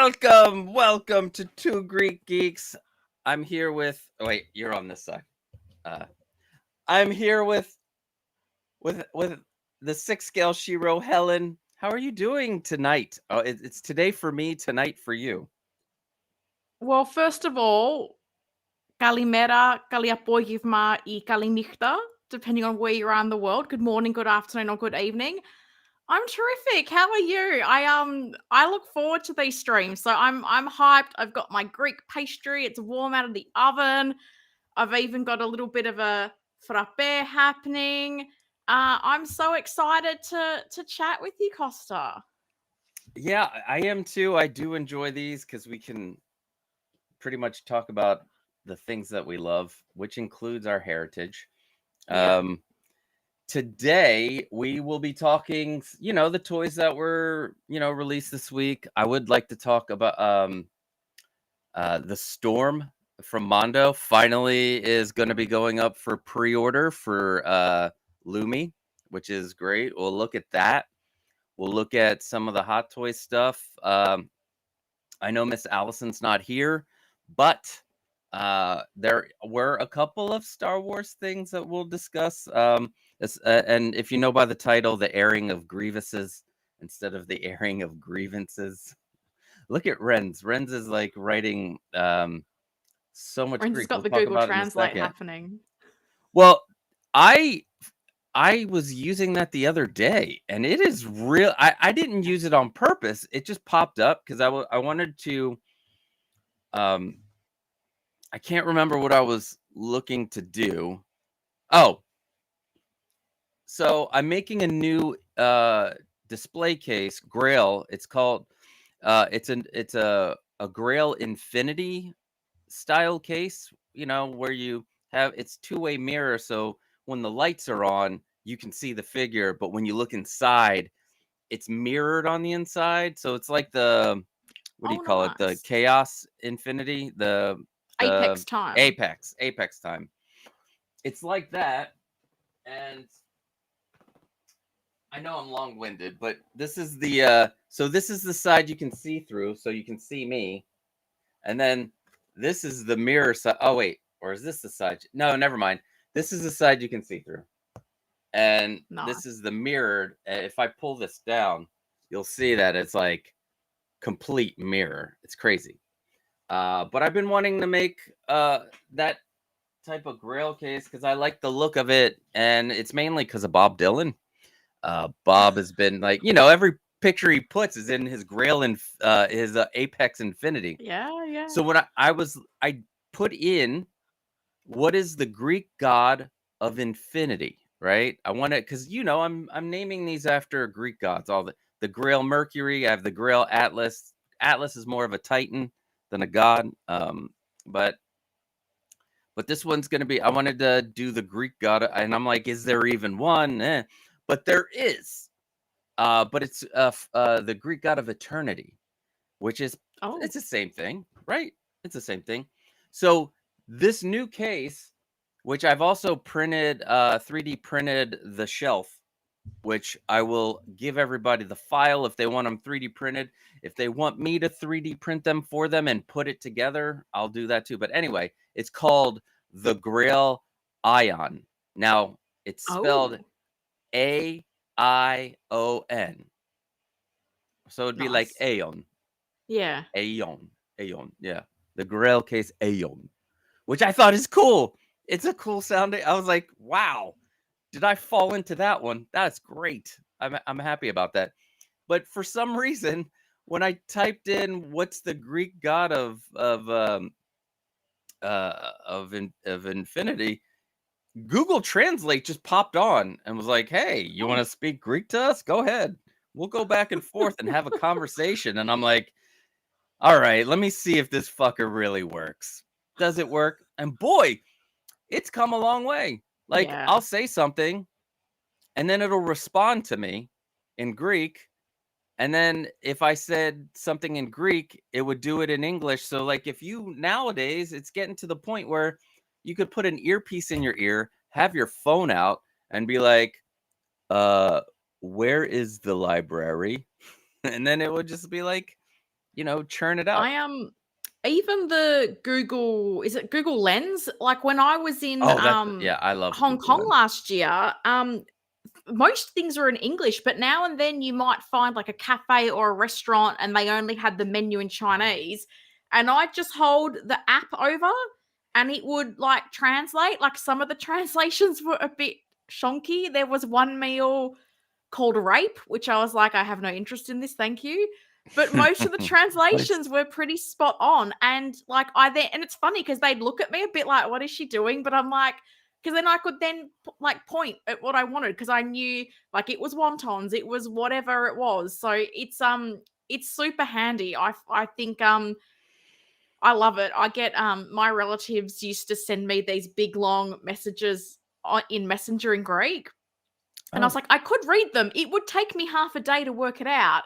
Welcome to Two Greek Geeks. I'm here with. Oh, wait, you're on this side. I'm here with the six scale Shiro Helen. How are you doing tonight? Oh, it's today for me, tonight for you. Well, first of all, kalimera, kaliapojivma, y kalinichta, depending on where you are in the world. Good morning, good afternoon, or good evening. I'm terrific. How are you? I look forward to these streams. So I'm hyped. I've got my Greek pastry. It's warm out of the oven. I've even got a little bit of a frappe happening. I'm so excited to chat with you, Costa. Yeah, I am too. I do enjoy these because we can pretty much talk about the things that we love, which includes our heritage. Yeah. Today we will be talking, the toys that were, released this week. I would like to talk about the Storm from Mondo finally is going to be going up for pre-order for Lumi, which is great. We'll look at that. We'll look at some of the Hot Toy stuff. I know Miss Allison's not here, but there were a couple of Star Wars things that we'll discuss. And if you know by the title, the airing of Grievouses instead of the airing of grievances. Look at Renz. Renz is like writing so much Ren's Greek. got We'll the talk Google about it in a Translate second. happening. Well, I was using that the other day, and it is real. I didn't use it on purpose. It just popped up because I wanted to. I can't remember what I was looking to do. Oh, so I'm making a new display case, Grail. It's called. It's a Grail Infinity style case. Where you have it's two-way mirror, so when the lights are on, you can see the figure, but when you look inside, it's mirrored on the inside. So it's like the what do you Oh, call it? The nice. Chaos Infinity, the Apex time. Apex time. It's like that, and I know I'm long-winded, but this is the so this is the side you can see through, so you can see me, and then this is the mirror side. Oh wait, or is this the side? No, never mind. This is the side you can see through, and Nice. this is the mirrored. If I pull this down, you'll see that it's like complete mirror. It's crazy. But I've been wanting to make that type of Grail case because I like the look of it, and it's mainly because of Bob Dylan. Bob has been like, every picture he puts is in his Grail and his Apex Infinity. Yeah. So when I put in what is the Greek god of infinity, right? I want to because I'm naming these after Greek gods. All the Grail Mercury. I have the Grail Atlas. Atlas is more of a titan than a god. But this one's gonna be. I wanted to do the Greek god, and I'm like, is there even one? But there is. But it's the Greek god of eternity, which is Oh. it's the same thing, right? It's the same thing. So this new case, which I've also printed, 3D printed the shelf, which I will give everybody the file if they want them 3D printed. If they want me to 3D print them for them and put it together, I'll do that too. But anyway, it's called the Grail Ion. Now it's spelled Oh. AION. So it'd be like Nice. Aeon. Yeah. Aeon. Aeon. Yeah. The Grail case Aeon, which I thought is cool. It's a cool sounding. I was like, wow, did I fall into that one? That's great. I'm happy about that. But for some reason, when I typed in what's the Greek god of infinity, Google Translate just popped on and was like, "Hey, you want Oh. to speak Greek to us? Go ahead. We'll go back and forth and have a conversation." And I'm like, "All right, let me see if this fucker really works. Does it work?" And boy, it's come a long way. Like Yeah. I'll say something and then it'll respond to me in Greek. And then if I said something in Greek, it would do it in English. So like if you nowadays, it's getting to the point where you could put an earpiece in your ear, have your phone out and be like, uh, where is the library? And then it would just be like, churn it out. Even the Google, is it Google Lens? Like when I was in I love Hong Google Kong Lens. last year, most things are in English, but now and then you might find like a cafe or a restaurant and they only had the menu in Chinese. And I'd just hold the app over and it would like translate. Like some of the translations were a bit shonky. There was one meal called rape, which I was like, I have no interest in this, thank you. But most of the translations were pretty spot on. And like and it's funny because they'd look at me a bit like, what is she doing? But I'm like, because then I could then like point at what I wanted because I knew like it was wontons, it was whatever it was. So it's super handy. I think I love it. I get my relatives used to send me these big long messages in Messenger in Greek. And I was like, I could read them. It would take me half a day to work it out.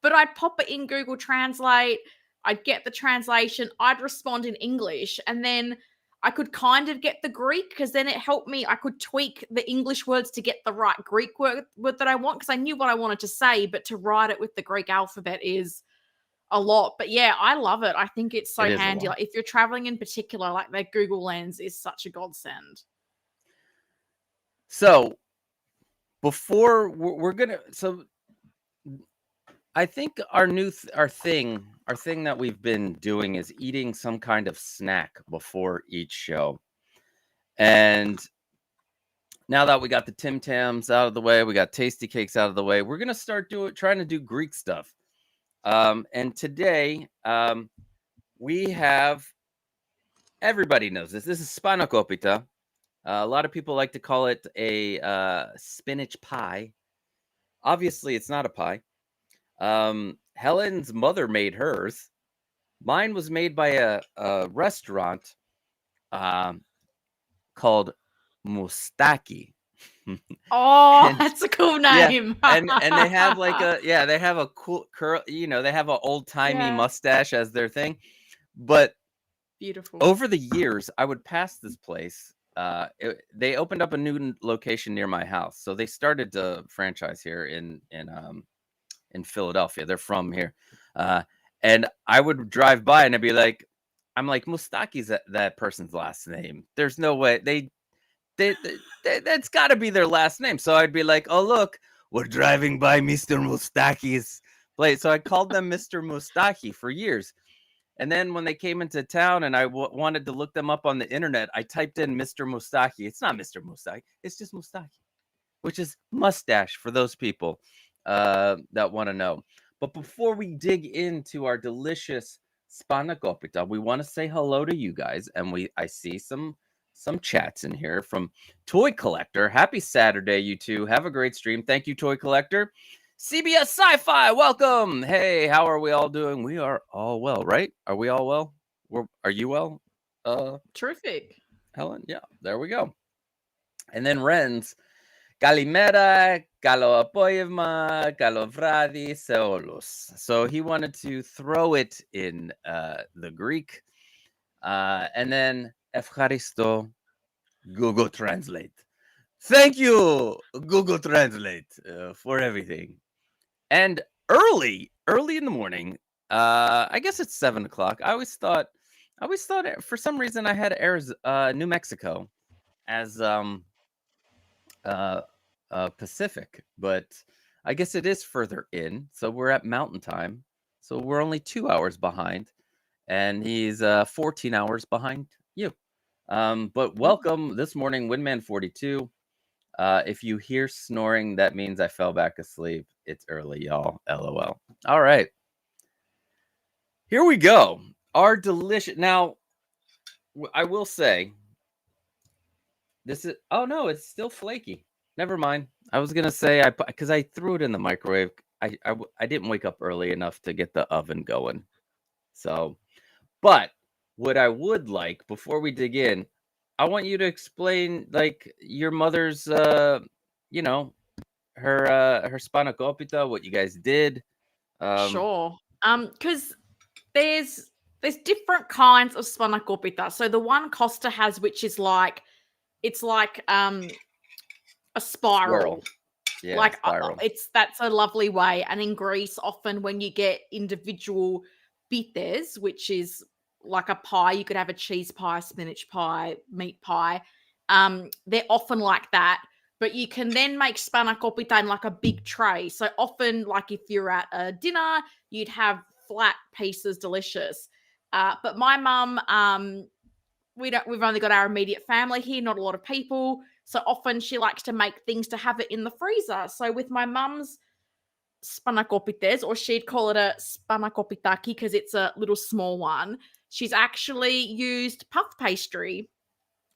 But I'd pop it in Google Translate. I'd get the translation. I'd respond in English. And then I could kind of get the Greek because then it helped me. I could tweak the English words to get the right Greek word that I want because I knew what I wanted to say. But to write it with the Greek alphabet is a lot. But yeah, I love it. I think it's so handy. Like if you're traveling in particular, like their Google Lens is such a godsend. So before we're gonna, I think our thing that we've been doing is eating some kind of snack before each show. And now that we got the Tim Tams out of the way, we got Tasty Cakes out of the way, we're gonna start trying to do Greek stuff. And today, we have, everybody knows this. This is Spanakopita. A lot of people like to call it a spinach pie. Obviously, it's not a pie. Helen's mother made hers. Mine was made by a restaurant called Mustaki. Oh, that's a cool name. Yeah, and they have like they have a cool curl, they have an old-timey mustache as their thing. But beautiful. Over the years, I would pass this place. They opened up a new location near my house. So they started to franchise here in Philadelphia. They're from here. And I would drive by and I'd be like, Mustaki's that person's last name. There's no way they that's got to be their last name. So I'd be like, oh, look, we're driving by Mr. Mustaki's place. So I called them Mr. Mustaki for years. And then when they came into town and I wanted to look them up on the internet, I typed in Mr. Mustaki. It's not Mr. Mustaki. It's just Mustaki, which is mustache for those people that want to know. But before we dig into our delicious Spanakopita, we want to say hello to you guys. And I see some chats in here from Toy Collector. Happy Saturday, you two. Have a great stream. Thank you, Toy Collector. CBS Sci-Fi, welcome. Hey, how are we all doing? We are all well, right? Are we all well? Are you well? Terrific. Helen? Yeah, there we go. And then Renz, Kalimera, Kalo Apoyevma, Kalo Vradi, Seolus. So he wanted to throw it in the Greek. And then Efcharisto, Google Translate. Thank you, Google Translate, for everything. And early in the morning, I guess it's 7 o'clock. I always thought for some reason I had New Mexico as Pacific, but I guess it is further in. So we're at Mountain Time. So we're only 2 hours behind, and he's 14 hours behind you. But welcome this morning, Windman 42. If you hear snoring, that means I fell back asleep. It's early, y'all. LOL. All right. Here we go. Our delicious. Now, I will say, this is. Oh no, it's still flaky. Never mind. I was gonna say because I threw it in the microwave. I didn't wake up early enough to get the oven going. So, but what I would like before we dig in, I want you to explain like your mother's her Spanakopita, what you guys did. Sure. Because there's different kinds of Spanakopita. So the one Costa has, which is like it's like a spiral. Yeah, like spiral. That's a lovely way. And in Greece, often when you get individual bites, which is like a pie. You could have a cheese pie, spinach pie, meat pie. They're often like that. But you can then make spanakopita in like a big tray. So often, like if you're at a dinner, you'd have flat pieces, delicious. But my mum, we've only got our immediate family here, not a lot of people. So often she likes to make things to have it in the freezer. So with my mum's Spanakopitas, or she'd call it a Spanakopitaki because it's a little small one, she's actually used puff pastry.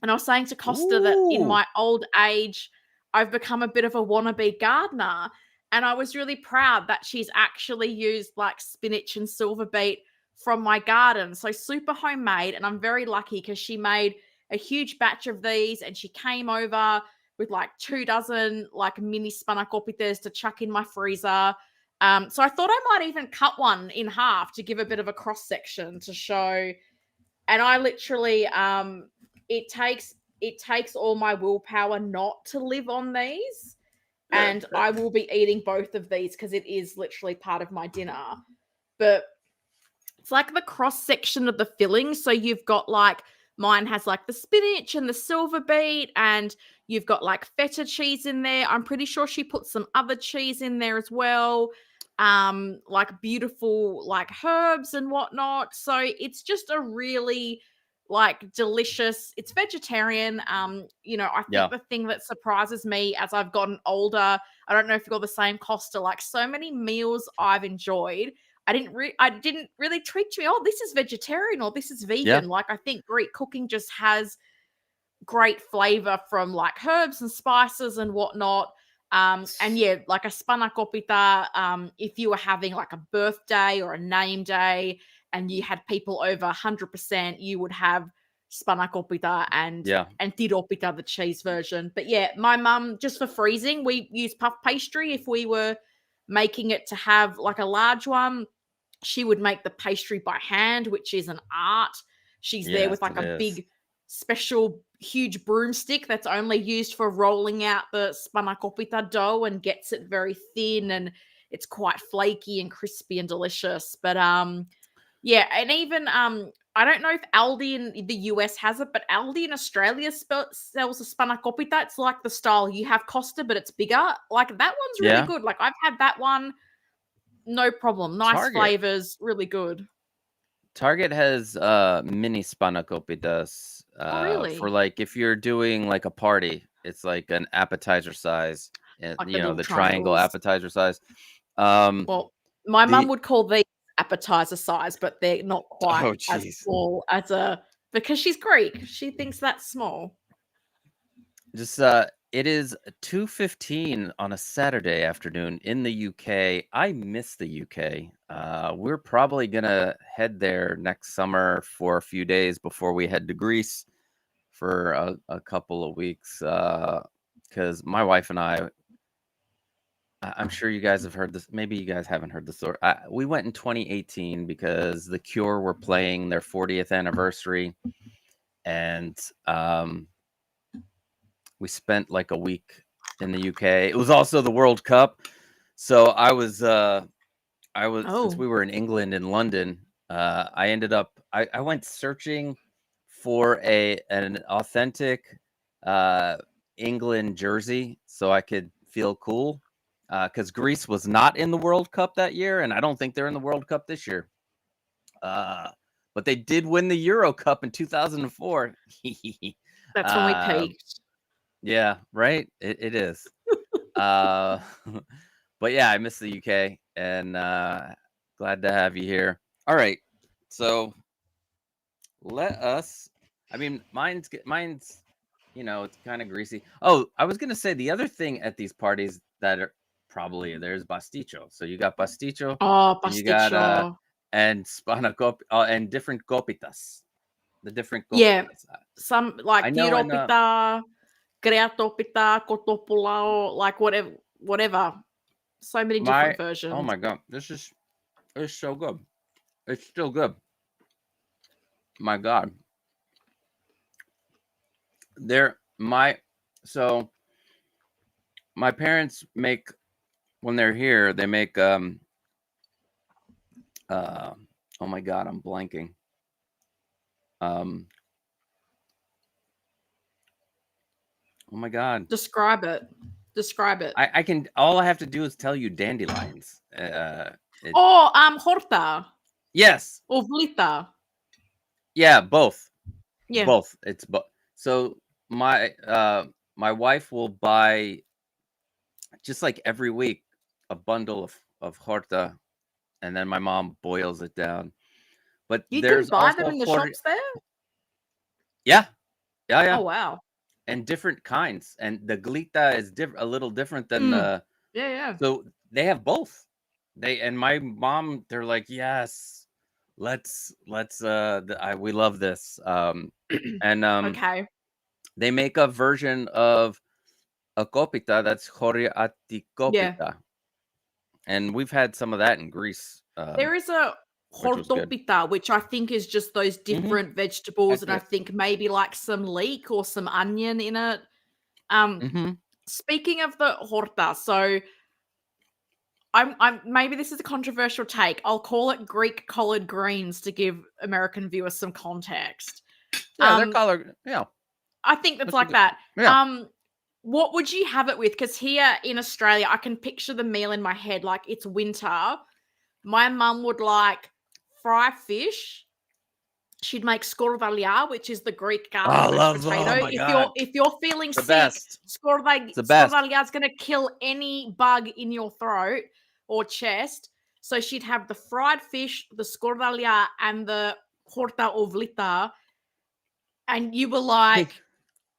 And I was saying to Costa that in Ooh. my old age, I've become a bit of a wannabe gardener. And I was really proud that she's actually used like spinach and silver beet from my garden. So super homemade. And I'm very lucky because she made a huge batch of these and she came over with like 2 dozen like mini Spanakopitas to chuck in my freezer. So I thought I might even cut one in half to give a bit of a cross section to show. And I literally, it takes all my willpower not to live on these, and I will be eating both of these because it is literally part of my dinner. But it's like the cross section of the filling. So you've got like, mine has like the spinach and the silver beet, and you've got like feta cheese in there. I'm pretty sure she put some other cheese in there as well. Like beautiful like herbs and whatnot. So it's just a really like delicious, it's vegetarian. I think the thing that surprises me as I've gotten older, I don't know if you're the same, Costa, like so many meals I've enjoyed, I didn't really treat me, oh, this is vegetarian or this is vegan. Yeah. Like I think Greek cooking just has great flavor from like herbs and spices and whatnot. And yeah, like a spanakopita, if you were having like a birthday or a name day and you had people over 100%, you would have spanakopita and tiropita, the cheese version. But yeah, my mum, just for freezing, we use puff pastry. If we were making it to have like a large one, she would make the pastry by hand, which is an art. She's there with like a big special huge broomstick that's only used for rolling out the spanakopita dough and gets it very thin, and it's quite flaky and crispy and delicious. But yeah, and even I don't know if Aldi in the US has it, but Aldi in Australia sells a spanakopita. It's like the style you have, Costa, but it's bigger. Like that one's really good. Like I've had that one, no problem. Nice flavors, really good. Target has mini Spanakopitas really? for like if you're doing like a party, it's like an appetizer size, and Like the triangle triangles. appetizer size. Well, my mum would call these appetizer size, but they're not quite as small as because she's Greek. She thinks that's small. Just it is 2:15 on a Saturday afternoon in the UK. I miss the UK. We're probably gonna head there next summer for a few days before we head to Greece for a couple of weeks. Because my wife and I'm sure you guys have heard this. Maybe you guys haven't heard the story. We went in 2018 because The Cure were playing their 40th anniversary, and we spent like a week in the UK. It was also the World Cup, so I was since we were in England and London. I ended up I went searching for an authentic England jersey so I could feel cool. Because Greece was not in the World Cup that year, and I don't think they're in the World Cup this year. But they did win the Euro Cup in 2004. That's when we peaked. Yeah, right? It is. But yeah, I miss the UK, and glad to have you here. All right, so let us. I mean, mine's it's kind of greasy. Oh, I was gonna say the other thing at these parties that are probably there's pasticcio. So you got pasticcio. Oh, pasticcio. And you got and spanakop and different copitas. The different copitas. Yeah, some like tiropita, kreatopita, kotopulao, like whatever. So many different versions. Oh my god, it's so good. It's still good. My god. My parents make, when they're here, they make Oh my God, I'm blanking. Oh my God. Describe it. Describe it. I can. All I have to do is tell you dandelions. Horta Yes. or vlita. Yeah. Both. Yeah. Both. It's both. So my wife will buy just like every week a bundle of horta, and then my mom boils it down. But You can there's buy them also in the horta. shops there? Yeah. Yeah. Oh, wow. And different kinds. And the glita is a little different than the. Yeah. So they have both. And my mom, they're like, yes, let's we love this. And Okay. they make a version of a copita that's horiati Yeah. copita, and we've had some of that in Greece. There is a Which was good. hortopita, which I think is just those different vegetables, and I That's it. think maybe like some leek or some onion in it. Speaking of the horta, so I'm maybe this is a controversial take. I'll call it Greek collard greens to give American viewers some context. Yeah, they're colored. Yeah, I think that's like good. that. Yeah. What would you have it with? Because here in Australia, I can picture the meal in my head like it's winter. My mum would like fry fish. She'd make skordalia, which is the Greek garlic I mashed love. potato. Oh my God. If you're feeling The sick, best. The best. skordalia is going to kill any bug in your throat or chest. So she'd have the fried fish, the skordalia, and the horta ovlita. And you were like,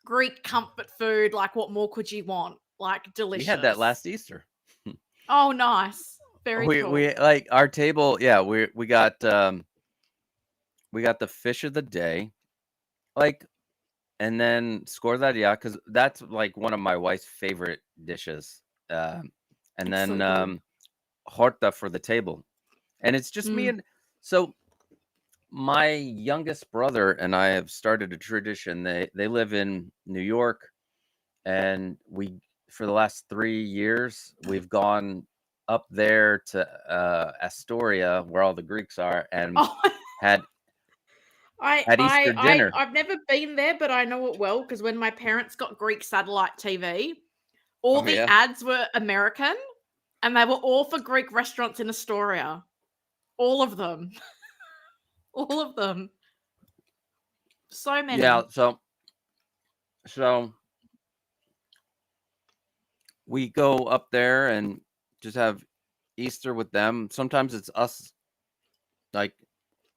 Greek comfort food. Like, what more could you want? Like, delicious. We had that last Easter. Oh, nice. Very cool. We like our table. Yeah, we got the fish of the day, like, and then scordaria, because that's like one of my wife's favorite dishes. And then So horta for the table, and it's just me and so my youngest brother and I have started a tradition. They live in New York, and we for the last 3 years we've gone up there to Astoria, where all the Greeks are, and had Easter dinner. I've never been there, but I know it well because when my parents got Greek satellite TV, all the ads were American, and they were all for Greek restaurants in Astoria. All of them. All of them. So many. Yeah, so we go up there and just have Easter with them. Sometimes it's us. Like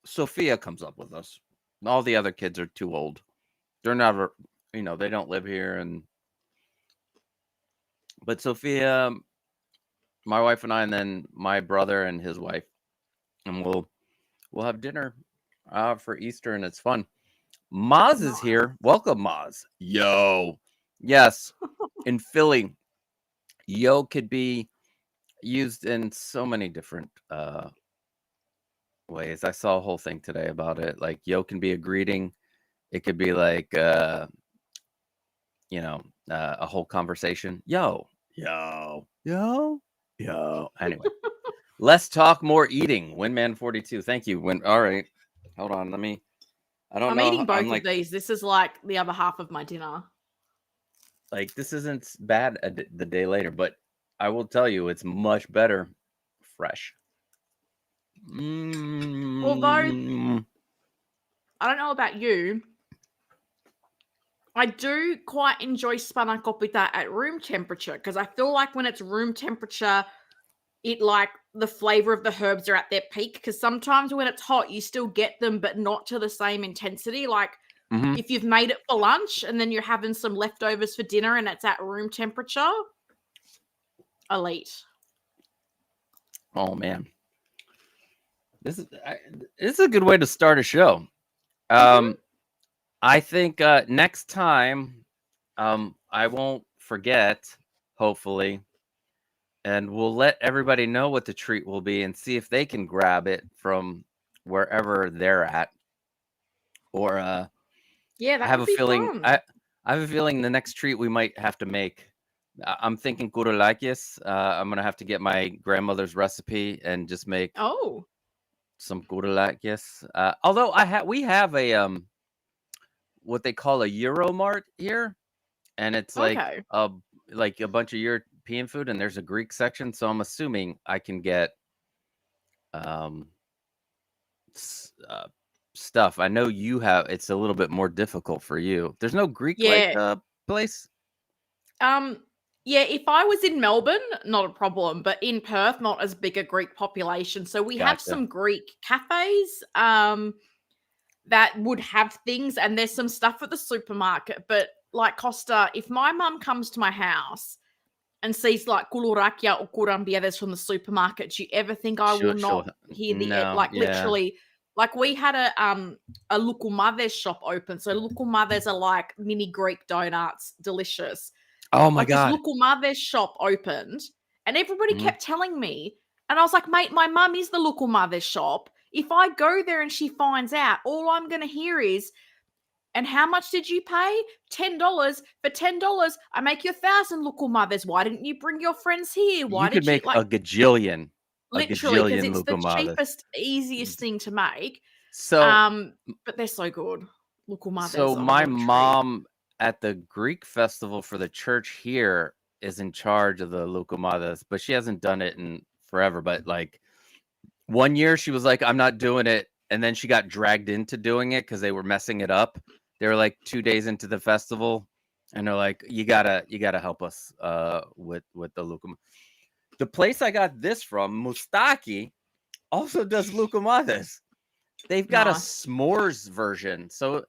Sophia comes up with us. All the other kids are too old. They're never, they don't live here. But Sophia, my wife and I, and then my brother and his wife, and we'll have dinner for Easter, and it's fun. Maz is here. Welcome, Maz. Yo. Yes. In Philly, yo could be used in so many different ways. I saw a whole thing today about it. Like, yo can be a greeting. It could be like a whole conversation. Yo. Anyway, less talk, more eating. Winman 42. Thank you. All right. Hold on. I'm eating both of these. This is like the other half of my dinner. Like, this isn't bad the day later, but I will tell you, it's much better fresh. Although, I don't know about you, I do quite enjoy Spanakopita at room temperature because I feel like when it's room temperature, it like the flavor of the herbs are at their peak, because sometimes when it's hot, you still get them, but not to the same intensity. Like, if you've made it for lunch and then you're having some leftovers for dinner and it's at room temperature, elite. Oh man, this is a good way to start a show. I think next time I won't forget, hopefully, and we'll let everybody know what the treat will be and see if they can grab it from wherever they're at. Or yeah, that would be fun. I have a feeling the next treat we might have to make. I'm thinking kouralakis. I'm gonna have to get my grandmother's recipe and just make some gulak, yes. Although we have a what they call a Euromart here, and it's Okay. like a bunch of European food, and there's a Greek section, so I'm assuming I can get stuff. I know you have. It's a little bit more difficult for you. There's no Greek Yeah. place. Yeah, if I was in Melbourne, not a problem, but in Perth, not as big a Greek population. So we have Gotcha. some Greek cafes that would have things, and there's some stuff at the supermarket. But like Costa, if my mum comes to my house and sees like kulurakia or kurambiades from the supermarket, do you ever think I will She'll not hear no, yeah. literally? Like we had a lukumades shop open. So lukumades are like mini Greek donuts, delicious. Oh my Like this god. lukumades shop opened, and everybody Mhm. kept telling me, and I was like, mate, my mum is the lukumades shop. If I go there and she finds out, all I'm going to hear is, and how much did you pay? $10. For $10, I make you 1,000 lukumades. Why didn't you bring your friends here? Why You could did you make a gajillion literally? Because it's the lukumades. cheapest, easiest thing to make. So But they're so good. Lukumades. so Oh, my what a treat. mom at the Greek festival for the church here is in charge of the lukumades, but she hasn't done it in forever. But like one year she was like, I'm not doing it. And then she got dragged into doing it because they were messing it up. They were like 2 days into the festival, and they're like, you gotta help us with the lukumades. The place I got this from, Mustaki, also does lukumades. They've got a s'mores version. So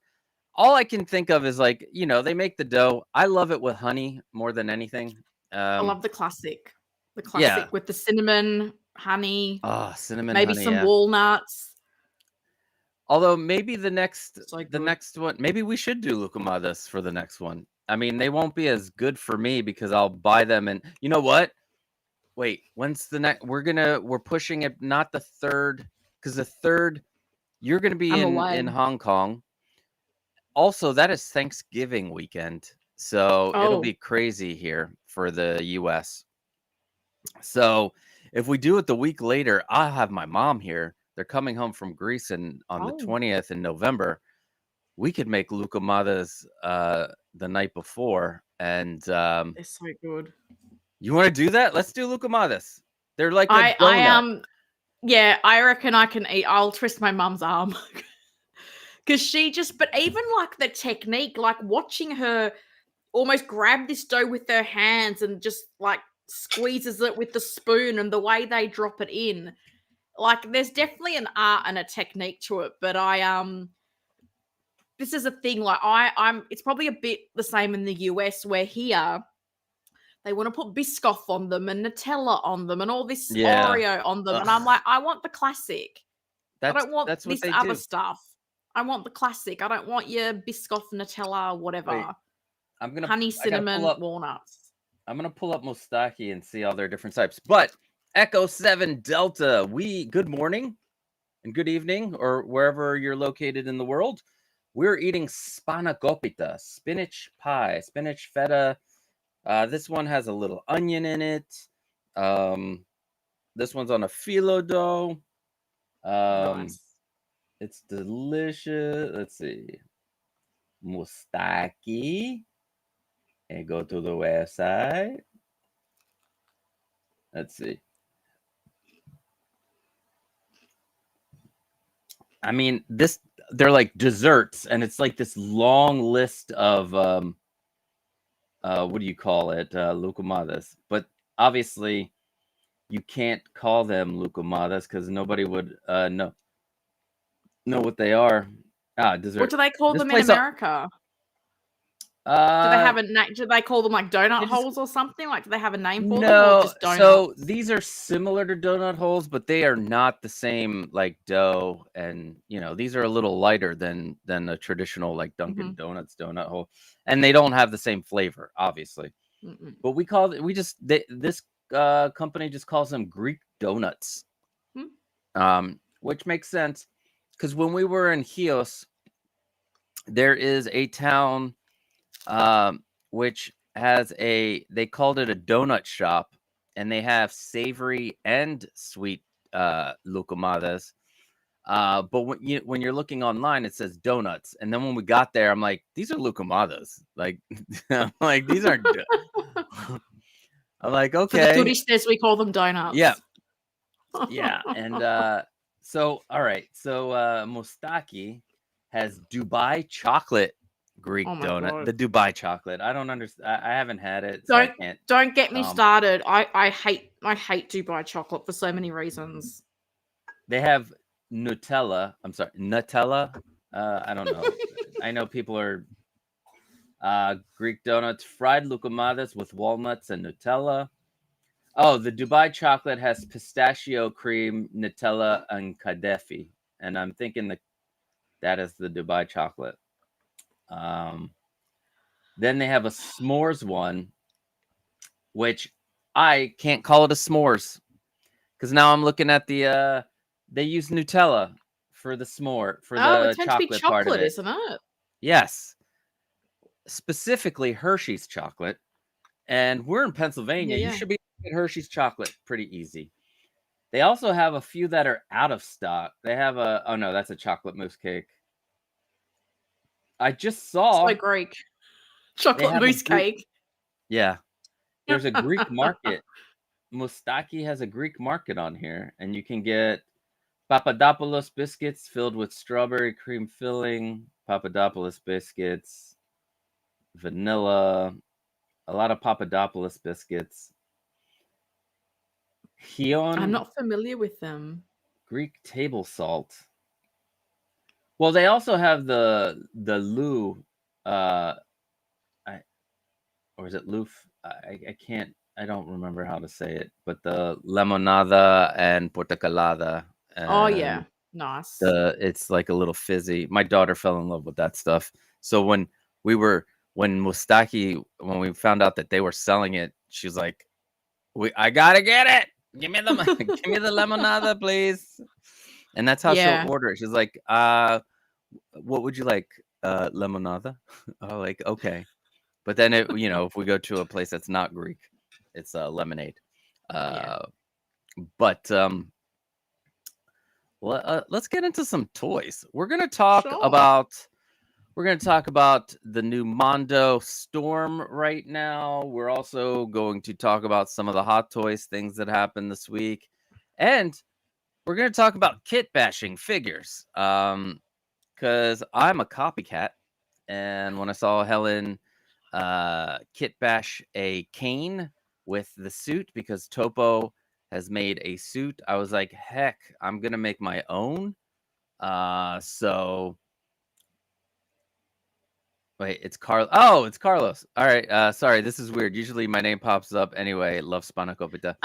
all I can think of is like, they make the dough. I love it with honey more than anything. I love the classic. The Yeah. classic with the cinnamon, honey, Cinnamon, maybe honey, some yeah. walnuts. Although maybe the next good. one, maybe we should do lukumades for the next one. I mean, they won't be as good for me because I'll buy them, and you know what? Wait, when's the next? We're pushing it, not the 3rd, because the 3rd you're gonna be I'm in away. Hong Kong. Also, that is Thanksgiving weekend, so it'll Oh. be crazy here for the US. So if we do it the week later, I'll have my mom here. They're coming home from Greece on the 20th in November. We could make lukumades the night before, and They're so good. you want to do that? Let's do lukumades. They're like a I donut. yeah, I reckon I can eat. I'll twist my mum's arm. Because but even like the technique, like watching her almost grab this dough with her hands and just like squeezes it with the spoon, and the way they drop it in, like there's definitely an art and a technique to it. But this is a thing, like I'm it's probably a bit the same in the US, where here they want to put Biscoff on them and Nutella on them and all this Oreo on them. And I'm like, I want the classic. I don't want that's what this they other do. stuff. I want the classic. I don't want your Biscoff, Nutella, whatever. Wait, honey, cinnamon, walnuts. I'm gonna pull up Mustaki and see all their different types. But Echo 7 Delta, good morning and good evening, or wherever you're located in the world. We're eating Spanakopita, spinach pie, spinach feta. This one has a little onion in it. This one's on a phyllo dough. Nice. It's delicious. Let's see. Mustaki. And go to the website. Let's see. I mean, they're like desserts, and it's like this long list of what do you call it? Lukumades. But obviously you can't call them lukumades because nobody would know what they are. Dessert. What do they call them in America? Do they have a name? Do they call them like donut holes or something? Like, do they have a name for them, or just donuts? So these are similar to donut holes, but they are not the same like dough, and these are a little lighter than a traditional like Dunkin' Donuts donut hole, and they don't have the same flavor, obviously. But this company just calls them Greek donuts, which makes sense because when we were in Chios, there is a town which has they called it a donut shop, and they have savory and sweet lukumades. But when you're looking online, it says donuts, and then when we got there, I'm like, these are Lucamadas. Like, I'm like, these aren't. I'm like, For the okay, turistas, we call them donuts. yeah, yeah, and so all right, so Mustaki has Dubai chocolate Greek Oh my donut. God. The Dubai chocolate. I don't understand. I haven't had it, so I can't. Don't get me started. I hate Dubai chocolate for so many reasons. They have Nutella. I'm sorry, Nutella. I don't know. I know people are Greek donuts, fried lucamadas with walnuts and Nutella. Oh, the Dubai chocolate has pistachio cream, Nutella, and Kadefi. And I'm thinking that is the Dubai chocolate. Then they have a s'mores one, which I can't call it a s'mores because now I'm looking at the they use Nutella for the s'more for Oh, the it's meant to be chocolate part of chocolate, it. isn't it? Yes, specifically Hershey's chocolate. And we're in Pennsylvania. Yeah, You yeah. should be able to get Hershey's chocolate pretty easy. They also have a few that are out of stock. They have oh no, that's a chocolate mousse cake. I just saw So Greek. they Chocolate have a mousse Greek. cake. Yeah, there's a Greek market. Mustaki has a Greek market on here, and you can get Papadopoulos biscuits filled with strawberry cream filling, Papadopoulos biscuits, vanilla, a lot of Papadopoulos biscuits. I'm Hion not familiar with them. Greek table salt. Well, they also have the Lou, or is it Loof? I can't. I don't remember how to say it, but the lemonada and portocalada. Oh yeah, nice. It's like a little fizzy. My daughter fell in love with that stuff. So when Mustaki, when we found out that they were selling it, she was like, I gotta get it. Give me the give me the lemonada, please. And that's how Yeah. she'll order it. She's like, what would you like? Lemonada? Oh, like, okay. But then if we go to a place that's not Greek, it's lemonade. Yeah. But let's get into some toys. We're gonna talk Sure. about the new Mondo Storm right now. We're also going to talk about some of the Hot Toys things that happened this week, and we're gonna talk about kit bashing figures. Because I'm a copycat, and when I saw Helen kit bash a cane with the suit because Topo has made a suit, I was like, heck, I'm gonna make my own. So wait, it's Carl. Oh, it's Carlos. All right. Sorry, this is weird. Usually my name pops up anyway. Love Spanakopita.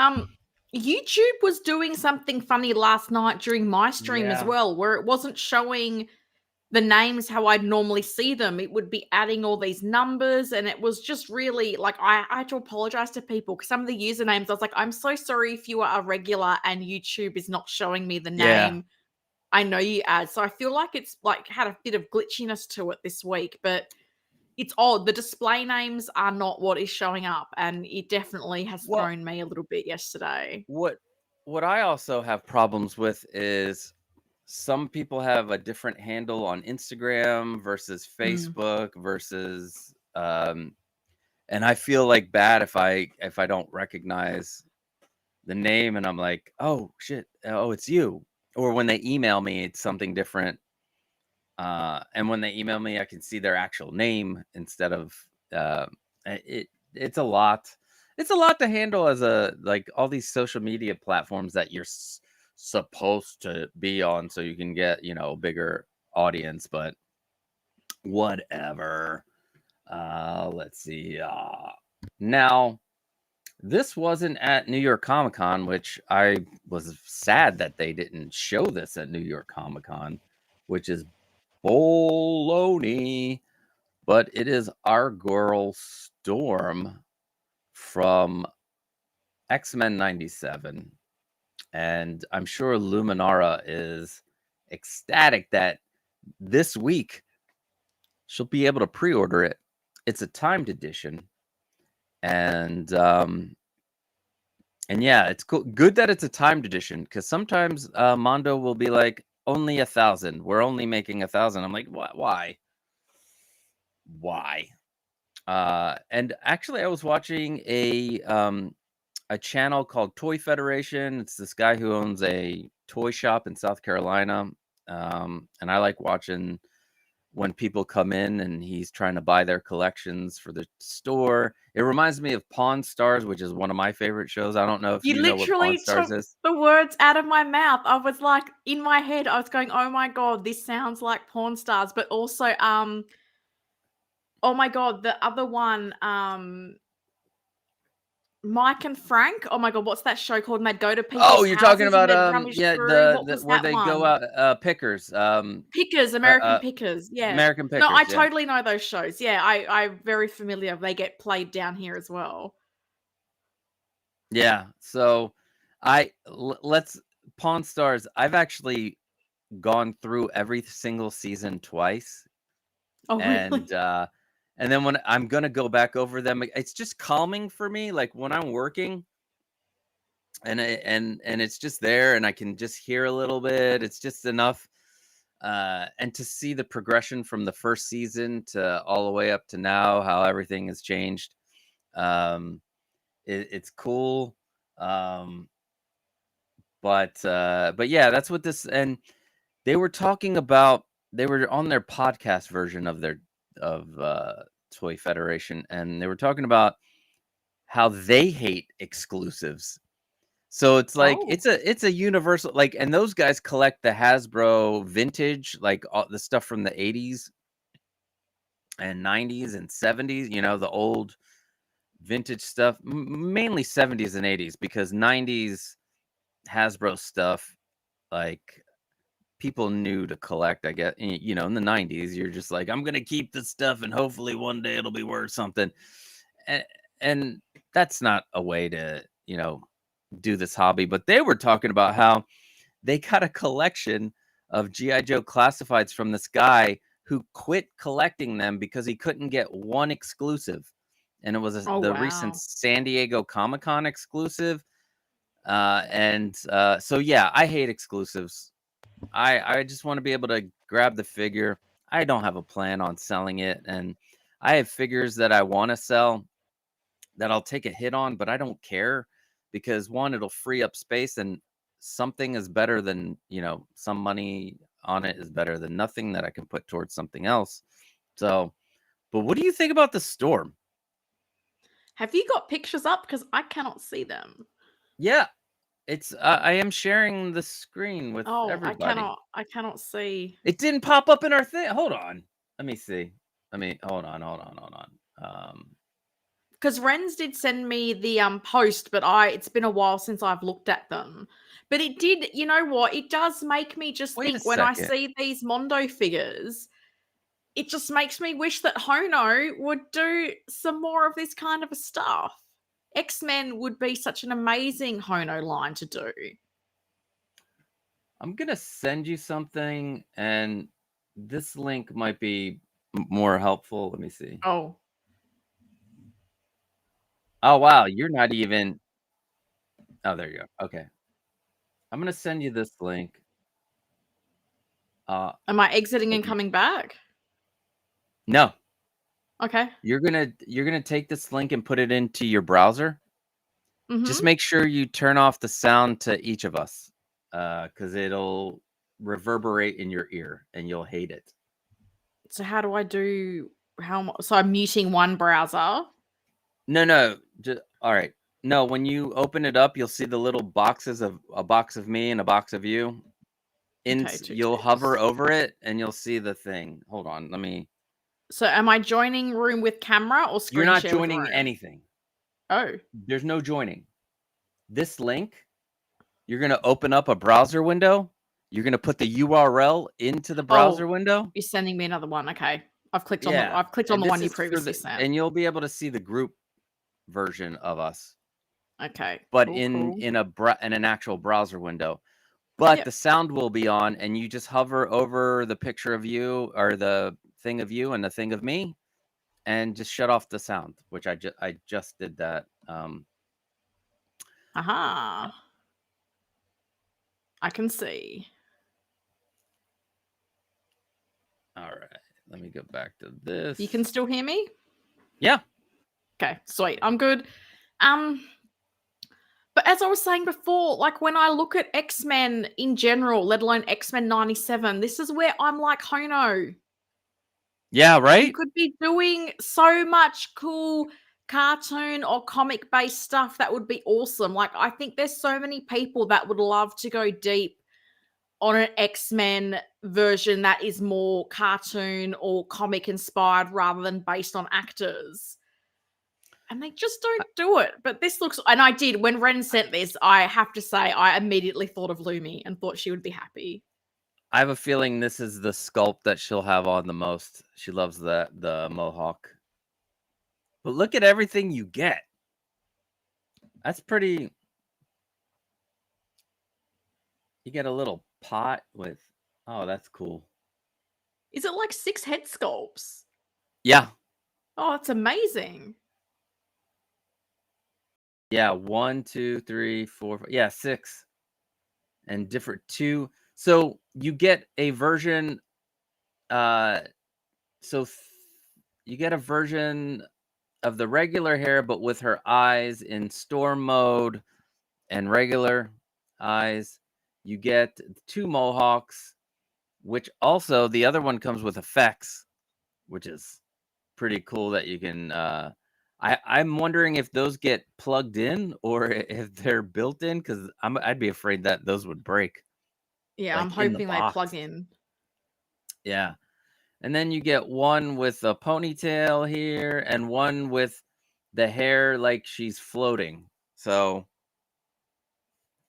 YouTube was doing something funny last night during my stream as Yeah. well, where it wasn't showing the names how I'd normally see them. It would be adding all these numbers, and it was just really like I had to apologize to people because some of the usernames I was like, I'm so sorry if you are a regular and YouTube is not showing me the name I know you add. So I feel like it's like had a bit of glitchiness to it this week, but it's odd. The display names are not what is showing up, and it definitely has Well, thrown me a little bit yesterday. what I also have problems with is some people have a different handle on Instagram versus Facebook versus and I feel like bad if I don't recognize the name and I'm like, oh shit, oh it's you. Or when they email me, it's something different. And when they email me, I can see their actual name instead of it's a lot. It's a lot to handle as like all these social media platforms that you're supposed to be on so you can get, a bigger audience, but whatever. Let's see. Now, this wasn't at New York Comic Con, which I was sad that they didn't show this at New York Comic Con, which is baloney. But it is our girl Storm from X-Men 97. And I'm sure Luminara is ecstatic that this week she'll be able to pre-order it. It's a timed edition. And yeah, it's cool. Good that it's a timed edition because sometimes Mondo will be like, only 1,000. We're only making 1,000. I'm like, why? And actually, I was watching a channel called Toy Federation. It's this guy who owns a toy shop in South Carolina, and I like watching when people come in and he's trying to buy their collections for the store. It reminds me of Pawn Stars, which is one of my favorite shows. I don't know if You you know what Pawn literally Stars took is. the words out of my mouth. I was like, in my head, I was going, "Oh my god, this sounds like Pawn Stars," but also, oh my god, the other one, Mike and Frank. Oh my god, what's that show called? And they'd go to Oh, people's you're talking houses and about they'd rummage yeah, through. What the was where that they go one? out Pickers, Pickers, uh, American uh Pickers. Yeah. American No, I Pickers, yeah. totally know those shows. Yeah, I'm very familiar. They get played down here as well. Yeah. So let's Pawn Stars. I've actually gone through every single season twice. Oh, really? And then when I'm gonna go back over them, it's just calming for me. Like when I'm working and it's just there and I can just hear a little bit. It's just enough. And to see the progression from the first season to all the way up to now, how everything has changed. It's cool. Um, but yeah, that's what this, and they were talking about, they were on their podcast version of their of Toy Federation, and they were talking about how they hate exclusives. So it's like Oh. it's a universal, like, and those guys collect the Hasbro vintage, like all the stuff from the 80s and 90s and 70s, the old vintage stuff, mainly 70s and 80s, because 90s Hasbro stuff, like, people knew to collect, I guess. In the 90s, you're just like, I'm going to keep this stuff and hopefully one day it'll be worth something. And, and that's not a way to, do this hobby. But they were talking about how they got a collection of G.I. Joe classifieds from this guy who quit collecting them because he couldn't get one exclusive. And it was Oh, the recent wow. San Diego Comic-Con exclusive. So yeah, I hate exclusives. I just want to be able to grab the figure. I don't have a plan on selling it, and I have figures that I want to sell that I'll take a hit on, but I don't care because one, it'll free up space, and something is better than, some money on it is better than nothing that I can put towards something else. So, but what do you think about the storm? Have you got pictures up? Because I cannot see them. Yeah, it's I am sharing the screen with Oh, everybody. I cannot see. It didn't pop up in our thing. Hold on. Let me see. Hold on. Because Renz did send me the post, but it's been a while since I've looked at them. But it did, you know what? It does make me just Wait a think when I second. see these Mondo figures, it just makes me wish that Hono would do some more of this kind of stuff. X-Men would be such an amazing Hono line to do. I'm gonna send you something, and this link might be more helpful. Let me see. Oh, Oh wow, you're not even. Oh, there you go. Okay, I'm gonna send you this link. Uh, am I exiting and okay. coming back? No, Okay. you're gonna take this link and put it into your browser. Just Mm-hmm. make sure you turn off the sound to each of us, because it'll reverberate in your ear and you'll hate it. So how do I do so I'm muting one browser. No. All right. No, when you open it up, you'll see the little boxes of a box of me and a box of you. Okay, two You'll hover ticks. over it and you'll see the thing. Hold on. So am I joining room with camera or You're screen not share with joining room? anything. Oh. There's no joining. This link, you're going to open up a browser window. You're going to put the URL into the browser Oh, window. you're sending me another one. Okay. I've clicked on Yeah. the And one this you is for previously sent. and you'll be able to see the group version of us, Okay. but Cool. in an actual browser window. But Yep. the sound will be on, and you just hover over the picture of you or the thing of you and the thing of me, and just shut off the sound, which I just did that. Aha. I can see. Let me go back to this. You can still hear me? Yeah. Okay, sweet. I'm good. But as I was saying before, like when I look at X-Men in general, let alone X-Men 97, this is where I'm like, Hono, Yeah, you right? could be doing so much cool cartoon or comic-based stuff that would be awesome. Like, I think there's so many people that would love to go deep on an X-Men version that is more cartoon or comic inspired rather than based on actors. And they just don't do it. But this looks, and I did, when Ren sent this, I have to say, I immediately thought of Lumi and thought she would be happy. I have a feeling this is the sculpt that she'll have on the most. She loves the mohawk. But look at everything you get. That's pretty. You get a little pot with. Oh, that's cool. Is it like 6 head sculpts? Yeah. Oh, it's amazing. Yeah. 1, 2, 3, 4. Yeah, 6. And different 2. So you get a version. You get a version of the regular hair, but with her eyes in storm mode and regular eyes. You get 2 mohawks, which also the other one comes with effects, which is pretty cool that you can. I'm wondering if those get plugged in or if they're built in, because I'd be afraid that those would break. Yeah, I'm Like in the hoping they box. plug in. Yeah. And then you get one with a ponytail here and one with the hair like she's floating. So,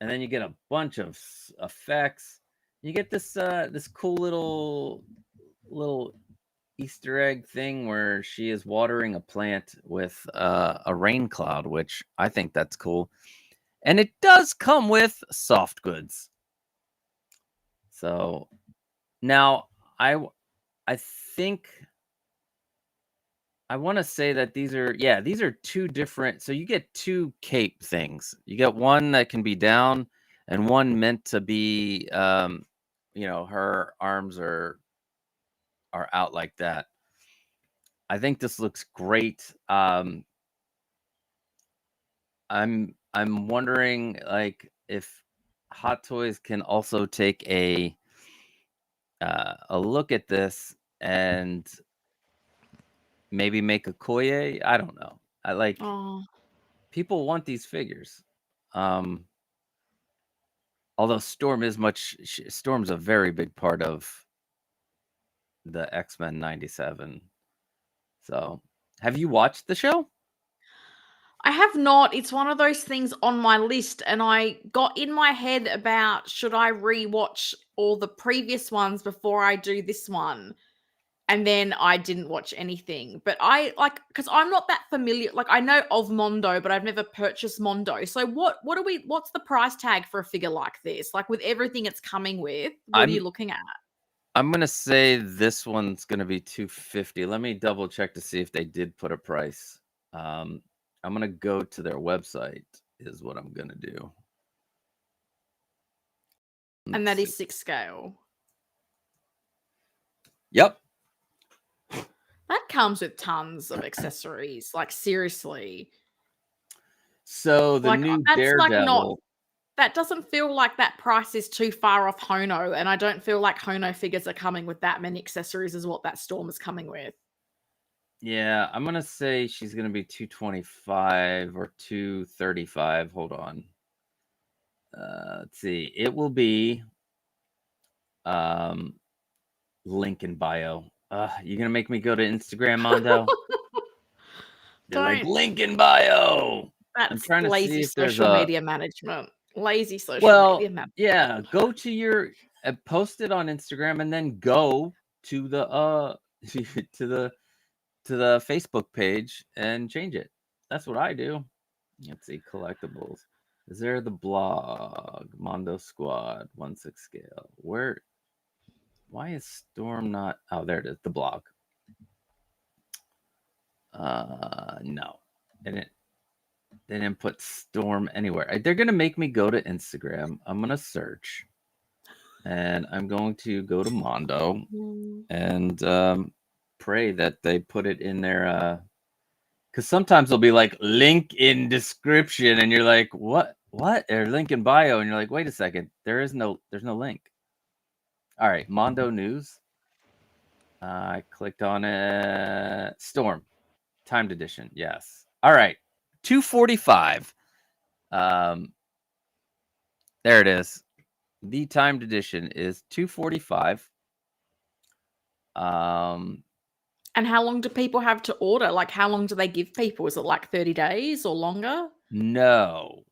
and then you get a bunch of effects. You get this this cool little Easter egg thing where she is watering a plant with a rain cloud, which I think that's cool. And it does come with soft goods. So now I think I want to say that these are 2 different. So you get 2 cape things. You get one that can be down and one meant to be, her arms are out like that. I think this looks great. I'm wondering like if Hot Toys can also take a look at this and maybe make a Koye. I don't know. I like people want these figures. Although Storm's a very big part of the X-Men 97. So, have you watched the show? I have not. It's one of those things on my list, and I got in my head about should I rewatch all the previous ones before I do this one? And then I didn't watch anything. But I like because I'm not that familiar. Like I know of Mondo, but I've never purchased Mondo. So what's the price tag for a figure like this? Like with everything it's coming with, what are you looking at? I'm gonna say this one's gonna be $250. Let me double check to see if they did put a price. I'm gonna go to their website. Is what I'm gonna do. And that is 6 scale. Yep. That comes with tons of accessories. Like seriously. So the new Daredevil. That doesn't feel like that price is too far off Hono, and I don't feel like Hono figures are coming with that many accessories as what that Storm is coming with. Yeah, I'm gonna say she's gonna be 225 or 235. Hold on. Let's see. It will be link in bio. You're gonna make me go to Instagram, Mondo. They're like link in bio. I'm trying to see if there's social media management. Lazy social media management. Yeah, go to your post it on Instagram and then go to the to the Facebook page and change it. That's what I do. Let's see, collectibles. Is there the blog? Mondo Squad 1/6 scale. Why is Storm not? Oh, there it is. The blog. No. They didn't put Storm anywhere. They're gonna make me go to Instagram. I'm gonna search. And I'm going to go to Mondo and pray that they put it in their because sometimes they'll be like link in description and you're like, what or link in bio, and you're like, wait a second, there's no link. All right, Mondo News. I clicked on it. Storm timed edition. Yes. All right, 245. There it is. The timed edition is 245. And how long do people have to order? Like, how long do they give people? Is it like 30 days or longer? No,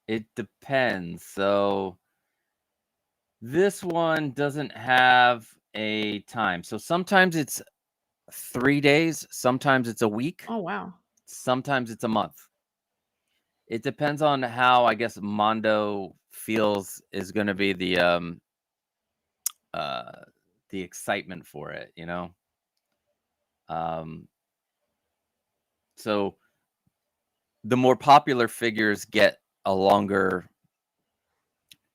it depends. So this one doesn't have a time. So sometimes it's 3 days, sometimes it's a week, Oh, wow. sometimes it's a month. It depends on how, I guess, Mondo feels is going to be the excitement for it, you know. So the more popular figures get a longer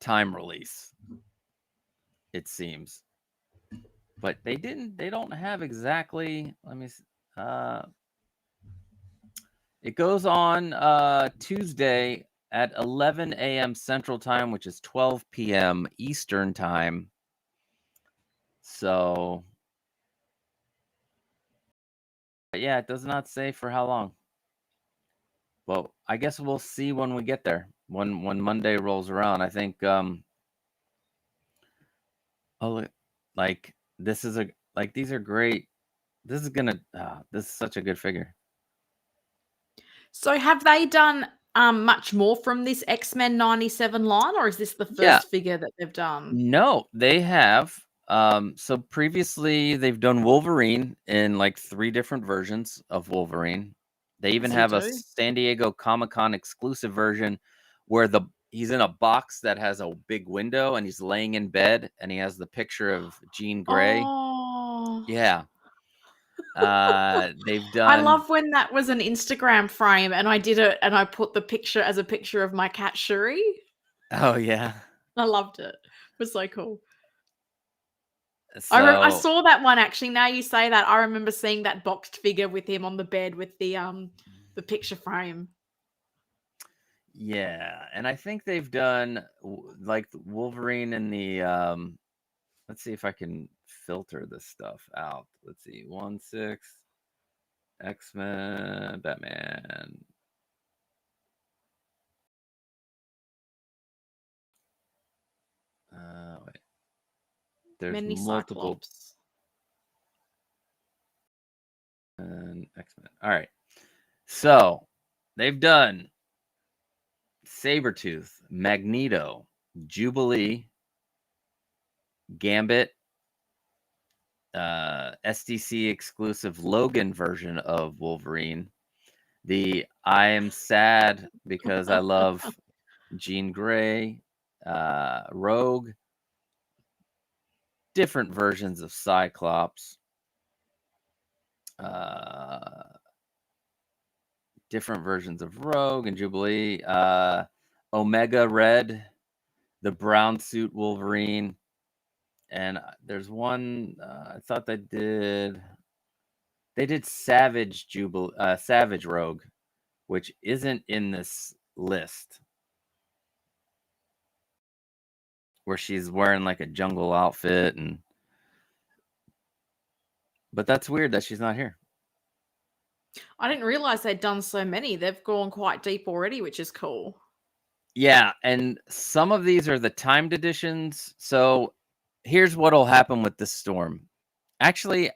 time release, it seems. But they don't have exactly, let me see, it goes on Tuesday at 11 a.m. Central Time, which is 12 p.m. Eastern Time. So, yeah, it does not say for how long. Well, I guess we'll see when we get there. When Monday rolls around, I think like this is these are great. This is such a good figure. So have they done much more from this X-Men 97 line, or is this the Yeah. first figure that they've done? No, they have. So previously they've done Wolverine in like 3 different versions of Wolverine. They even Yes, have they a do. San Diego Comic-Con exclusive version where he's in a box that has a big window and he's laying in bed and he has the picture of Jean Grey. Oh. Yeah. They've done. I love when that was an Instagram frame and I did it and I put the picture as a picture of my cat Shuri. Oh yeah. I loved it. It was so cool. So I saw that one actually. Now you say that, I remember seeing that boxed figure with him on the bed with the picture frame. yeah, and I think they've done like Wolverine in the let's see if I can filter this stuff out. Let's see. 1/6 X-Men Batman. Wait. There's Many multiple Cyclops. X-Men. All right. So, they've done Sabretooth, Magneto, Jubilee, Gambit, SDC exclusive Logan version of Wolverine. The I am sad because I love Jean Grey, Rogue, different versions of Cyclops, different versions of Rogue and Jubilee, Omega Red, the brown suit Wolverine, and there's one I thought they did Savage Savage Rogue, which isn't in this list, where she's wearing like a jungle outfit but that's weird that she's not here. I didn't realize they'd done so many. They've gone quite deep already, which is cool. Yeah, and some of these are the timed editions. So here's what'll happen with this storm. Actually,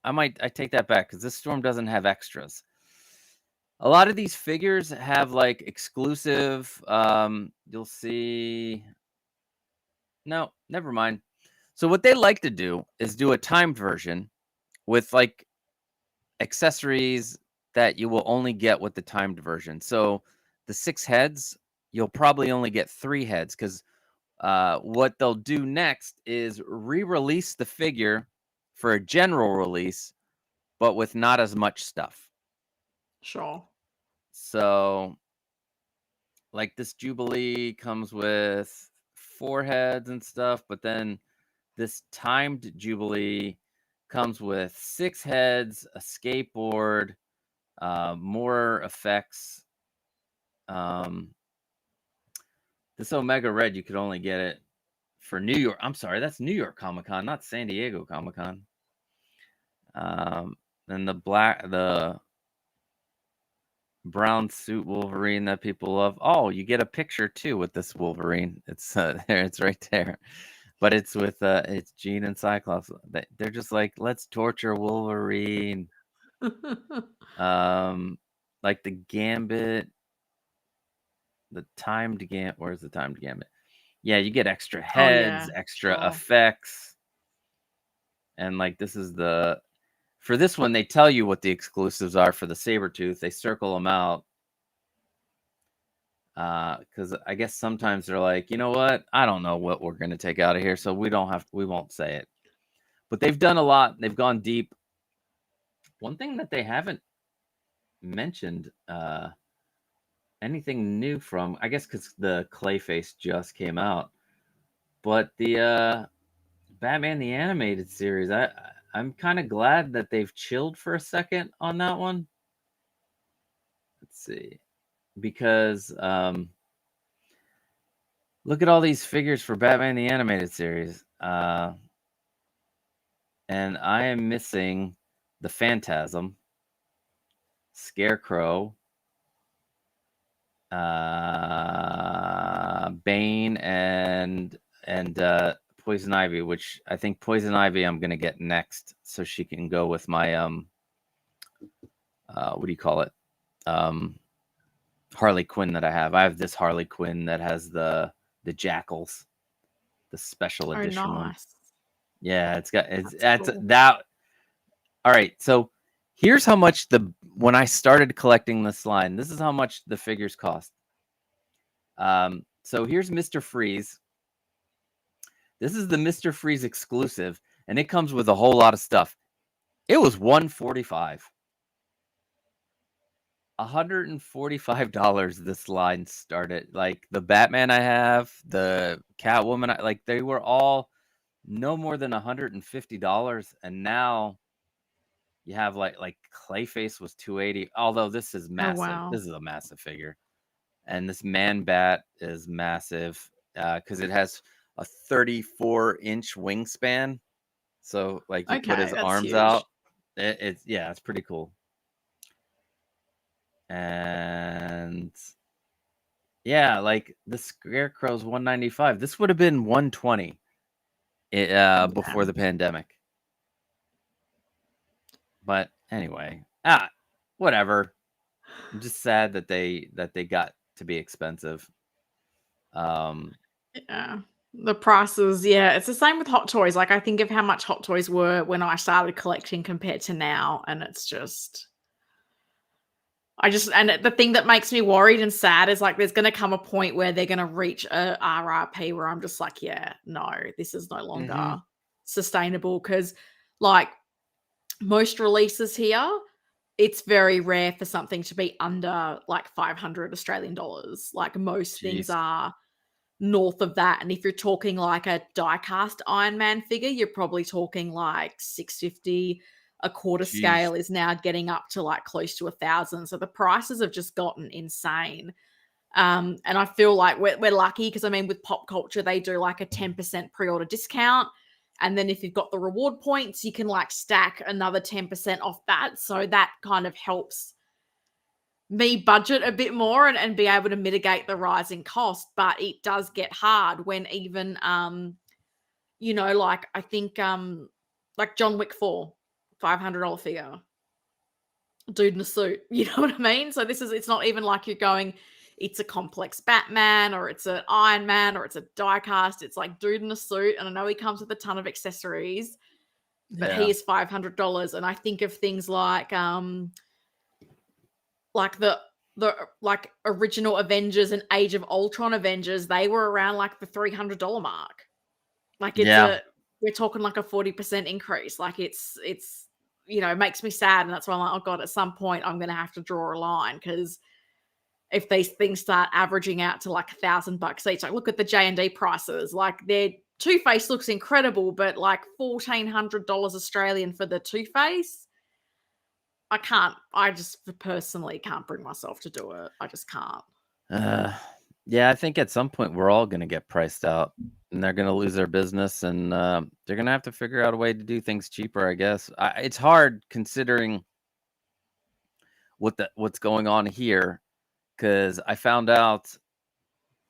I take that back because this storm doesn't have extras. A lot of these figures have like exclusive. You'll see. No, never mind. So what they like to do is do a timed version with like accessories that you will only get with the timed version. So the 6 heads, you'll probably only get 3 heads because what they'll do next is re-release the figure for a general release, but with not as much stuff. Sure. So, like this Jubilee comes with 4 heads and stuff, but then this timed Jubilee comes with 6 heads, a skateboard, more effects. This Omega Red, you could only get it for New York. I'm sorry, that's New York Comic-Con, not San Diego Comic-Con. Then the brown suit Wolverine that people love. Oh, you get a picture too with this Wolverine. It's there, it's right there. But it's with it's Jean and Cyclops. They're just like, let's torture Wolverine. Like the Gambit, the timed Gambit. Where's the timed Gambit? Yeah, you get extra heads, extra effects. And like this is for this one, they tell you what the exclusives are for the Sabretooth. They circle them out. Because I guess sometimes they're like, you know what? I don't know what we're going to take out of here, so we won't say it. But they've done a lot. They've gone deep. One thing that they haven't mentioned, anything new from, I guess because the Clayface just came out, but the Batman the Animated Series, I'm kind of glad that they've chilled for a second on that one. Let's see. Because look at all these figures for Batman the Animated Series. And I am missing the Phantasm, Scarecrow, Bane, and Poison Ivy, which I think Poison Ivy I'm going to get next so she can go with my what do you call it? Harley Quinn that I have. I have this Harley Quinn that has the jackals, the special edition one. Yeah, it's cool. That. All right, so here's how much when I started collecting this line, this is how much the figures cost. So here's Mr. Freeze. This is the Mr. Freeze exclusive, and it comes with a whole lot of stuff. It was $145. $145 this line started. Like the Batman I have, the Catwoman, like they were all no more than $150, and now you have like Clayface was $280. Although this is massive. Oh, wow. This is a massive figure, and this Man Bat is massive because it has a 34-inch wingspan. So like you put his arms huge. Out. It's pretty cool. And yeah, like the Scarecrow's $195. This would have been $120 before the pandemic. But anyway, whatever. I'm just sad that they got to be expensive. Yeah. The prices, it's the same with Hot Toys. Like I think of how much Hot Toys were when I started collecting compared to now, and it's just and the thing that makes me worried and sad is like there's going to come a point where they're going to reach a RRP where I'm just like, yeah, no, this is no longer sustainable, because like most releases here, it's very rare for something to be under like 500 Australian dollars. Like most things are north of that. And if you're talking like a die-cast Iron Man figure, you're probably talking like 650. A quarter scale is now getting up to like close to 1,000. So the prices have just gotten insane. And I feel like we're lucky because I mean, with Pop Culture, they do like a 10% pre-order discount. And then if you've got the reward points, you can like stack another 10% off that. So that kind of helps me budget a bit more and be able to mitigate the rising cost. But it does get hard when even, like I think like John Wick 4, $500 figure, dude in a suit, you know what I mean? So it's not even like you're going, it's a complex Batman or it's an Iron Man or it's a die cast. It's like dude in a suit, and I know he comes with a ton of accessories, but he is $500. And I think of things like the like original Avengers and Age of Ultron Avengers, they were around like the $300 mark. Like we're talking like a 40% increase. Like it's it makes me sad, and that's why I'm like, oh god, at some point I'm gonna have to draw a line, because if these things start averaging out to like $1,000 each, like look at the J&D prices, like they're Two-Face looks incredible, but like $1,400 Australian for the Two-Face, I just personally can't bring myself to do it. I just can't. Yeah, I think at some point we're all going to get priced out and they're going to lose their business and they're going to have to figure out a way to do things cheaper, I guess. It's hard considering what's going on here, because I found out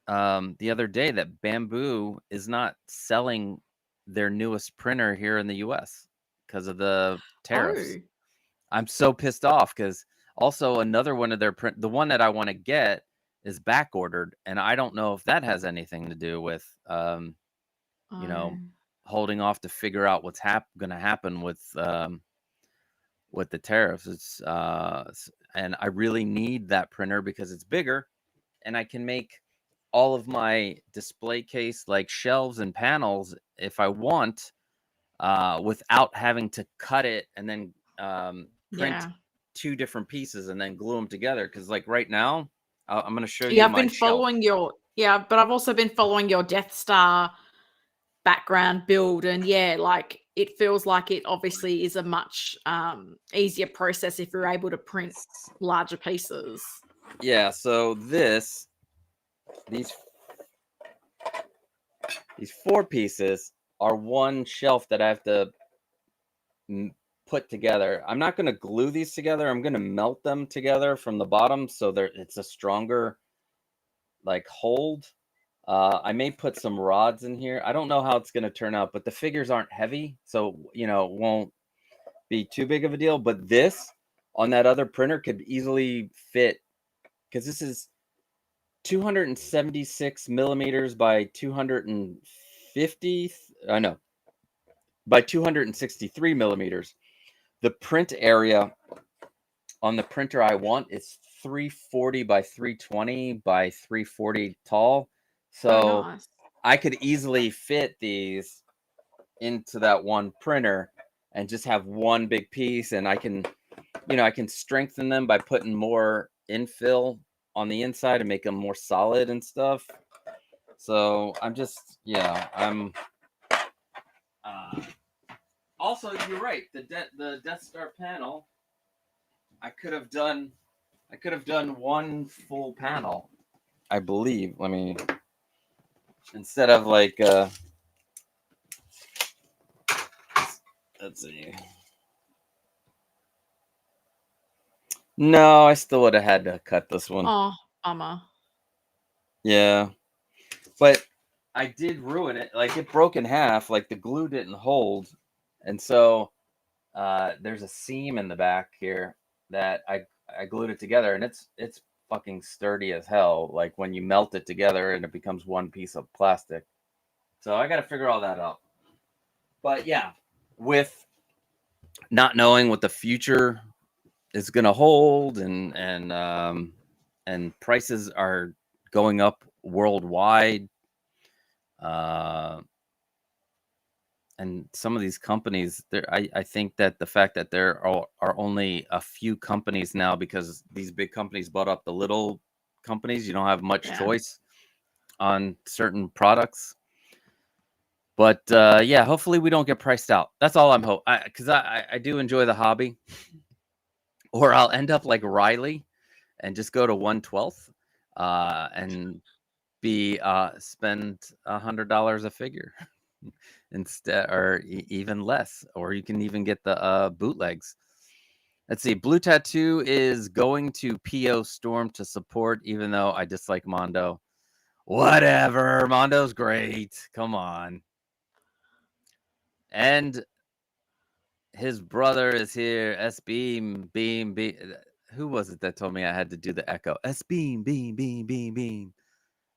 the other day that Bamboo is not selling their newest printer here in the US because of the tariffs. Oh. I'm so pissed off because also another one of their the one that I want to get is back ordered, and I don't know if that has anything to do with you know, holding off to figure out what's going to happen with the tariffs. It's and I really need that printer because it's bigger, and I can make all of my display case like shelves and panels if I want, without having to cut it and then print two different pieces and then glue them together. Because like right now, I'm going to show you. I've been following but I've also been following your Death Star background build, and like it feels like it obviously is a much easier process if you're able to print larger pieces. Yeah, so these 4 pieces are one shelf that I have to put together. I'm not going to glue these together. I'm going to melt them together from the bottom so it's a stronger like hold. I may put some rods in here. I don't know how it's going to turn out, but the figures aren't heavy, so it won't be too big of a deal. But this on that other printer could easily fit, because this is 276 millimeters by 250. I know, by 263 millimeters. The print area on the printer I want is 340 by 320 by 340 tall. So nice. I could easily fit these into that one printer and just have one big piece, and I can strengthen them by putting more infill on the inside and make them more solid and stuff. So I'm just, also, you're right. The Death Star panel, I could have done one full panel, I believe. Let me, instead of like let's see. No, I still would have had to cut this one. Oh, bummer. Yeah, but I did ruin it. Like, it broke in half. Like, the glue didn't hold, and so there's a seam in the back here that I glued it together, and it's fucking sturdy as hell. Like, when you melt it together, and it becomes one piece of plastic. So I got to figure all that out. But yeah, with not knowing what the future is going to hold, and prices are going up worldwide, and some of these companies, I think that the fact that there are only a few companies now, because these big companies bought up the little companies, you don't have much choice on certain products. But hopefully we don't get priced out. That's all I'm hoping, because I do enjoy the hobby. Or I'll end up like Riley and just go to 1/12 and spend $100 a figure instead, or even less. Or you can even get the bootlegs. Let's see. Blue Tattoo is going to PO Storm to support, even though I dislike Mondo. Whatever. Mondo's great. Come on. And his brother is here. S-Beam, Beam. Who was it that told me I had to do the echo? S-Beam, Beam, Beam, Beam, Beam.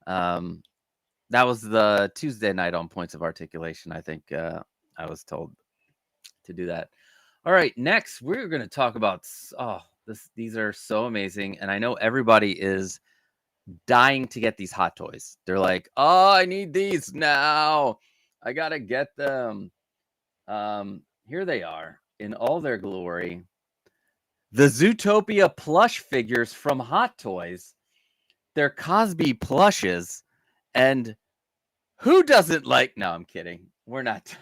That was the Tuesday night on Points of Articulation. I think I was told to do that. All right, next we're going to talk about, these are so amazing, and I know everybody is dying to get these hot toys. They're like, oh, I need these now. I got to get them. Here they are in all their glory. The Zootopia plush figures from Hot Toys. They're Cosby plushes. And Who doesn't like? No, I'm kidding. We're not.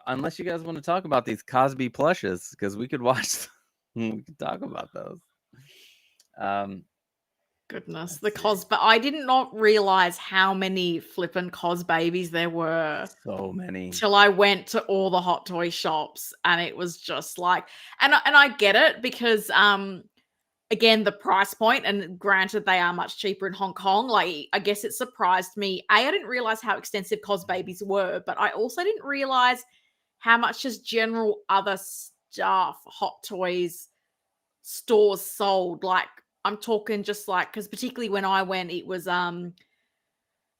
Unless you guys want to talk about these Cosby plushes, because we could watch. We could talk about those. Goodness, the Cos, but I did not realize how many flippin' Cos babies there were. So many. Till I went to all the hot toy shops, and it was just like, and I get it because again, the price point, and granted they are much cheaper in Hong Kong. Like, I guess it surprised me. I didn't realize how extensive Cos babies were, but I also didn't realize how much just general other stuff, hot toys stores sold. Like, I'm talking just like, because particularly when I went, it was in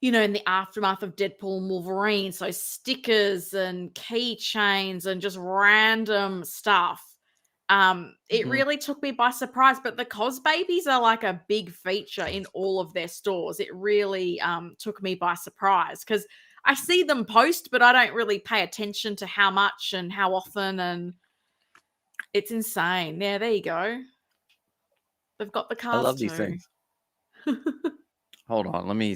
the aftermath of Deadpool and Wolverine, so stickers and keychains and just random stuff. It really took me by surprise, but the Cos babies are like a big feature in all of their stores. It really took me by surprise because I see them post, but I don't really pay attention to how much and how often, and it's insane. Yeah, there you go. They've got the cars. I love these things. Hold on, let me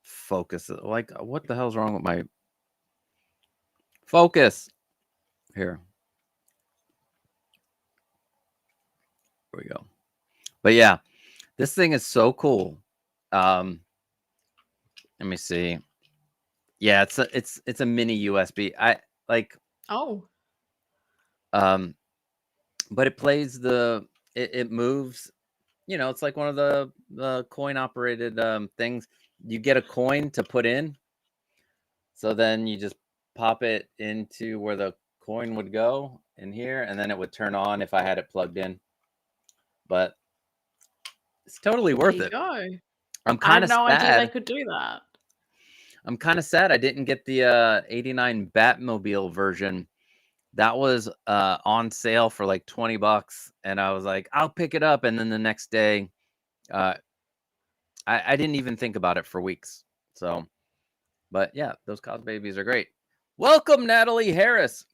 focus. Like, what the hell's wrong with my focus? Here we go. But yeah, this thing is so cool. Let me see. Yeah, it's a mini USB. But it plays it moves. It's like one of the coin operated things. You get a coin to put in, so then you just pop it into where the coin would go in here, and then it would turn on if I had it plugged in. But it's totally worth it. Go. I'm kind of sad. I had no idea they could do that. I'm kind of sad I didn't get the 89 Batmobile version. That was on sale for like $20, and I was like, I'll pick it up. And then the next day, I didn't even think about it for weeks. So, but yeah, those Cos babies are great. Welcome, Natalie Harris.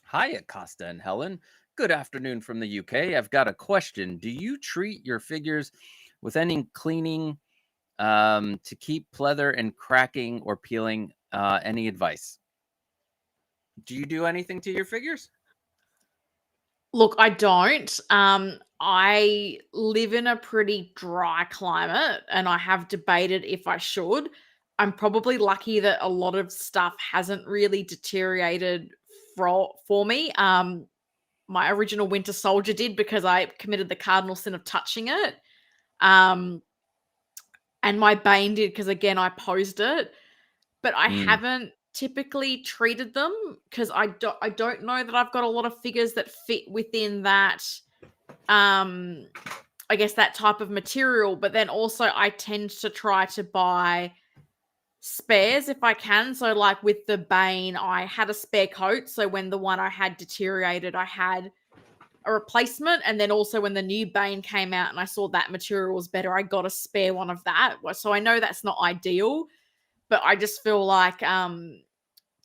Hi, Costa and Helen. Good afternoon from the UK. I've got a question. Do you treat your figures with any cleaning to keep pleather and cracking or peeling? Any advice? Do you do anything to your figures? Look, I don't. I live in a pretty dry climate, and I have debated if I should. I'm probably lucky that a lot of stuff hasn't really deteriorated for me. My original Winter Soldier did because I committed the cardinal sin of touching it. And my Bane did because, again, I posed it. But I haven't typically treated them because I don't know that I've got a lot of figures that fit within that, I guess, that type of material. But then also I tend to try to buy spares if I can. So like with the Bane, I had a spare coat. So when the one I had deteriorated, I had a replacement. And then also when the new Bane came out and I saw that material was better, I got a spare one of that. So I know that's not ideal, but I just feel like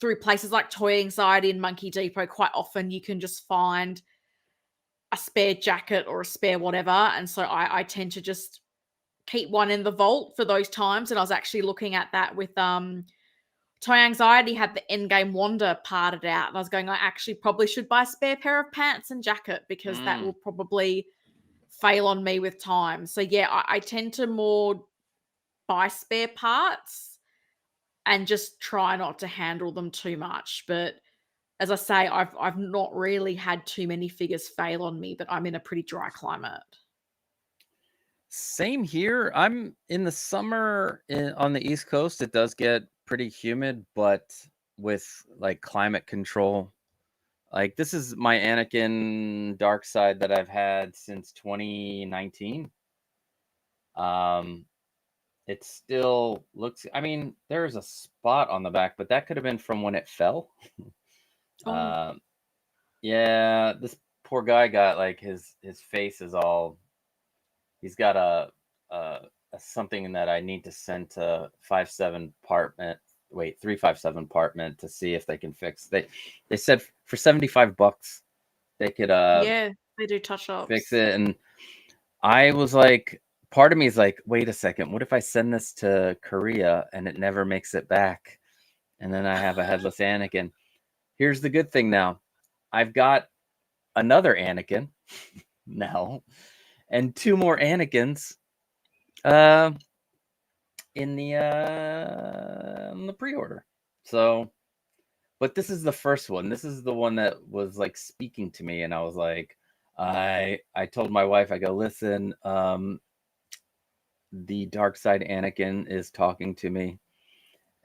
through places like Toy Anxiety and Monkey Depot, quite often you can just find a spare jacket or a spare whatever. And so I tend to just keep one in the vault for those times. And I was actually looking at that with Toy Anxiety had the Endgame Wanda parted out. And I was going, I actually probably should buy a spare pair of pants and jacket because that will probably fail on me with time. So yeah, I tend to more buy spare parts and just try not to handle them too much. But as I say, I've not really had too many figures fail on me, but I'm in a pretty dry climate. Same here. I'm in the summer on the East Coast. It does get pretty humid, but with like climate control, like this is my Anakin Dark Side that I've had since 2019. It still looks, I mean, there's a spot on the back, but that could have been from when it fell. Yeah, this poor guy got like his face is all, he's got a something that I need to send to 357 apartment to see if they can fix. They said for $75 they could yeah, they do touch ups. Fix it. And I was like, part of me is like, wait a second, what if I send this to Korea and it never makes it back? And then I have a headless Anakin. Here's the good thing now. I've got another Anakin now and 2 more Anakins in the pre-order. So, but this is the first one. This is the one that was like speaking to me, and I was like, I told my wife, I go, listen, the dark side Anakin is talking to me,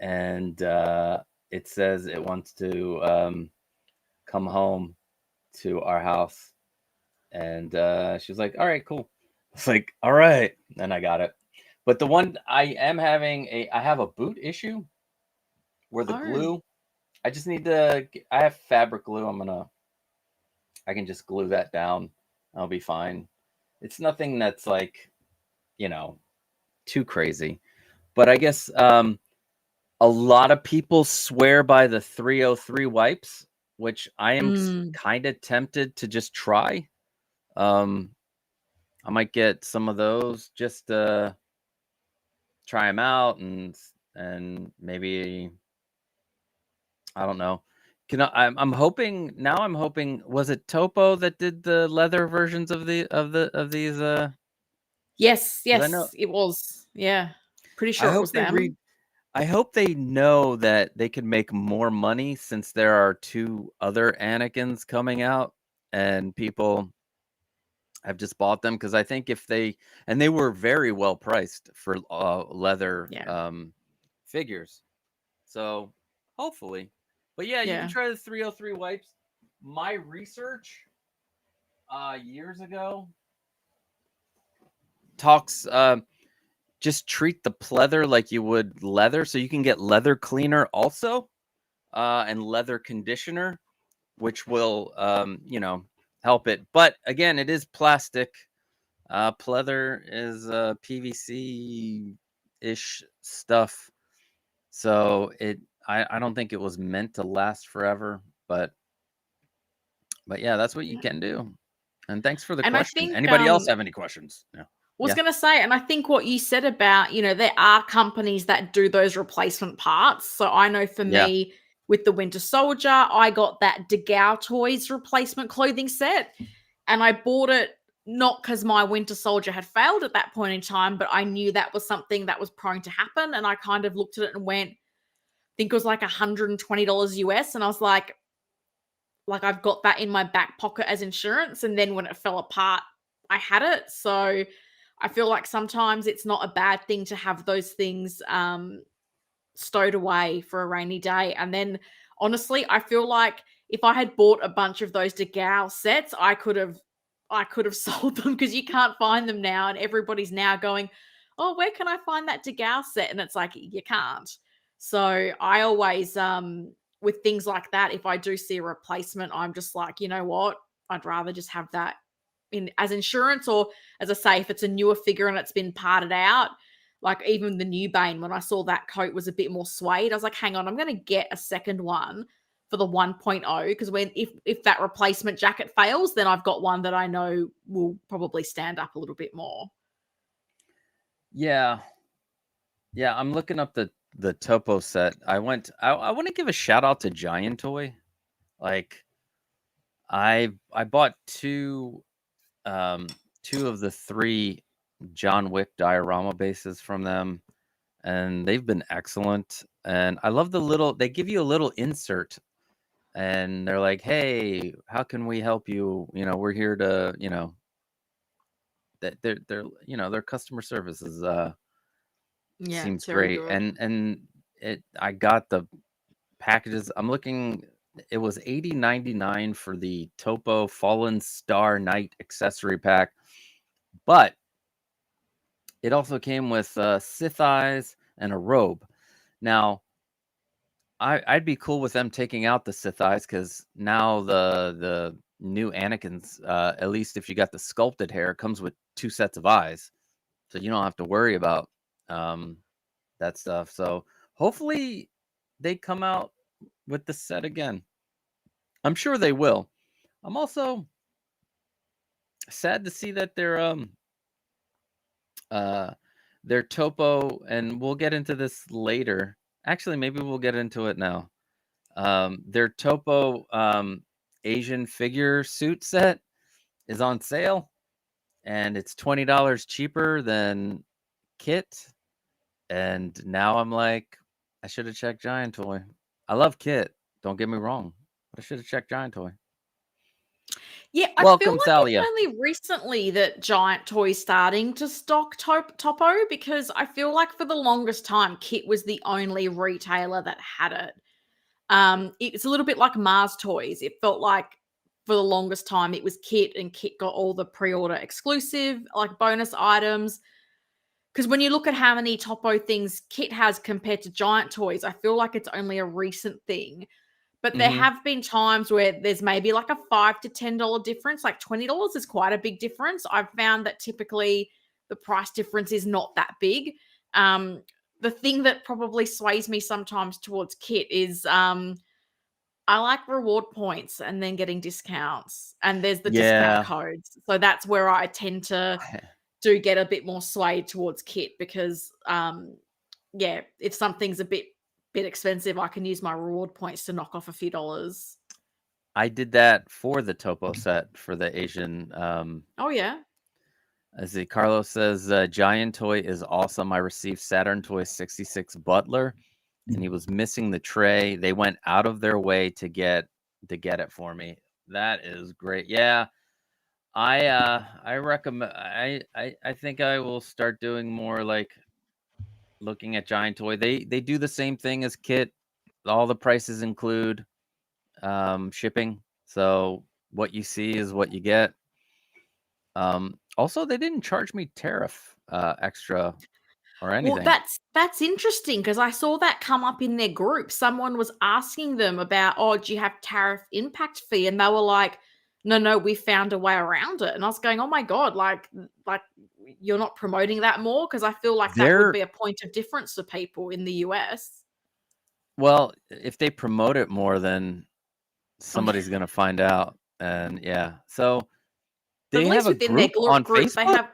and it says it wants to come home to our house. And she was like, all right, cool. It's like, all right. And I got it. But the one I am having I have a boot issue where the glue, I just need to, I have fabric glue. I can just glue that down. I'll be fine. It's nothing that's like, too crazy. But I guess a lot of people swear by the 303 wipes, which I am kind of tempted to just try. I might get some of those just to try them out and maybe, I don't know. I'm hoping now. I'm hoping, was it Topo that did the leather versions of these? Yes, I know. it was. Yeah, pretty I sure it hope was they them. I hope they know that they can make more money since there are 2 other Anakins coming out, and people have just bought them because I think and they were very well priced for leather figures. So hopefully, but yeah, you can try the 303 wipes. My research years ago talks just treat the pleather like you would leather, so you can get leather cleaner also, and leather conditioner, which will help it. But again, it is plastic. Pleather is PVC ish stuff, so I don't think it was meant to last forever, but yeah, that's what you can do. And thanks for the And I question. think Anybody else have any questions? Yeah. was going to say, and I think what you said about, there are companies that do those replacement parts. So I know for me, with the Winter Soldier, I got that DeGao Toys replacement clothing set, and I bought it not because my Winter Soldier had failed at that point in time, but I knew that was something that was prone to happen, and I kind of looked at it and went, I think it was like $120 US, and I was like I've got that in my back pocket as insurance, and then when it fell apart, I had it. So I feel like sometimes it's not a bad thing to have those things stowed away for a rainy day. And then honestly, I feel like if I had bought a bunch of those DeGao sets, I could have sold them because you can't find them now, and everybody's now going, "Oh, where can I find that DeGao set?" And it's like you can't. So I always with things like that, if I do see a replacement, I'm just like, you know what? I'd rather just have that in as insurance, or as I say, if it's a newer figure and it's been parted out, like even the new Bane, when I saw that coat was a bit more suede, I was like, hang on, I'm going to get a second one for the 1.0, because if that replacement jacket fails, then I've got one that I know will probably stand up a little bit more. Yeah. Yeah, I'm looking up the Topo set. I want to give a shout out to Giant Toy. Like I bought two of the 3 John Wick diorama bases from them, and they've been excellent. And I love they give you a little insert, and they're like, "Hey, how can we help you? We're here to, that they're their customer service is seems great." Good. And I got the packages. I'm looking, it was $80.99 for the Topo Fallen Star Knight accessory pack, but it also came with Sith eyes and a robe. Now, I'd be cool with them taking out the Sith eyes, because now the new Anakin's, at least if you got the sculpted hair, comes with 2 sets of eyes, so you don't have to worry about that stuff. So hopefully they come out with the set again. I'm sure they will. I'm also sad to see that they're Their topo, and we'll get into this later. Actually, maybe we'll get into it now. Their topo Asian figure suit set is on sale, and it's $20 cheaper than Kit. And now I'm like, I should have checked Giant Toy. I love Kit, don't get me wrong, but I should have checked Giant Toy. Yeah, I feel Welcome, like Thalia. it's only recently that Giant Toy's starting to stock Topo, because I feel like for the longest time, Kit was the only retailer that had it. It's a little bit like Mars Toys. It felt like for the longest time it was Kit, and Kit got all the pre-order exclusive, like bonus items. Because when you look at how many Topo things Kit has compared to Giant Toys, I feel like it's only a recent thing. But there have been times where there's maybe like a $5 to $10 difference. Like $20 is quite a big difference. I've found that typically the price difference is not that big. The thing that probably sways me sometimes towards Kit is I like reward points and then getting discounts. And there's the discount codes. So that's where I tend to do get a bit more swayed towards Kit, because if something's a bit expensive, I can use my reward points to knock off a few dollars. I did that for the Topo set for the Asian. Oh yeah. As the Carlos says, Giant Toy is awesome. I received Saturn Toy 66 Butler, and he was missing the tray. They went out of their way to get it for me. That is great. Yeah, I recommend. I think I will start doing more like looking at Giant Toy. They do the same thing as Kit. All the prices include shipping, so what you see is what you get. Also, they didn't charge me tariff extra or anything. Well, that's interesting, because I saw that come up in their group. Someone was asking them about, oh, do you have tariff impact fee? And they were like, no, we found a way around it. And I was going, oh my God, like you're not promoting that more? Because I feel like that would be a point of difference for people in the US. Well, if they promote it more, then somebody's gonna find out. And yeah, so But they at have least a within their group on group, they Facebook.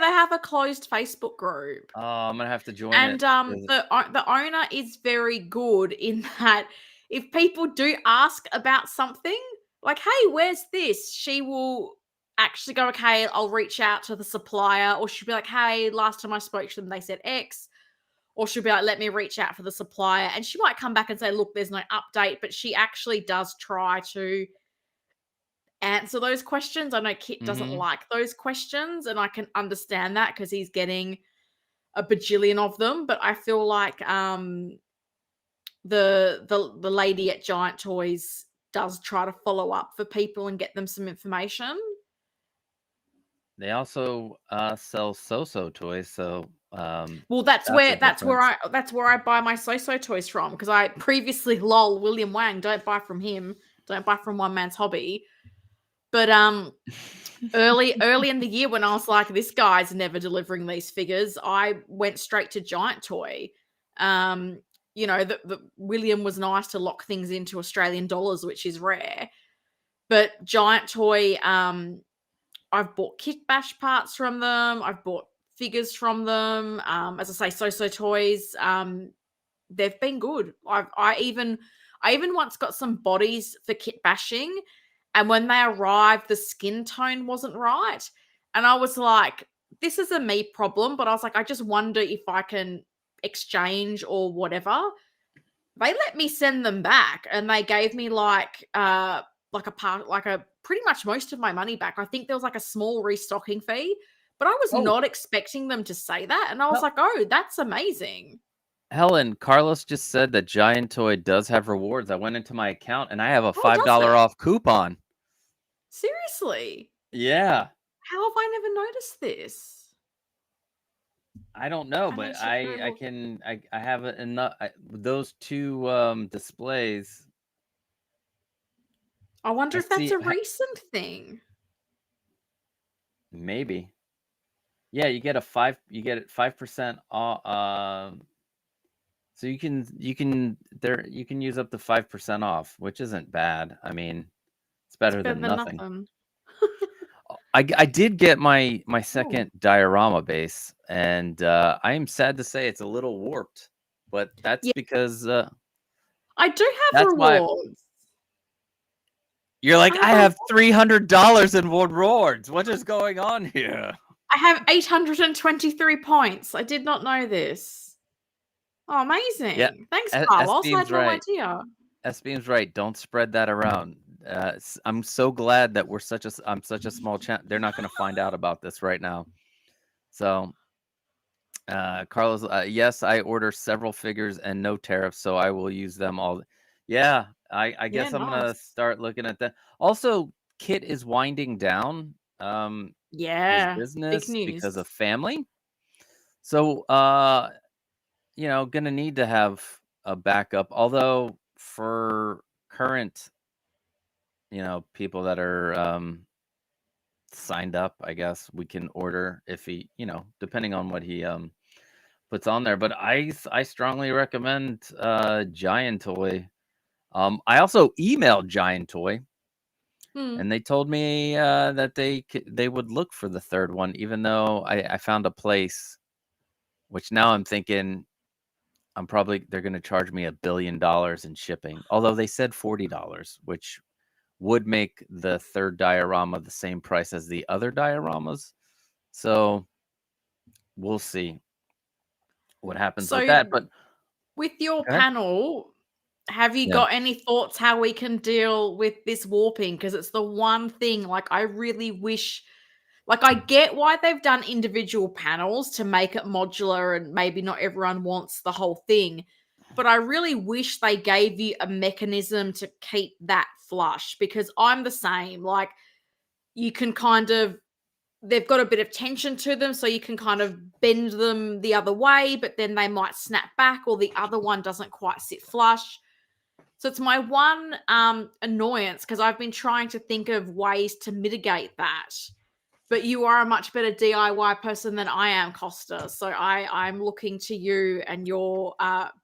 have a closed Facebook group. Oh, I'm gonna have to join And it. the owner is very good in that if people do ask about something, like, hey, where's this? She will actually go, okay, I'll reach out to the supplier, or she'll be like, hey, last time I spoke to them, they said X. Or she'll be like, let me reach out for the supplier. And she might come back and say, look, there's no update, but she actually does try to answer those questions. I know Kit doesn't like those questions, and I can understand that because he's getting a bajillion of them. But I feel like the lady at Giant Toys does try to follow up for people and get them some information. They also sell So-So toys, so well, that's a where difference. I buy my So-So toys from, because I previously William Wang, don't buy from him, don't buy from One Man's Hobby. But early in the year, when I was like, this guy's never delivering these figures, I went straight to Giant Toy. The William was nice to lock things into Australian dollars, which is rare. But Giant Toy, I've bought Kit Bash parts from them. I've bought figures from them. As I say, So-So toys. They've been good. I even once got some bodies for kit bashing, and when they arrived, the skin tone wasn't right, and I was like, "This is a me problem." But I was like, I just wonder if I can exchange or whatever. They let me send them back, and they gave me like a pretty much most of my money back. I think there was like a small restocking fee, but I was not expecting them to say that, and I was like, "Oh, that's amazing." Helen, Carlos just said that Giant Toy does have rewards. I went into my account and I have a Oh, does $5 it? off coupon. Seriously? Yeah. How have I never noticed this? I don't know, I need but to go I look. can I have it enough those two displays. I wonder I if that's see a recent thing. maybe. Yeah, you get 5% off. So you can use up to 5% off, which isn't bad. I mean, it's It's better better than than nothing. nothing. I did get my Oh. second diorama base, and I am sad to say it's a little warped, but that's Yeah, because I do have that's why rewards. you're I like, have I reward have $300 in rewards. What is going on here? I have 823 points. I did not know this. Oh, Yeah, amazing. Thanks, S Carlos. I had Beam's no right. idea. S Beam's right. Don't spread that around. I'm so glad that I'm such a small channel. They're not going to find out about this right now. So, Carlos, yes, I order several figures and no tariffs, so I will use them all. Yeah, I Yeah, guess I'm gonna nice. start looking at that. Also, Kit is winding down his Yeah, big business because news. of family. So, gonna need to have a backup. Although for current, people that are signed up, I guess we can order if he, depending on what he puts on there. But I strongly recommend Giant Toy. I also emailed Giant Toy, Hmm. and they told me that they would look for the third one, even though I found a place. Which now I'm thinking they're going to charge me $1 billion in shipping. Although they said $40, which would make the third diorama the same price as the other dioramas. So we'll see what happens with So, that. But with your go ahead. panel, have you Yeah. got any thoughts how we can deal with this warping? Because it's the one thing, like, I really wish, like, I get why they've done individual panels to make it modular and maybe not everyone wants the whole thing. But I really wish they gave you a mechanism to keep that flush because I'm the same. Like, you can kind of they've got a bit of tension to them, so you can kind of bend them the other way, but then they might snap back, or the other one doesn't quite sit flush. So it's my one annoyance because I've been trying to think of ways to mitigate that. But you are a much better DIY person than I am, Costa. So I'm looking to you and your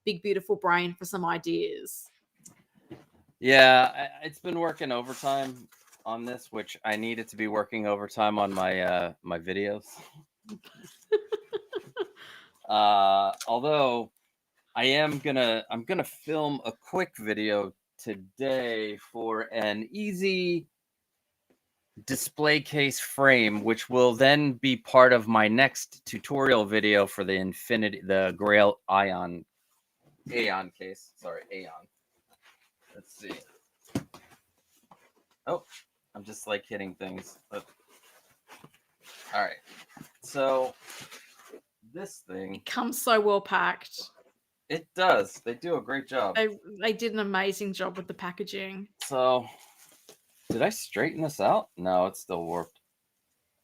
big beautiful brain for some ideas. Yeah, it's been working overtime on this, which I needed to be working overtime on my videos. Although I'm gonna film a quick video today for an easy display case frame, which will then be part of my next tutorial video for the Grail Aeon case. Sorry, Aeon. Let's see. Oh, I'm just like hitting things. But... All right. So this thing, It comes so well packed. it does. They do a great job. They did an amazing job with the packaging. So did I straighten this out? No, it's still warped.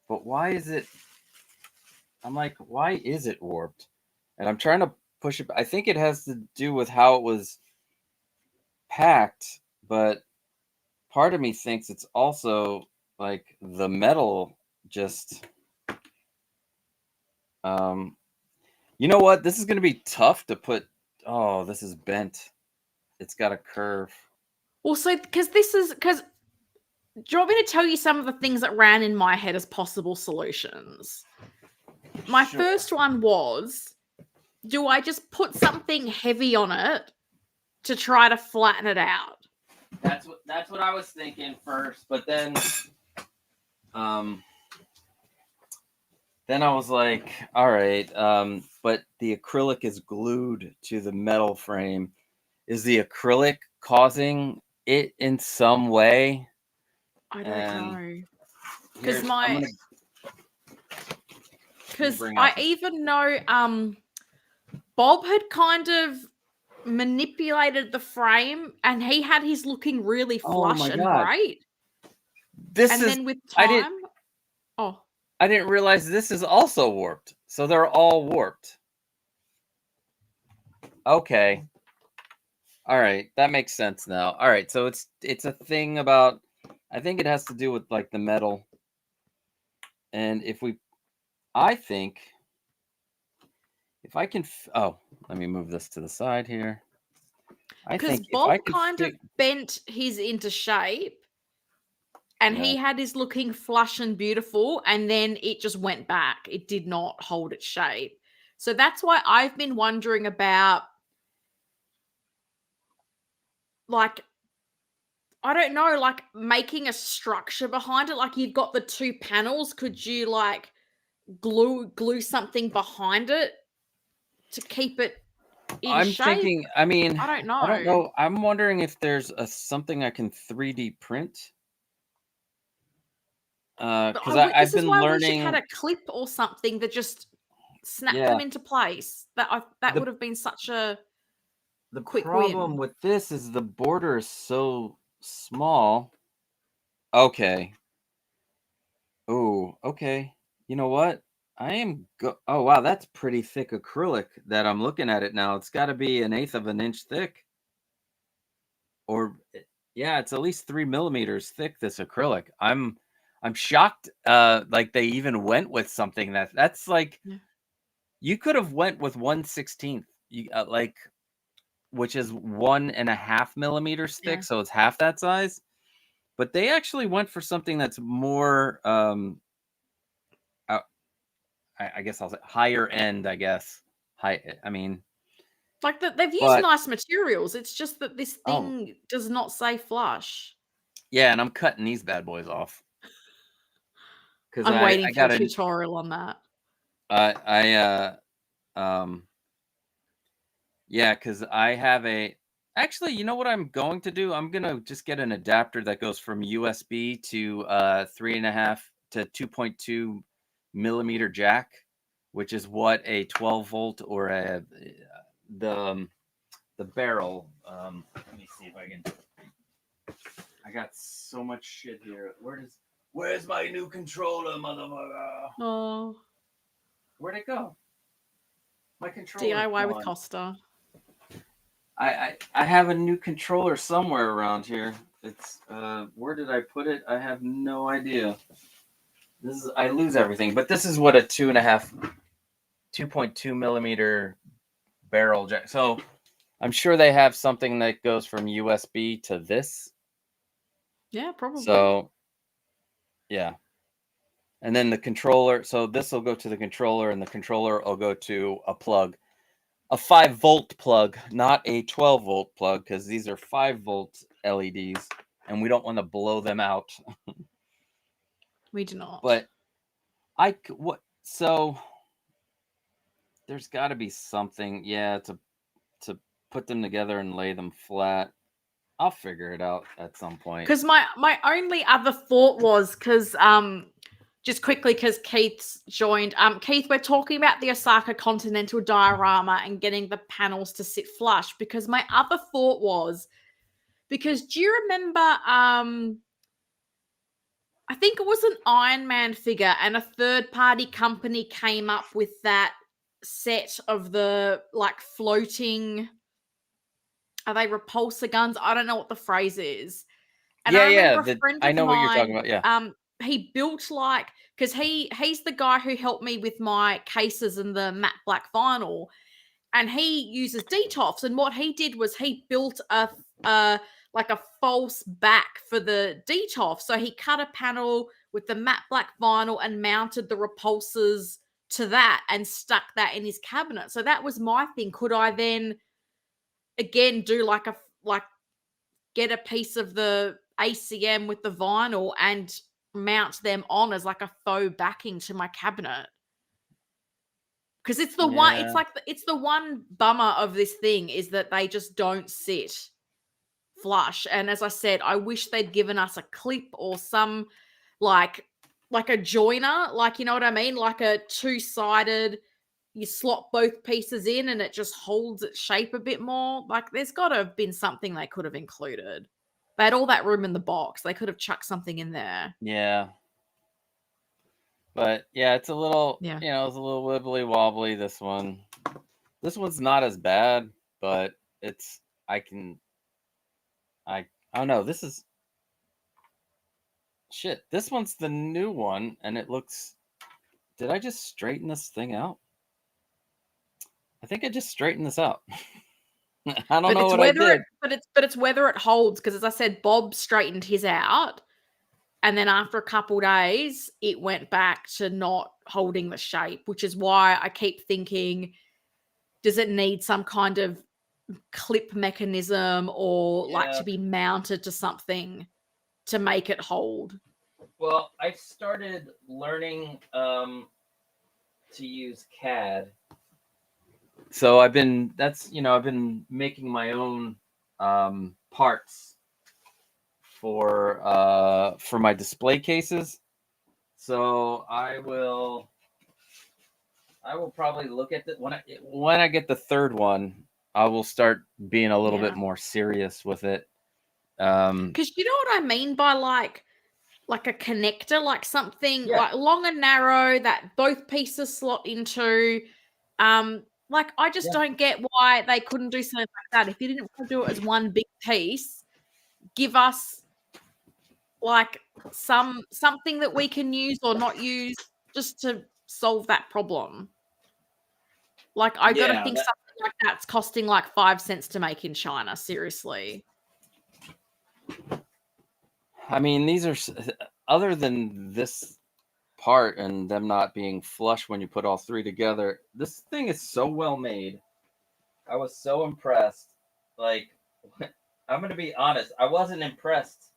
But why is it? I'm like, why is it warped? And I'm trying to push it. I think it has to do with how it was packed, but part of me thinks it's also like the metal just you know what? This is going to be tough to put. Oh, this is bent. It's got a curve. Also, because do you want me to tell you some of the things that ran in my head as possible solutions? My Sure. first one was, do I just put something heavy on it to try to flatten it out? That's what I was thinking first, but then I was like, all right, but the acrylic is glued to the metal frame. Is the acrylic causing it in some way? I don't know. Because Because I even know Bob had kind of manipulated the frame and he had his looking really flush and bright. Then with time, I didn't realize this is also warped. So they're all warped. Okay. All right, that makes sense now. All right, so it's a thing about, I think it has to do with like the metal. And I think if I can, let me move this to the side here. Because Bob kind of bent his into shape. And Yeah. he had his looking flush and beautiful, and then it just went back. It did not hold its shape. So that's why I've been wondering about, like, I don't know, like making a structure behind it. Like, you've got the two panels. Could you like glue something behind it to keep it in I'm shape? thinking, I mean, I don't I don't know. know. I'm wondering if there's something I can 3D print. But Because this I've is been why I wish it had learning. a clip or something that just snapped Yeah. them into place. That The would have been such a the quick problem win. with this is the border is so small. Okay. Oh, okay. You know what? Oh wow, that's pretty thick acrylic that I'm looking at it now. It's got to be 1/8 of an inch thick, or yeah, it's at least 3 millimeters thick. This acrylic. I'm shocked. Like they even went with something that's like Yeah. you could have went with 1/16, like which is 1.5 millimeters thick, Yeah. so it's half that size. But they actually went for something that's more uh, I guess I'll say higher end, I guess. I mean, Like they've used but nice materials. It's just that this oh thing does not say flush. yeah, and I'm cutting these bad boys off because I'm I waiting for got the a tutorial on that. I yeah, because I have a actually, you know what I'm going to do? I'm gonna just get an adapter that goes from USB to 3.5 to 2.2 millimeter jack, which is what a 12 volt or the the barrel. Let me see if I can. I got so much shit here. Where's my new controller, motherfucker? Oh, Where'd it go? My controller's DIY with gone. Costa. I have a new controller somewhere around here. It's where did I put it? I have no idea. I lose everything, but this is what a 2.2 millimeter barrel jack. So I'm sure they have something that goes from USB to this. Yeah, probably. So yeah. And then the controller, so this will go to the controller, and the controller will go to a plug, a 5-volt plug, not a 12-volt plug, because these are 5-volt LEDs, and we don't want to blow them out. We do not. But so there's got to be something, yeah, to put them together and lay them flat. I'll figure it out at some point. Because my only other thought was just quickly because Keith's joined. Keith, we're talking about the Osaka Continental diorama and getting the panels to sit flush. Because my other thought was, because do you remember I think it was an Iron Man figure, and a third-party company came up with that set of the like floating. Are they repulsor guns? I don't know what the phrase is. And I Yeah, remember a friend I of know what you're talking mine, about. Yeah. he built like, because he's the guy who helped me with my cases and the matte black vinyl, and he uses DTOFs. And what he did was he built like a false back for the DTOF. So he cut a panel with the matte black vinyl and mounted the repulsors to that and stuck that in his cabinet. So that was my thing. Could I then again do like get a piece of the ACM with the vinyl and mount them on as like a faux backing to my cabinet? Because it's the one, it's Yeah. like it's the one bummer of this thing is that they just don't sit flush. And as I said, I wish they'd given us a clip or some like a joiner, like, you know what I mean, like a two-sided. You slot both pieces in and it just holds its shape a bit more. Like, there's got to have been something they could have included. They had all that room in the box. They could have chucked something in there. Yeah. But yeah, it's a little, Yeah. it's a little wibbly wobbly. This one's not as bad, but it's, I don't know. This is shit. This one's the new one, and it looks. Did I just straighten this thing out? I think I just straightened this out. I don't But know it's what I whether did. it, but it's whether it holds. Because as I said, Bob straightened his out, And then after a couple days, it went back to not holding the shape, which is why I keep thinking, does it need some kind of clip mechanism or like to be mounted to something to make it hold? Well, I started learning to use CAD. So I've been making my own parts for my display cases. So I will probably look at when I get the third one, I will start being a little bit more serious with it. Because you know what I mean by like a connector, like something like long and narrow that both pieces slot into. Like I just don't get why they couldn't do something like that. If you didn't want to do it as one big piece, give us like something that we can use or not use just to solve that problem. Like I gotta think something like that's costing like 5 cents to make in China. Seriously. I mean, these are, other than this part and them not being flush when you put all three together, this thing is so well made. I was so impressed. Like, I'm gonna be honest, I wasn't impressed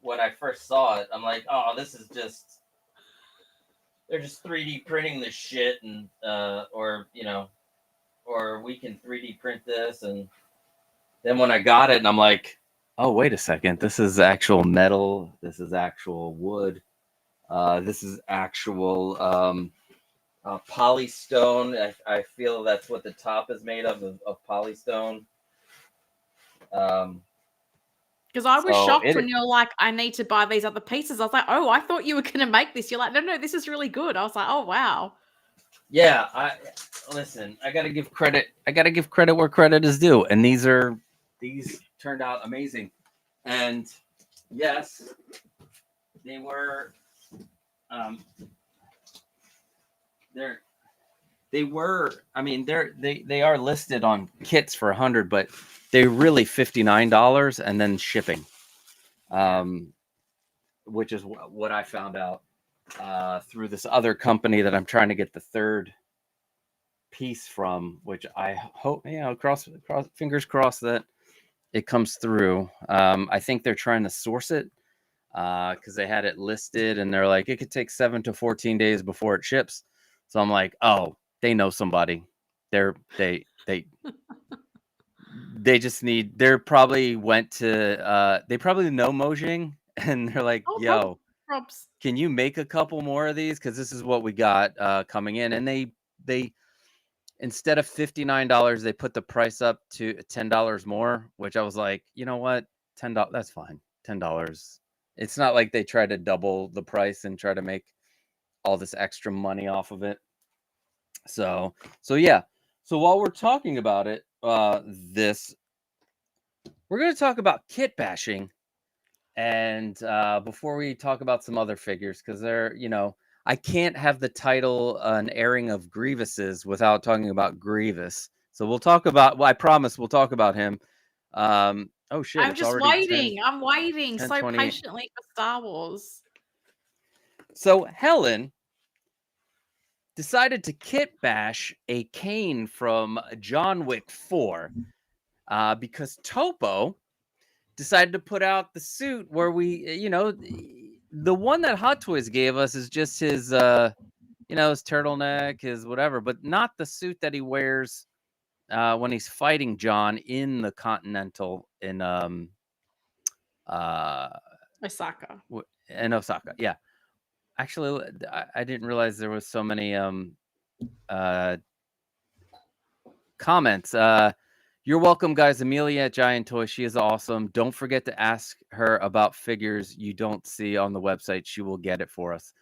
when I first saw it. I'm like, oh, this is just, they're just 3D printing this shit, and or we can 3D print this. And then when I got it, and I'm like, oh, wait a second, this is actual metal, this is actual wood, this is actual polystone. I feel that's what the top is made of polystone. Because I was shocked when you're like, I need to buy these other pieces. I was like, oh, I thought you were going to make this. You're like, no, this is really good. I was like, oh, wow. Yeah, I got to give credit. I got to give credit where credit is due. And these turned out amazing. And yes, they were, they are listed on kits for $100, but they're really $59 and then shipping, which is what I found out through this other company that I'm trying to get the third piece from, which I hope, cross fingers crossed that it comes through. I think they're trying to source it because they had it listed and they're like, it could take 7 to 14 days before it ships. So I'm like, oh, they know somebody. They just need, they probably went to, they probably know Mojang, and they're like, yo, props. Can you make a couple more of these? Because this is what we got coming in. And they instead of $59, they put the price up to $10 more, which I was like, you know what? $10, that's fine. $10. It's not like they try to double the price and try to make all this extra money off of it. So yeah. So while we're talking about it, we're going to talk about kit bashing. And before we talk about some other figures, because they're, I can't have the title an airing of Grievouses without talking about Grievous. So we'll talk about, I promise we'll talk about him. Oh shit. I'm just waiting. I'm waiting so patiently for Star Wars. So Helen decided to kit bash a cane from John Wick 4 because Topo decided to put out the suit where we, the one that Hot Toys gave us is just his, his turtleneck, his whatever, but not the suit that he wears when he's fighting John in the Continental in Osaka. In Osaka, yeah. Actually, I didn't realize there was so many comments. You're welcome, guys. Amelia at Giant Toy. She is awesome. Don't forget to ask her about figures you don't see on the website. She will get it for us.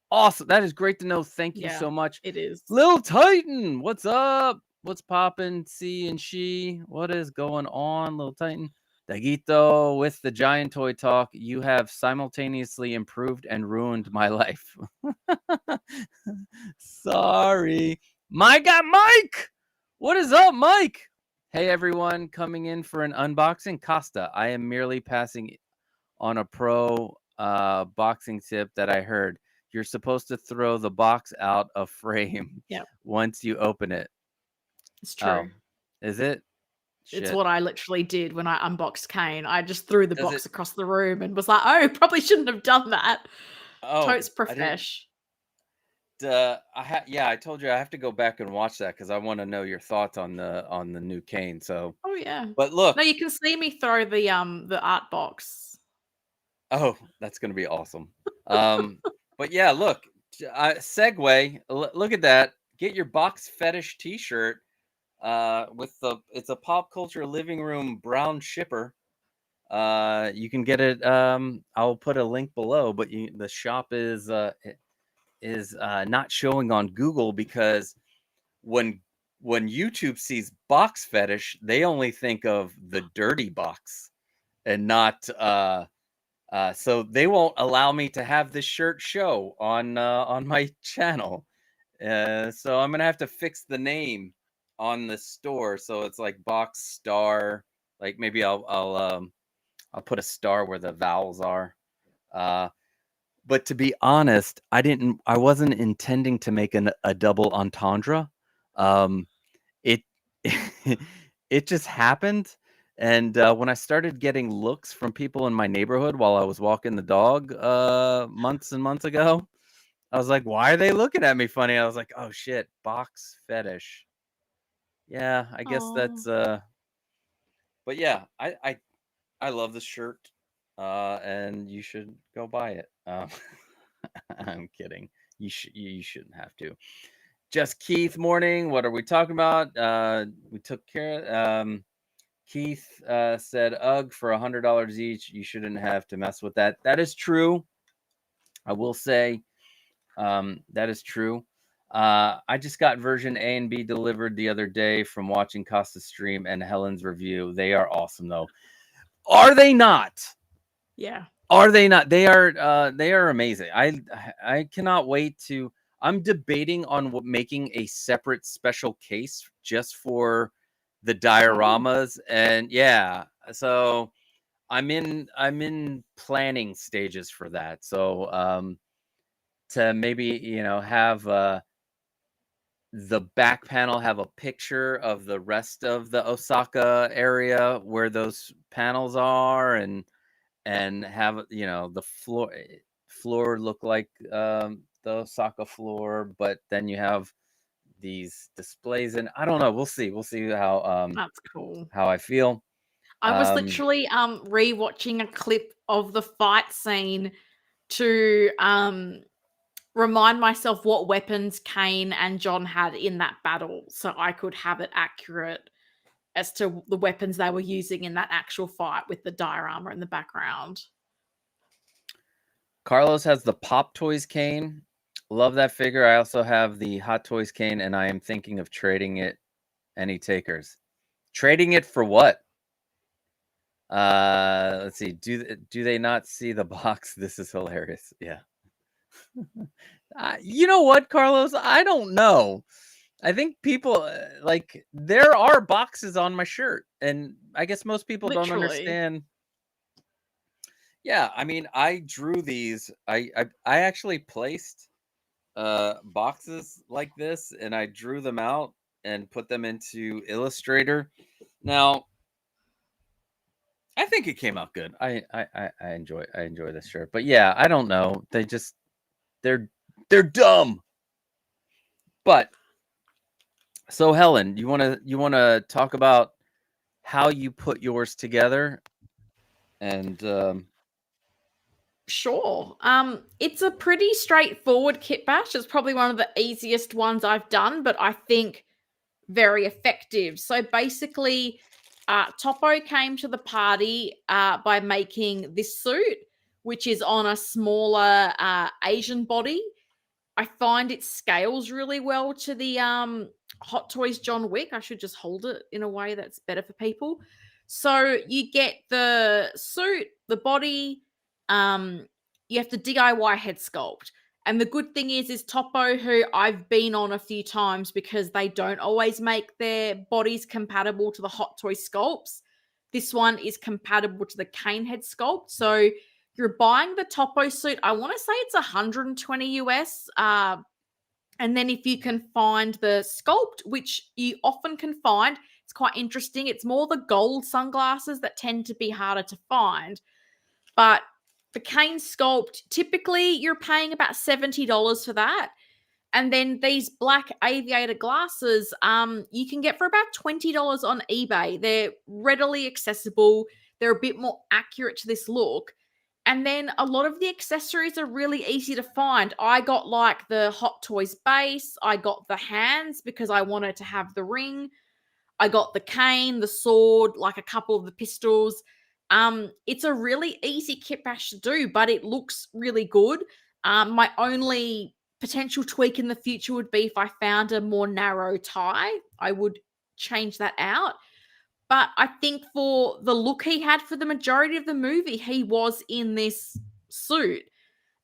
Awesome. That is great to know. Thank you so much. It is. Lil Titan, what's up? What's poppin'? C and she. What is going on, Lil Titan? Daguito, with the Giant Toy Talk, you have simultaneously improved and ruined my life. Sorry. My God, Mike! What is up, Mike? Hey, everyone, coming in for an unboxing. Costa, I am merely passing on a pro boxing tip that I heard. You're supposed to throw the box out of frame Yep. once you open it. It's Oh, true. is it? It's Shit. what I literally did when I unboxed Kane. I just threw the Does it? box across the room and was like, "Oh, probably shouldn't have done that." Oh, Totes I didn't. profesh. Yeah, I told you I have to go back and watch that because I want to know your thoughts on the new Kane. So, Oh, yeah. but No, look, you can see me throw the art box. oh, that's gonna be awesome. Um, but yeah, look, segue. Look at that. Get your box fetish T-shirt. With it's a pop culture living room brown shipper. You can get it. I'll put a link below, but the shop is not showing on Google because when when YouTube sees box fetish, they only think of the dirty box and not so they won't allow me to have this shirt show on my channel. So I'm gonna have to fix the name on the store so it's like box star. Like maybe I'll put a star where the vowels are. Uh, but to be honest, I wasn't intending to make a double entendre. Um, it it just happened, and when I started getting looks from people in my neighborhood while I was walking the dog months and months ago, I was like, "Why are they looking at me funny?" I was like, "Oh shit, box fetish." Yeah, I guess Oh, that's but yeah, I love this shirt. And you should go buy it. I'm kidding. You shouldn't have to. Just Keith morning. What are we talking about? We took care. Keith said, "Ugh, for $100 each, you shouldn't have to mess with that." That is true. I will say, that is true. I just got version A and B delivered the other day from watching Costa's stream and Helen's review. They are awesome, though. Are they not? yeah. Are they not? They are amazing. I cannot wait to. I'm debating on making a separate special case just for the Oh, dioramas, and yeah, so I'm in planning stages for that. So to maybe have the back panel have a picture of the rest of the Osaka area where those panels are, and have the floor look like the Osaka floor, but then you have these displays, and I don't know. We'll see that's cool. how I feel. I was Um, literally rewatching a clip of the fight scene to remind myself what weapons Kane and John had in that battle so I could have it accurate as to the weapons they were using in that actual fight with the diorama in the background. Carlos has the Pop Toys cane. Love that figure. I also have the Hot Toys cane, and I am thinking of trading it. Any takers? Trading it for what? Let's see. Do they not see the box? This is hilarious. Yeah. You know what, Carlos? I don't know. I think people like there are boxes on my shirt, and I guess most people don't Literally. understand. Yeah, I mean, I drew these. I actually placed boxes like this, and I drew them out and put them into Illustrator. Now, I think it came out good. I enjoy this shirt, but yeah, I don't know. They're they're dumb. But so Helen, you wanna talk about how you put yours together and Sure. It's a pretty straightforward kit bash. It's probably one of the easiest ones I've done, but I think very effective. So basically, Topo came to the party by making this suit, which is on a smaller Asian body. I find it scales really well to the Hot Toys John Wick. I should just hold it in a way that's better for people. So you get the suit, the body, you have to DIY head sculpt. And the good thing is Topo, who I've been on a few times because they don't always make their bodies compatible to the Hot Toy sculpts. This one is compatible to the cane head sculpt. So You're buying the Topo suit. I want to say it's 120 US. And then if you can find the sculpt, which you often can find, it's quite interesting. It's more the gold sunglasses that tend to be harder to find. But the cane sculpt, typically you're paying about $70 for that. And then these black aviator glasses, you can get for about $20 on eBay. They're readily accessible. They're a bit more accurate to this look. And then a lot of the accessories are really easy to find. I got like the Hot Toys base. I got the hands because I wanted to have the ring. I got the cane, the sword, like a couple of the pistols. It's a really easy kit bash to do, but it looks really good. My only potential tweak in the future would be if I found a more narrow tie, I would change that out. But I think for the look he had for the majority of the movie, he was in this suit.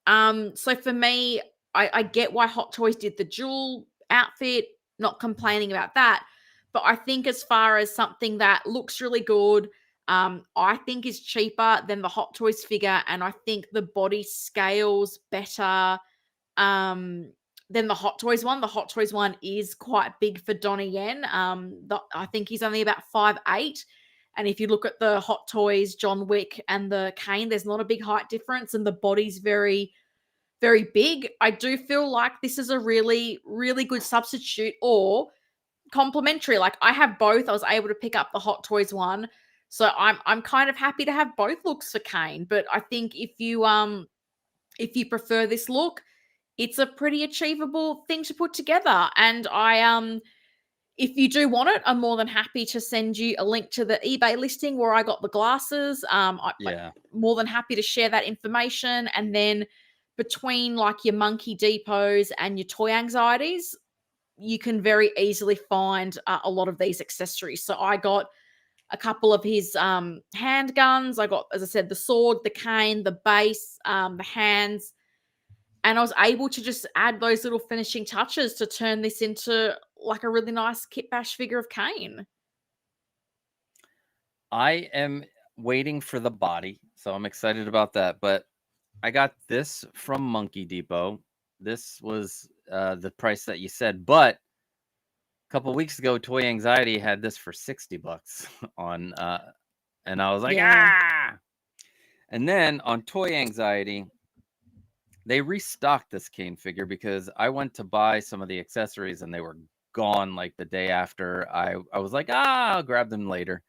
So for me, I get why Hot Toys did the jewel outfit, not complaining about that. But I think as far as something that looks really good, I think is cheaper than the Hot Toys figure, and I think the body scales better than the Hot Toys one. The Hot Toys one is quite big for Donnie Yen. I think he's only about 5'8". And if you look at the Hot Toys, John Wick, and the cane, there's not a big height difference, and the body's very, very big. I do feel like this is a really, really good substitute or complementary. Like I have both. I was able to pick up the Hot Toys one. So I'm kind of happy to have both looks for Kane. But I think if you prefer this look, it's a pretty achievable thing to put together. And if you do want it, I'm more than happy to send you a link to the eBay listing where I got the glasses. More than happy to share that information. And then between like your Monkey Depots and your Toy Anxieties, you can very easily find a lot of these accessories. So I got a couple of his handguns. I got, as I said, the sword, the cane, the base, the hands. And I was able to just add those little finishing touches to turn this into like a really nice kit bash figure of Kane. I am waiting for the body, so I'm excited about that. But I got this from Monkey Depot. This was the price that you said, but a couple weeks ago, Toy Anxiety had this for $60 on, and I was like, ah! And then on Toy Anxiety, they restocked this Kane figure because I went to buy some of the accessories and they were gone like the day after. I was like, I'll grab them later.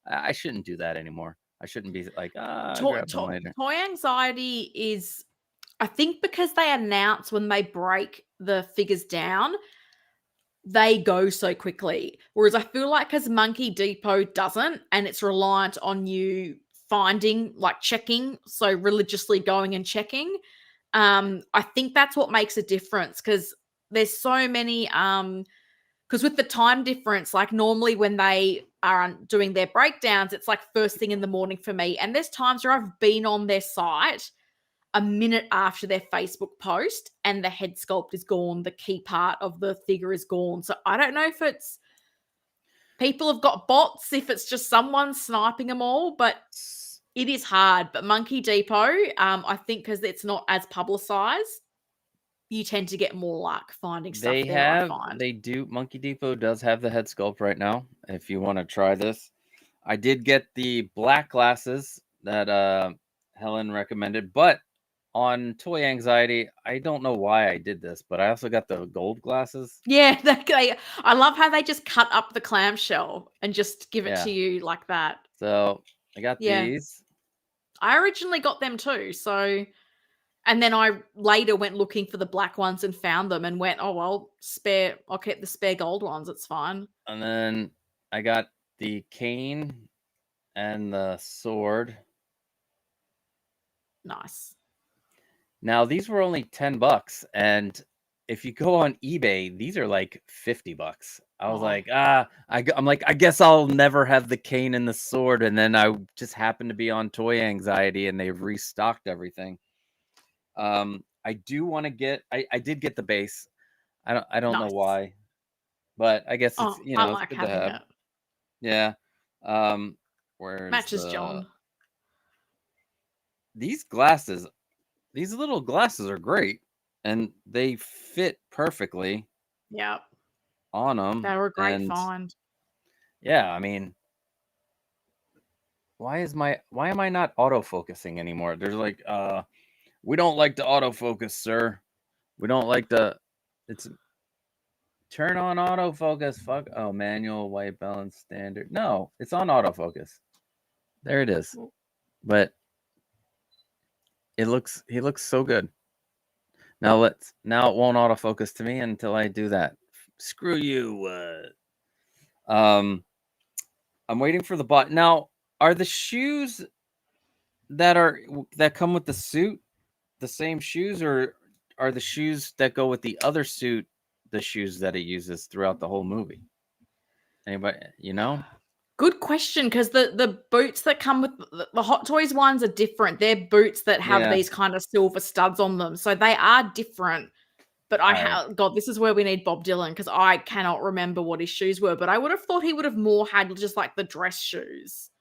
I shouldn't do that anymore. I shouldn't be like, I'll grab them later. Toy Anxiety is, I think because they announce when they break the figures down, they go so quickly. Whereas I feel like because Monkey Depot doesn't, and it's reliant on you finding, like checking, so religiously going and checking. I think that's what makes a difference because there's so many because with the time difference, like normally when they are doing their breakdowns, it's like first thing in the morning for me. And there's times where I've been on their site a minute after their Facebook post and the head sculpt is gone, the key part of the figure is gone. So I don't know if it's people have got bots, if it's just someone sniping them all, but it is hard. But Monkey Depot, I think because it's not as publicized, you tend to get more luck finding stuff Monkey Depot does have the head sculpt right now if you want to try this. I did get the black glasses that Helen recommended, but on Toy Anxiety, I don't know why I did this, but I also got the gold glasses. Yeah, I love how they just cut up the clamshell and just give it to you like that. So I got these. I originally got them too, so... And then I later went looking for the black ones and found them and went, oh, well, I'll keep the spare gold ones. It's fine. And then I got the cane and the sword. Nice. Now, these were only $10. And if you go on eBay, these are like $50. I was like, I'm like, I guess I'll never have the cane and the sword. And then I just happened to be on Toy Anxiety and they restocked everything. I do want to get. I did get the base. I don't know why, but I guess it's I it's like good to having have. it. Yeah. Where's Matches John. these little glasses are great, and they fit perfectly Yep. on them. They were a great And find. yeah, I mean, why am I not autofocusing anymore? There's like, we don't like to autofocus, sir. We don't like to. It's turn on autofocus. Fuck. Oh, manual, white balance, standard. No, it's on autofocus. There it is. But he looks so good. Now it won't autofocus to me until I do that. Screw you. I'm waiting for the bot. Now, are the shoes that come with the suit the same shoes, or are the shoes that go with the other suit the shoes that it uses throughout the whole movie? Anybody, you know? Good question, because the boots that come with the Hot Toys ones are different. They're boots that have Yeah. these kind of silver studs on them, so they are different. But God, this is where we need Bob Dylan, because I cannot remember what his shoes were. But I would have thought he would have more had just like the dress shoes.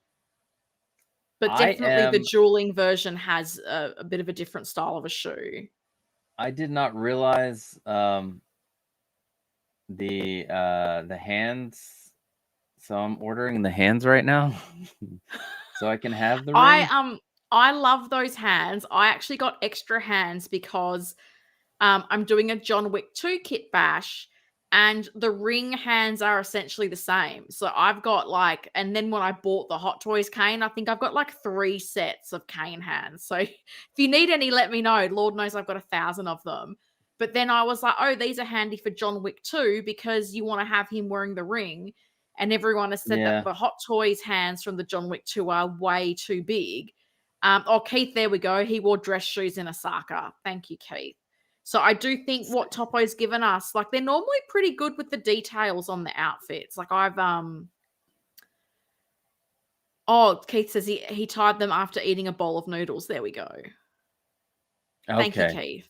But definitely the dueling version has a bit of a different style of a shoe. I did not realize the hands. So I'm ordering the hands right now, so I can have the ring. I love those hands. I actually got extra hands because I'm doing a John Wick 2 kit bash, and the ring hands are essentially the same. So I've got like, and then when I bought the Hot Toys cane, I think I've got like 3 sets of cane hands. So if you need any, let me know. Lord knows I've got 1,000 of them. But then I was like, oh, these are handy for John Wick 2 because you want to have him wearing the ring. And everyone has said that the Hot Toys hands from the John Wick 2 are way too big. Keith, there we go. He wore dress shoes in Osaka. Thank you, Keith. So I do think what Topo's given us, like they're normally pretty good with the details on the outfits. Like I've Keith says he tied them after eating a bowl of noodles. There we go. Okay. Thank you, Keith.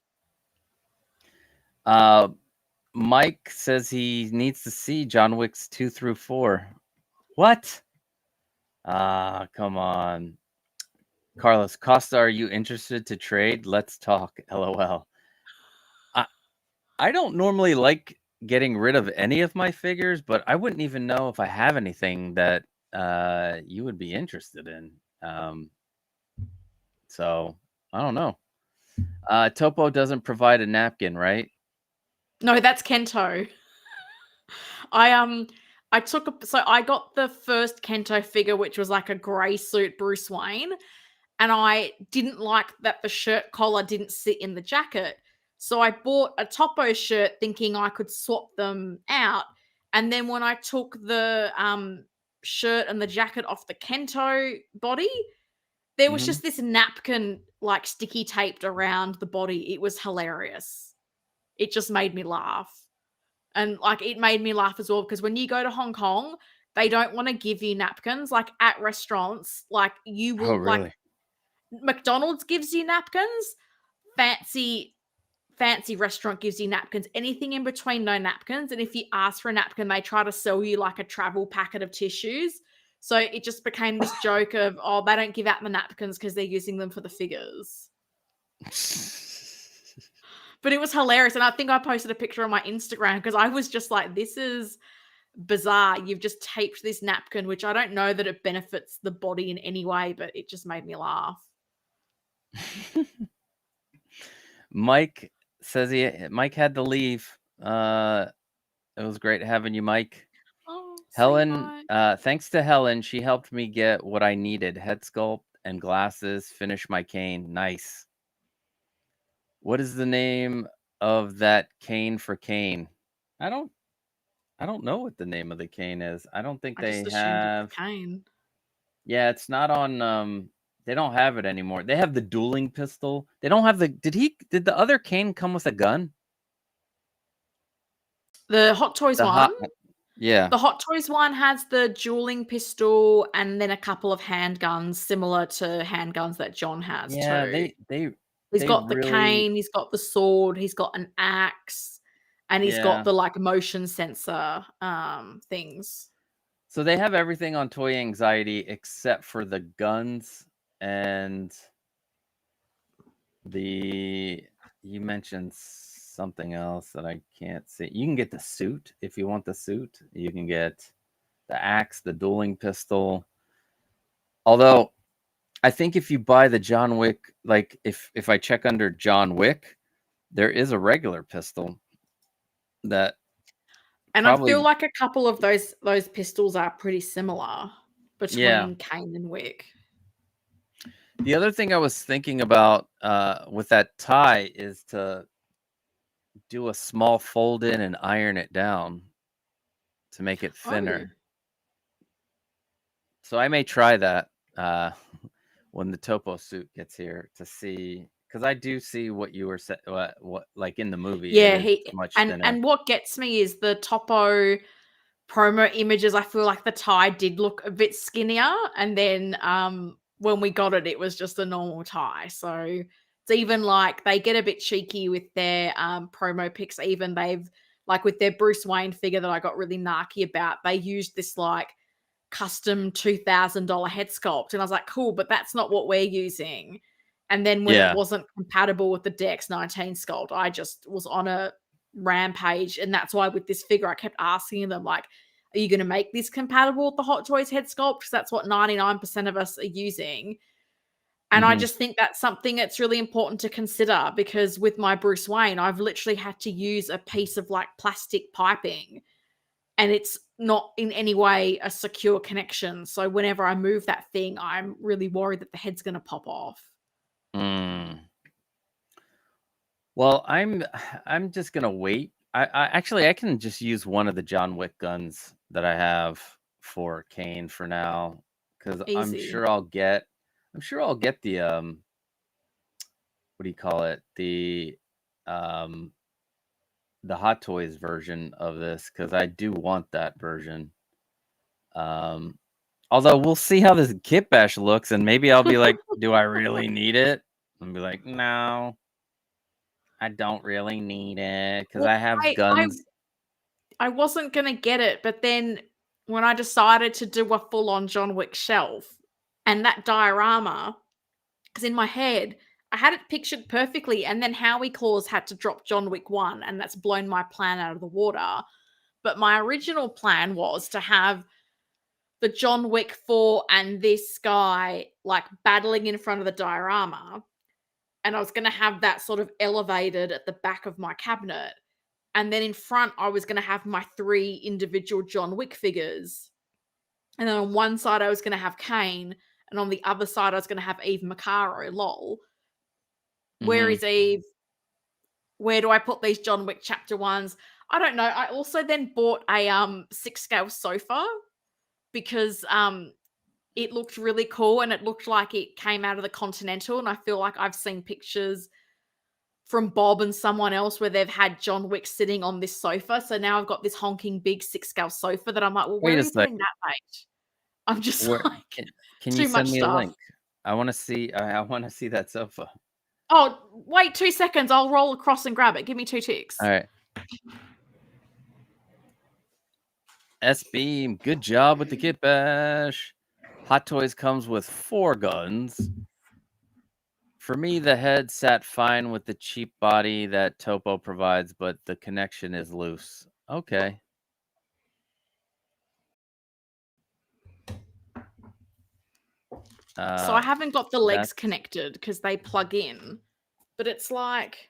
Mike says he needs to see John Wick's 2 through 4. What? Come on. Carlos Costa, are you interested to trade? Let's talk. LOL. I don't normally like getting rid of any of my figures, but I wouldn't even know if I have anything that you would be interested in. So I don't know. Topo doesn't provide a napkin, right? No, that's Kento. I got the first Kento figure, which was like a grey suit Bruce Wayne, and I didn't like that the shirt collar didn't sit in the jacket. So I bought a Topo shirt thinking I could swap them out. And then when I took the shirt and the jacket off the Kento body, there was just this napkin like sticky taped around the body. It was hilarious. It just made me laugh. And like it made me laugh as well because when you go to Hong Kong, they don't want to give you napkins like at restaurants. Like you will like McDonald's gives you napkins, fancy restaurant gives you napkins. Anything in between, no napkins. And if you ask for a napkin, they try to sell you like a travel packet of tissues. So it just became this joke of, oh, they don't give out the napkins because they're using them for the figures. But it was hilarious. And I think I posted a picture on my Instagram because I was just like, this is bizarre. You've just taped this napkin, which I don't know that it benefits the body in any way, but it just made me laugh. Mike says Mike had to leave. It was great having you, Mike. Oh, Helen, thanks to Helen, she helped me get what I needed: head sculpt and glasses, finish my cane. Nice. What is the name of that cane for Kane? I don't know what the name of the cane is. I don't think they have cane. Yeah, it's not on they don't have it anymore. They have the dueling pistol. They don't have the did the other cane come with a gun? The Hot Toys one? Yeah. The Hot Toys one has the dueling pistol and then a couple of handguns similar to handguns that John has too. He's got the cane, he's got the sword, he's got an axe, and he's got the like motion sensor things. So they have everything on Toy Anxiety except for the guns and You mentioned something else that I can't see. You can get the suit if you want the suit. You can get the axe, the dueling pistol. Although I think if you buy the John Wick, like if I check under John Wick, there is a regular pistol that And I feel probably like a couple of those pistols are pretty similar yeah. between Kane and Wick. The other thing I was thinking about with that tie is to do a small fold in and iron it down to make it thinner. So I may try that when the Topo suit gets here to see, because I do see what you were saying. What like in the movie, Yeah, it is much thinner. and what gets me is the Topo promo images. I feel like the tie did look a bit skinnier, and then when we got it, it was just a normal tie. So it's even like they get a bit cheeky with their promo pics. Even they've like with their Bruce Wayne figure that I got really narky about. They used this like custom $2,000 head sculpt, and I was like, cool, but that's not what we're using. And then when it wasn't compatible with the DX19 sculpt, I just was on a rampage. And that's why with this figure, I kept asking them, like, are you going to make this compatible with the Hot Toys head sculpt? Because that's what 99% of us are using. And I just think that's something that's really important to consider, because with my Bruce Wayne, I've literally had to use a piece of like plastic piping, and it's not in any way a secure connection. So whenever I move that thing, I'm really worried that the head's going to pop off. Well, I'm just gonna wait. I actually I can just use one of the John Wick guns that I have for Kane for now, because I'm Easy. sure I'll get the what do you call it, the Hot Toys version of this, because I do want that version. Although we'll see how this Kit Bash looks, and maybe I'll be like, do I really need it? And be like, no, I don't really need it, because Well, I have guns. I wasn't going to get it, but then when I decided to do a full-on John Wick shelf and that diorama, because in my head, I had it pictured perfectly, and then Howie Claus had to drop John Wick 1, and that's blown my plan out of the water. But my original plan was to have the John Wick 4 and this guy like battling in front of the diorama. And I was going to have that sort of elevated at the back of my cabinet. And then in front, I was going to have my 3 individual John Wick figures. And then on one side, I was going to have Kane. And on the other side, I was going to have Eve Macaro. Lol. Where is Eve? Where do I put these John Wick chapter 1s? I don't know. I also then bought a 6-scale sofa, because it looked really cool, and it looked like it came out of the Continental. And I feel like I've seen pictures from Bob and someone else where they've had John Wick sitting on this sofa. So now I've got this honking big 6-scale sofa that I'm like, well, where are you putting that, mate? I'm just like, can too you much send me stuff. a link? I want to see. I want to see that sofa. Oh, wait 2 seconds. I'll roll across and grab it. Give me 2 ticks. All right. S-Beam, good job with the Kit Bash. Hot Toys comes with 4 guns. For me, the head sat fine with the cheap body that Topo provides, but the connection is loose. Okay. So I haven't got the legs connected because they plug in, but it's like,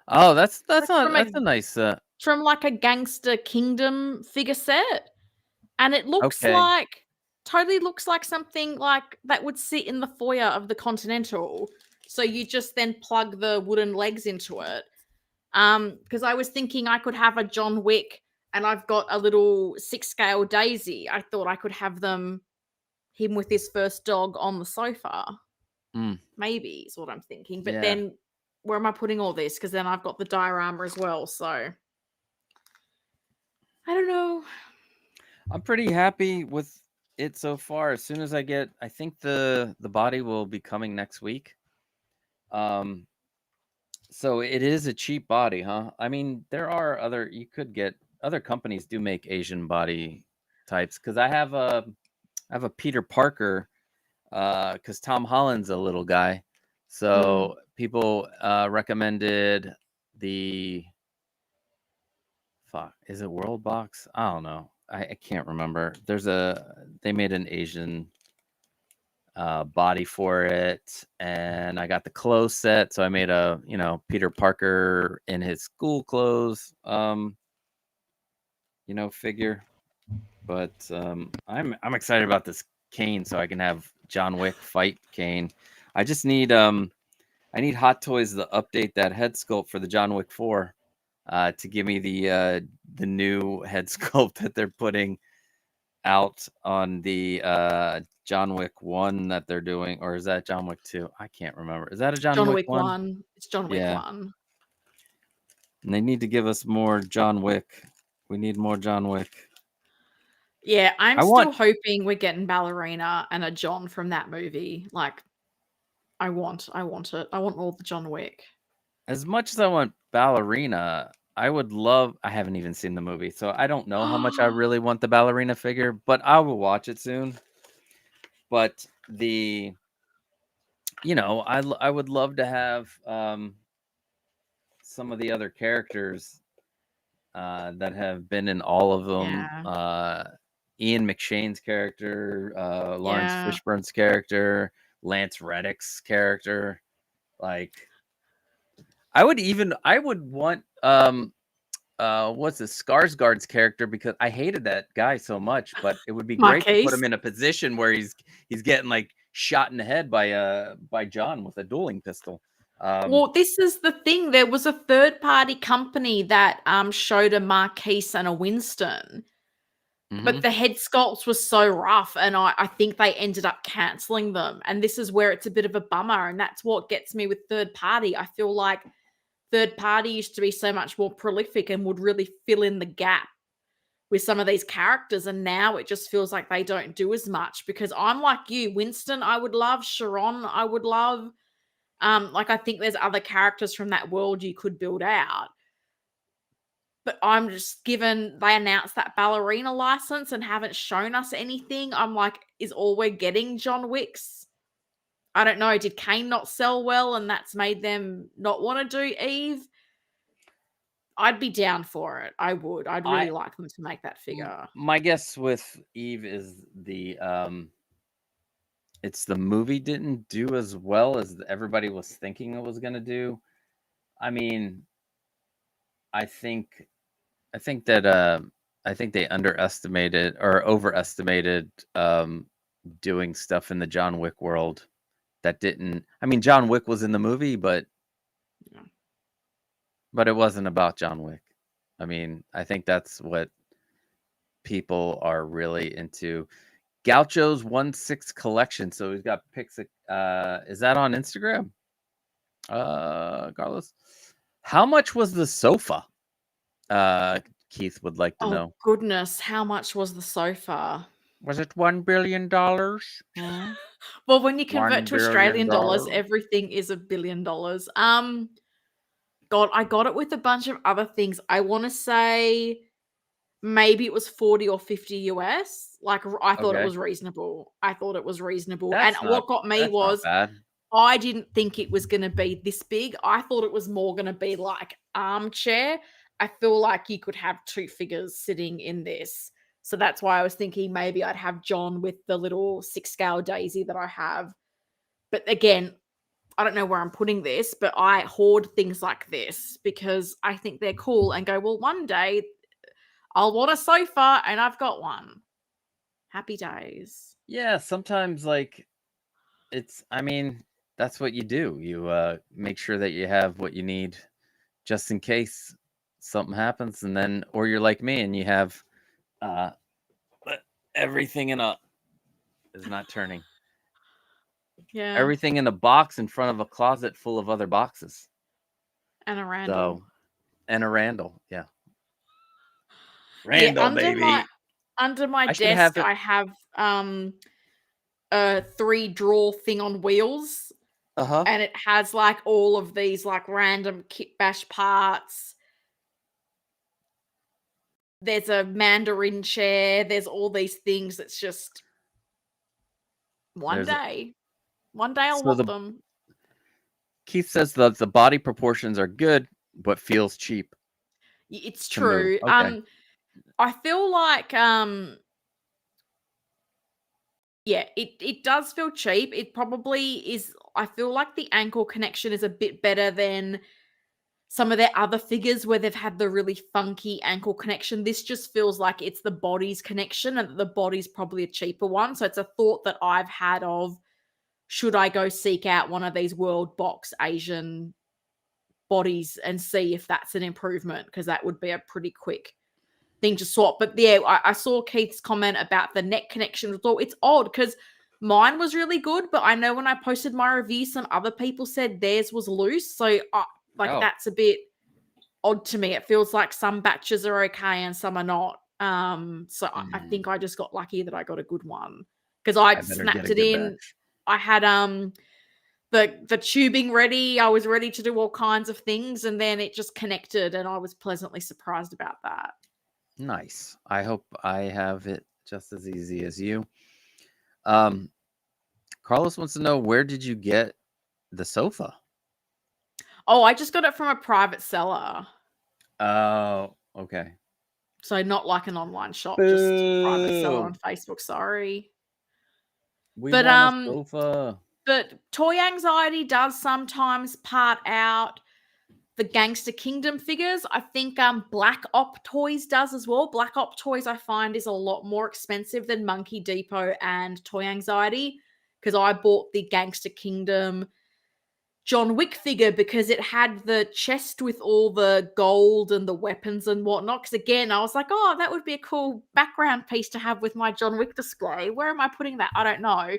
oh, that's a nice from like a Gangster Kingdom figure set, and it looks okay. like totally looks like something like that would sit in the foyer of the Continental. So you just then plug the wooden legs into it. Because I was thinking I could have a John Wick, and I've got a little 6-scale Daisy. I thought I could have him with his first dog on the sofa. Maybe is what I'm thinking. But then where am I putting all this? Because then I've got the diorama as well. So I don't know. I'm pretty happy with it so far. As soon as I think the body will be coming next week. So it is a cheap body, huh? I mean, there are other companies do make Asian body types, because I have a Peter Parker, because Tom Holland's a little guy, So people recommended the is it World Box? I don't know. I can't remember. They made an Asian body for it, and I got the clothes set. So I made a Peter Parker in his school clothes figure. But I'm excited about this cane, so I can have John Wick fight Cane. I just need I need Hot Toys to update that head sculpt for the John Wick 4 to give me the new head sculpt that they're putting out on the John Wick 1 that they're doing, or is that John Wick 2? I can't remember. Is that a John Wick 1? It's John Wick 1. And they need to give us more John Wick. We need more John Wick. Yeah, I'm still hoping we're getting Ballerina and a John from that movie. Like, I want it. I want all the John Wick. As much as I want Ballerina, I would love. I haven't even seen the movie, so I don't know how much I really want the Ballerina figure, but I will watch it soon. But I would love to have some of the other characters that have been in all of them. Yeah. Ian McShane's character, Lawrence Fishburne's character, Lance Reddick's character. Like, I would want what's this Skarsgård's character, because I hated that guy so much, but it would be great to put him in a position where he's getting like shot in the head by John with a dueling pistol. Well, this is the thing. There was a third-party company that showed a Marquise and a Winston, but the head sculpts were so rough, and I think they ended up canceling them. And this is where it's a bit of a bummer, and that's what gets me with third-party. I feel like third-party used to be so much more prolific and would really fill in the gap with some of these characters, and now it just feels like they don't do as much. Because I'm like you, Winston I would love, Sharon I would love. Like, I think there's other characters from that world you could build out. But I'm just, given they announced that Ballerina license and haven't shown us anything, I'm like, is all we're getting John Wicks? I don't know. Did Cane not sell well and that's made them not want to do Eve? I'd be down for it. I would. I'd really like them to make that figure. My guess with Eve is it's the movie didn't do as well as everybody was thinking it was going to do. I mean, I think they underestimated or overestimated doing stuff in the John Wick world that didn't. I mean, John Wick was in the movie, but it wasn't about John Wick. I mean, I think that's what people are really into. Gaucho's 1/6 collection. So he's got pics. Is that on Instagram? Carlos, how much was the sofa? Keith would like to know. Goodness, how much was the sofa? Was it $1 billion? Yeah. Well, when you convert to Australian dollars, everything is $1 billion. God, I got it with a bunch of other things. I want to say maybe it was 40 or 50 US. Like, I thought it was reasonable. And what got me was I didn't think it was going to be this big. I thought it was more going to be like armchair. I feel like you could have two figures sitting in this. So that's why I was thinking maybe I'd have John with the little 6-scale Daisy that I have. But again, I don't know where I'm putting this, but I hoard things like this because I think they're cool and go, well, one day I'll want a sofa and I've got one. Happy days. Yeah, sometimes like I mean, that's what you do. You make sure that you have what you need just in case something happens, and then, or you're like me and you have everything is not turning. Yeah. Everything in a box in front of a closet full of other boxes. And a Randall. Yeah. Randall, baby. Under my desk, I have a 3-drawer thing on wheels. And it has like all of these like random kit bash parts. There's a Mandarin chair. There's all these things. It's just one day I'll want them. Keith says that the body proportions are good, but feels cheap It's to move. true. Okay. I feel like yeah, it does feel cheap. It probably is. I feel like the ankle connection is a bit better than some of their other figures where they've had the really funky ankle connection. This just feels like it's the body's connection, and the body's probably a cheaper one. So it's a thought that I've had of, should I go seek out one of these World Box Asian bodies and see if that's an improvement, because that would be a pretty quick thing to swap. But yeah, I saw Keith's comment about the neck connection. It's odd because mine was really good, but I know when I posted my review, some other people said theirs was loose. So that's a bit odd to me. It feels like some batches are okay and some are not. So I think I just got lucky that I got a good one, because I snapped it in. Batch. I had the tubing ready. I was ready to do all kinds of things, and then it just connected, and I was pleasantly surprised about that. Nice. I hope I have it just as easy as you. Carlos wants to know, where did you get the sofa? Oh, I just got it from a private seller. Oh, okay. So not like an online shop, just a private seller on Facebook. Sorry. We want a sofa. But Toy Anxiety does sometimes part out the Gangster Kingdom figures. I think Black Op Toys does as well. Black Op Toys, I find, is a lot more expensive than Monkey Depot and Toy Anxiety, because I bought the Gangster Kingdom John Wick figure because it had the chest with all the gold and the weapons and whatnot. Because again, I was like, oh, that would be a cool background piece to have with my John Wick display. Where am I putting that? I don't know.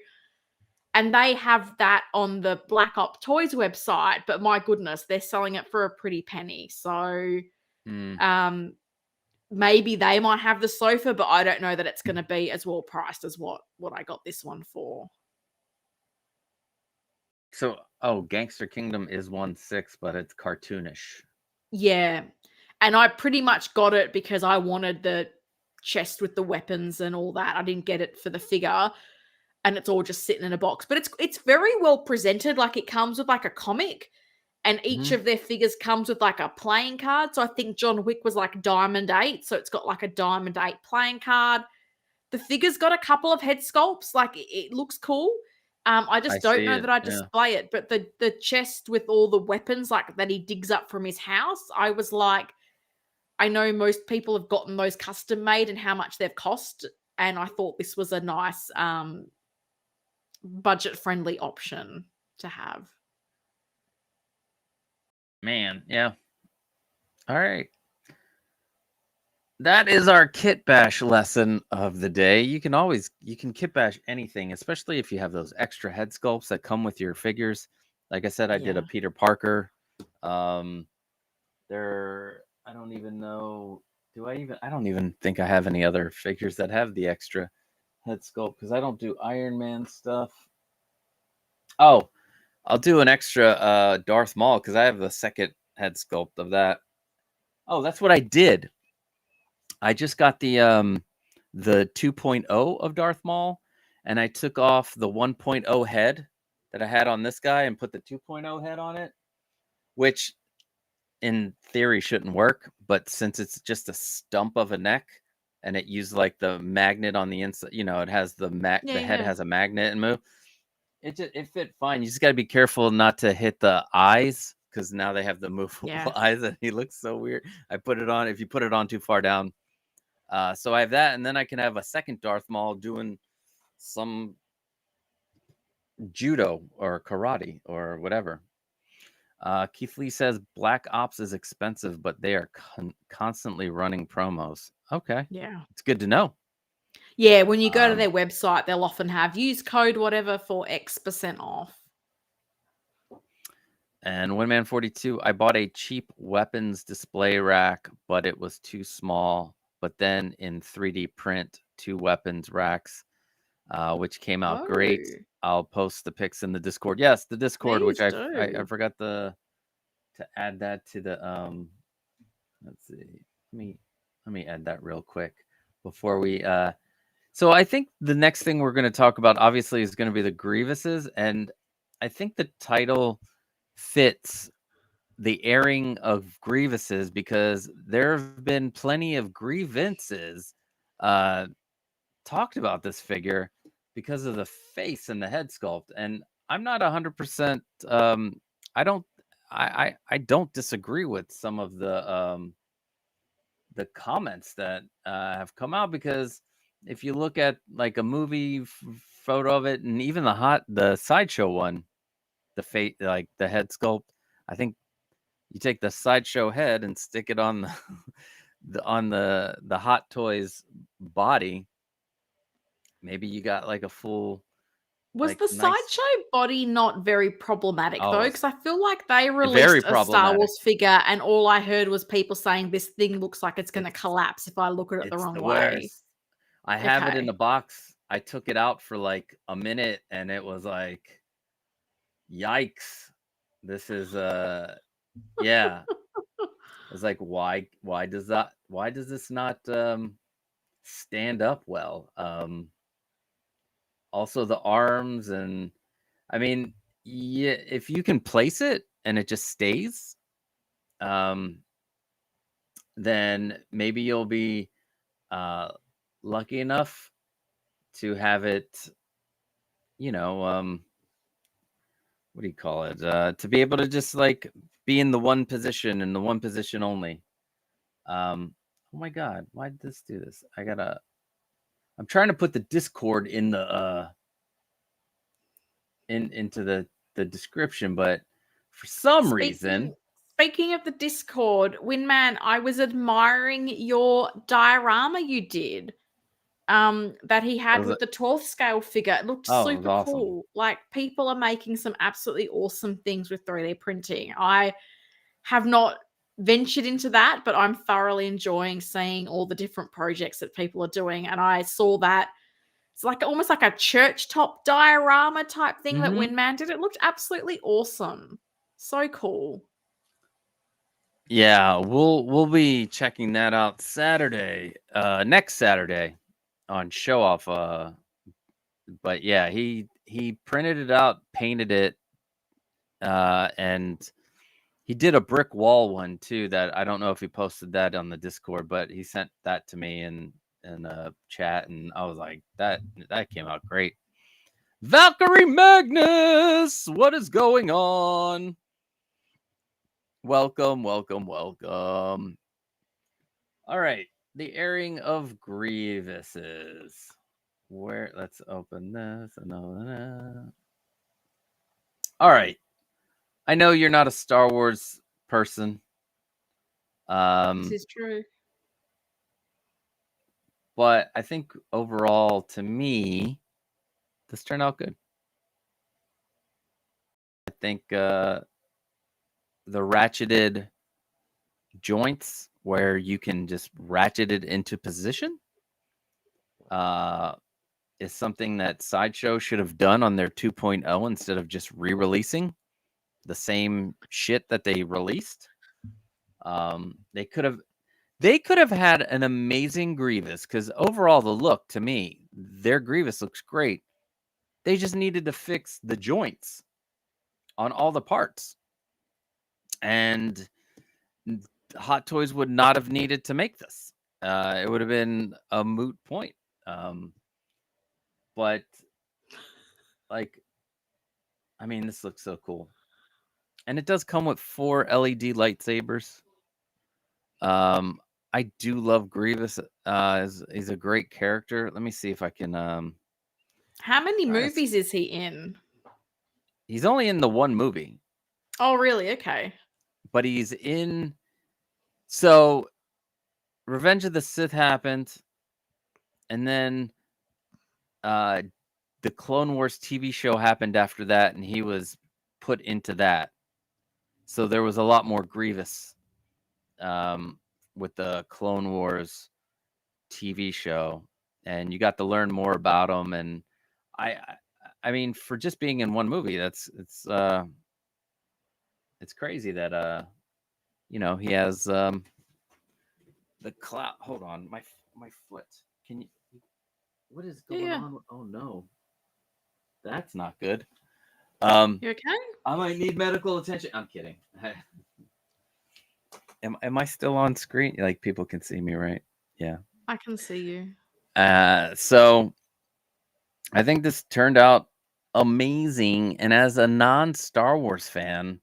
And they have that on the Black Op Toys website, but my goodness, they're selling it for a pretty penny. So maybe they might have the sofa, but I don't know that it's going to be as well priced as what I got this one for. So, Gangster Kingdom is 1/6, but it's cartoonish. Yeah. And I pretty much got it because I wanted the chest with the weapons and all that. I didn't get it for the figure. And it's all just sitting in a box. But it's very well presented. Like, it comes with like a comic, and each of their figures comes with like a playing card. So I think John Wick was like Diamond 8. So it's got like a Diamond 8 playing card. The figure's got a couple of head sculpts. Like, it looks cool. I just don't know that I display it. But the chest with all the weapons, like, that he digs up from his house, I was like, I know most people have gotten those custom made and how much they've cost. And I thought this was a nice budget-friendly option to have. Man, yeah. All right. That is our kit bash lesson of the day. You can kit bash anything, especially if you have those extra head sculpts that come with your figures. Like I said, I did a Peter Parker. I don't even know. I don't even think I have any other figures that have the extra head sculpt, because I don't do Iron Man stuff. Oh, I'll do an extra Darth Maul, because I have the second head sculpt of that. Oh, that's what I did. I just got the 2.0 of Darth Maul, and I took off the 1.0 head that I had on this guy and put the 2.0 head on it, which in theory shouldn't work, but since it's just a stump of a neck and it used like the magnet on the inside, it has the head has a magnet and move. It fit fine. You just got to be careful not to hit the eyes, because now they have the movable eyes and he looks so weird. I put it on. If you put it on too far down. So I have that, and then I can have a second Darth Maul doing some judo or karate or whatever. Keith Lee says Black Ops is expensive, but they are constantly running promos. Okay. Yeah. It's good to know. Yeah, when you go to their website, they'll often have use code whatever for X% off. And Winman42, I bought a cheap weapons display rack, but it was too small. But then in 3D print, 2 weapons racks, which came out great. I'll post the pics in the Discord. Yes, the Discord, which I forgot to add that to the let's see. Let me add that real quick before we so I think the next thing we're going to talk about obviously is going to be the Grievouses, and I think the title fits the airing of Grievouses, because there have been plenty of grievances talked about this figure because of the face and the head sculpt. And I'm not 100%. I don't. I don't disagree with some of the comments that have come out, because if you look at like a movie photo of it, and even the sideshow one, the face, like the head sculpt, I think you take the sideshow head and stick it on the, on the Hot Toys body, maybe you got like a full, Was like, the nice. sideshow body not very problematic though? Oh, Because I feel like they very released a Star problematic. Wars figure, and all I heard was people saying this thing looks like it's going to It's collapse if I look at it the it's wrong the way. worst. I have it in Okay. the box. I took it out for like a minute, and it was like, yikes. This is yeah. It's like, why does this not stand up well? Also the arms, and I mean, yeah, if you can place it and it just stays, um, then maybe you'll be uh, lucky enough to have it, you know, what do you call it? To be able to just like be in the one position and the one position only. Oh my God, why did this do this? I'm trying to put the Discord in the into the description, but for some Speaking reason, speaking of the Discord, Winman, I was admiring your diorama you did. That he it had was with the 12th scale figure. It looked oh, it was super awesome. cool. Like, people are making some absolutely awesome things with 3D printing. I have not ventured into that, but I'm thoroughly enjoying seeing all the different projects that people are doing. And I saw that it's like almost like a church top diorama type thing that Hmm. Winman did. It looked absolutely awesome. So cool. Yeah, we'll be checking that out Saturday, next Saturday on Show Off. But yeah, he printed it out, painted it, and he did a brick wall one too. That I don't know if he posted that on the Discord, but he sent that to me in a chat, and I was like, that came out great. Valkyrie Magnus, what is going on? Welcome, welcome, welcome. All right, the airing of Grievouses. Where? Let's open this. All right. I know you're not a Star Wars person, This is true. but I think overall, to me, this turned out good. I think the ratcheted joints, where you can just ratchet it into position, uh, is something that Sideshow should have done on their 2.0 instead of just re-releasing the same shit that they released. They could have had an amazing Grievous, because overall the look, to me, their Grievous looks great. They just needed to fix the joints on all the parts, and Hot Toys would not have needed to make this. It would have been a moot point. But like, I mean, this looks so cool, and it does come with 4 LED lightsabers. I do love Grievous. He's a great character. Let me see if I can. How many Try to. movies is he in? He's only in the one movie, Oh, really? Okay. but he's in. So, Revenge of the Sith happened, and then uh, the Clone Wars TV show happened after that, and he was put into that. So there was a lot more Grievous with the Clone Wars TV show, and you got to learn more about him. And I, I mean, for just being in one movie, it's crazy that he has the cloud. Hold on, my foot. Can you? What is going Yeah. on? Oh no, that's not good. You okay? I might need medical attention. I'm kidding. Am I still on screen? Like people can see me, right? Yeah. I can see you. So I think this turned out amazing, and as a non-Star Wars fan,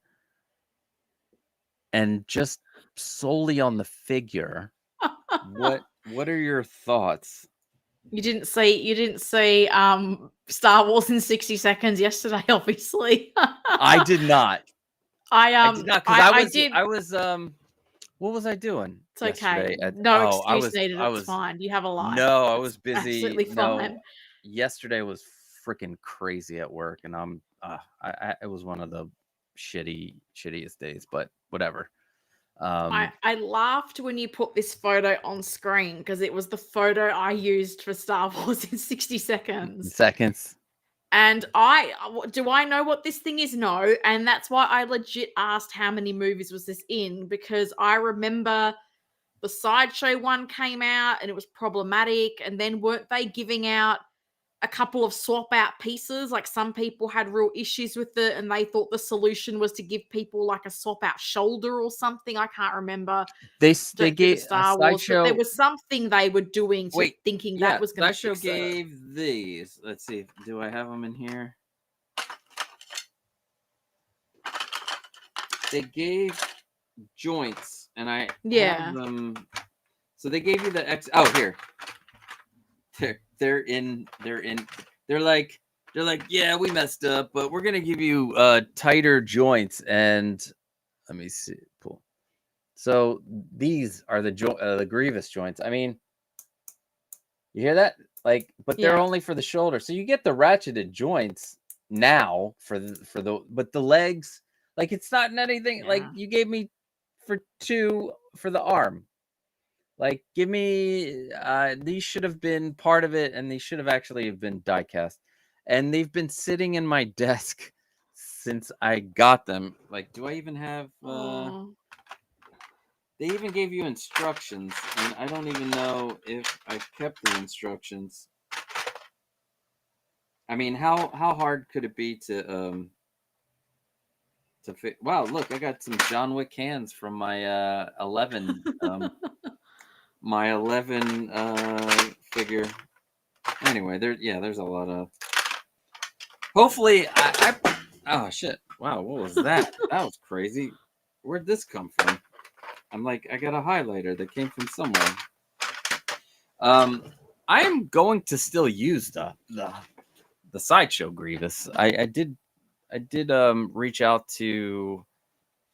and just solely on the figure, what are your thoughts? You didn't see Star Wars in 60 seconds yesterday, obviously. I did not. I did not because I did. I was what was I doing It's okay. yesterday? No I excuse was needed. I It's was fine. You have a life. no, I It's was busy. absolutely No, fine. yesterday was freaking crazy at work, and it was one of the shittiest days, but whatever. I laughed when you put this photo on screen because it was the photo I used for Star Wars in 60 seconds. Seconds. And do I know what this thing is? No. And that's why I legit asked how many movies was this in, because I remember the Sideshow one came out and it was problematic. And then weren't they giving out a couple of swap out pieces? Like some people had real issues with it and they thought the solution was to give people like a swap out shoulder or something. I can't remember. They Don't give it gave a Star Wars, but there Sideshow. was something they were doing to Wait, thinking yeah, that was going to Sideshow fix it. gave these. Let's see. Do I have them in here? They gave joints, and I have them. So they gave you the X. Oh, here. They're like, yeah, we messed up, but we're gonna give you tighter joints. And let me see. Pull. So these are the Grievous joints. I mean, you hear that? Like, but they're only for the shoulder. So you get the ratcheted joints now but the legs, like it's not anything. Like you gave me for two for the arm. Like, give me these should have been part of it, and these should have actually been die cast. And they've been sitting in my desk since I got them. Like, do I even have they even gave you instructions, and I don't even know if I kept the instructions. I mean, how hard could it be to fit? Wow, look, I got some John Wick hands from my 11 my 11 figure. Anyway, there's a lot of. Hopefully, oh shit! Wow, what was that? That was crazy. Where'd this come from? I'm like, I got a highlighter that came from somewhere. I am going to still use the Sideshow Grievous. I did reach out to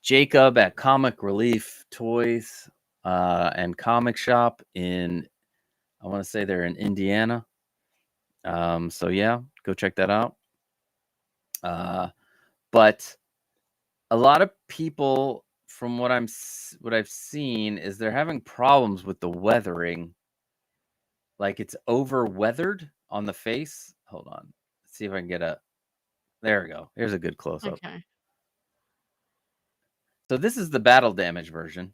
Jacob at Comic Relief Toys and Comic Shop I want to say they're in Indiana. So yeah, go check that out. But a lot of people, from what I've seen, is they're having problems with the weathering. Like it's over weathered on the face. Hold on. Let's see if I can get there we go. Here's a good close up. Okay. So this is the battle damage version.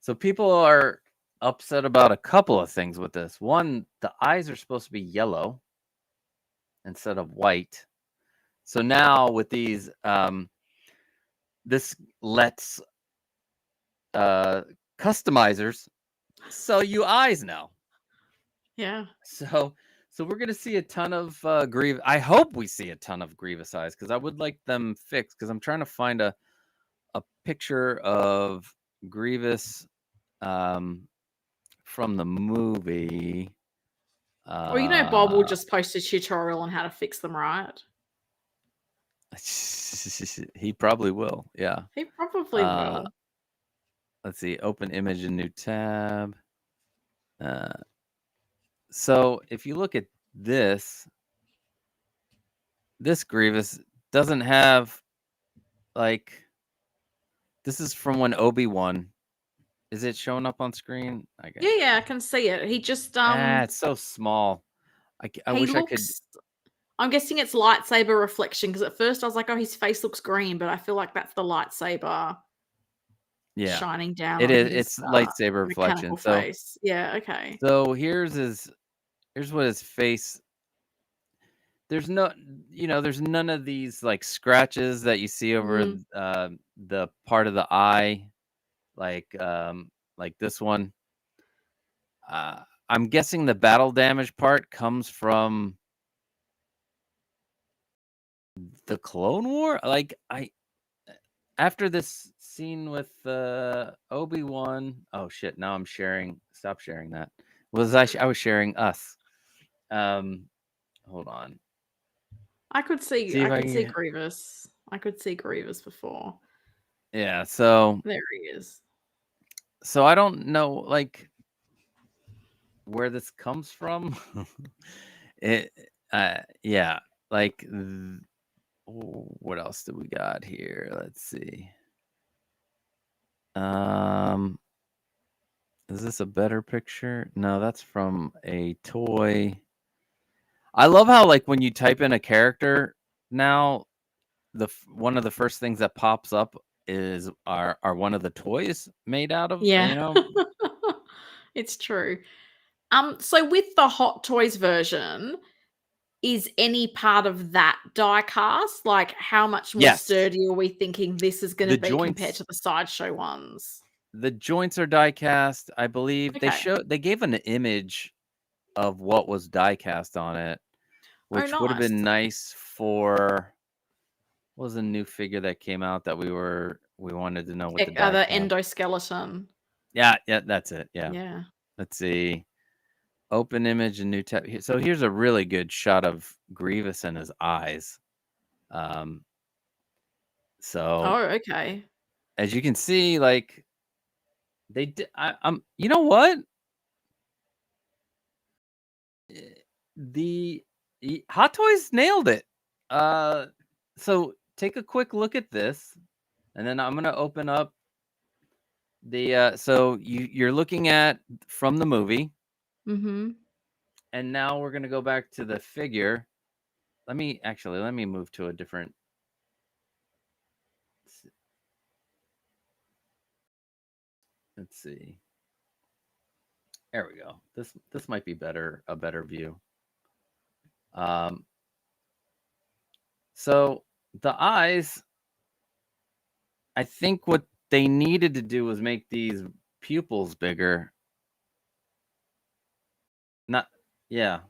So people are upset about a couple of things with this. One, the eyes are supposed to be yellow instead of white. So now with these, this lets customizers sell you eyes now. Yeah. So we're gonna see a ton of Grievous. I hope we see a ton of Grievous eyes because I would like them fixed. Because I'm trying to find a picture of Grievous from the movie. Well, Bob will just post a tutorial on how to fix them, right? He probably will. Yeah. He probably will. Let's see. Open image in new tab. So if you look at this Grievous doesn't have like. This is from when Obi Wan. Is it showing up on screen? Yeah, I can see it. He just it's so small. I wish I could. I'm guessing it's lightsaber reflection because at first I was like, oh, his face looks green, but I feel like that's the lightsaber shining down. It is. It's lightsaber reflection. Face. Yeah. Okay. So here's what his face. there's no, there's none of these like scratches that you see over Mm. the part of the eye, like this one. I'm guessing the battle damage part comes from the Clone War. Like after this scene with Obi Wan. Oh shit! Now I'm sharing. Stop sharing that. I was sharing us. Um, hold on. I could see See if I I could see can. Grievous. I could see Grievous before. Yeah. So There he is. I don't know like where this comes from. it. Yeah. Like. What else do we got here? Let's see. Um. Is this a better picture? No, that's from a toy. I love how like when you type in a character now, one of the first things that pops up is are one of the toys made out of, Yeah. It's true. So with the Hot Toys version, is any part of that die cast? Like, how much more Yes. sturdy are we thinking this is gonna The be compared joints to the sideshow ones? the joints are die cast. I believe Okay. they gave an image of what was die cast on it, Oh, which would have nice. been nice for what was a new figure that came out that we wanted to know what the die The count. endoskeleton. Yeah, that's it. Yeah. Yeah. Let's see. Open image and new tab. So here's a really good shot of Grievous and his eyes. Um, so Oh, okay. as you can see, like they did, you know what? Eh, The Hot Toys nailed it. Uh, so take a quick look at this, and then I'm gonna open up the. So you're looking at from the movie, Mhm. and now we're gonna go back to the figure. Let me move to a different. Let's see. There we go. This might be a better view. Um, so the eyes, I think what they needed to do was make these pupils bigger. Not, yeah.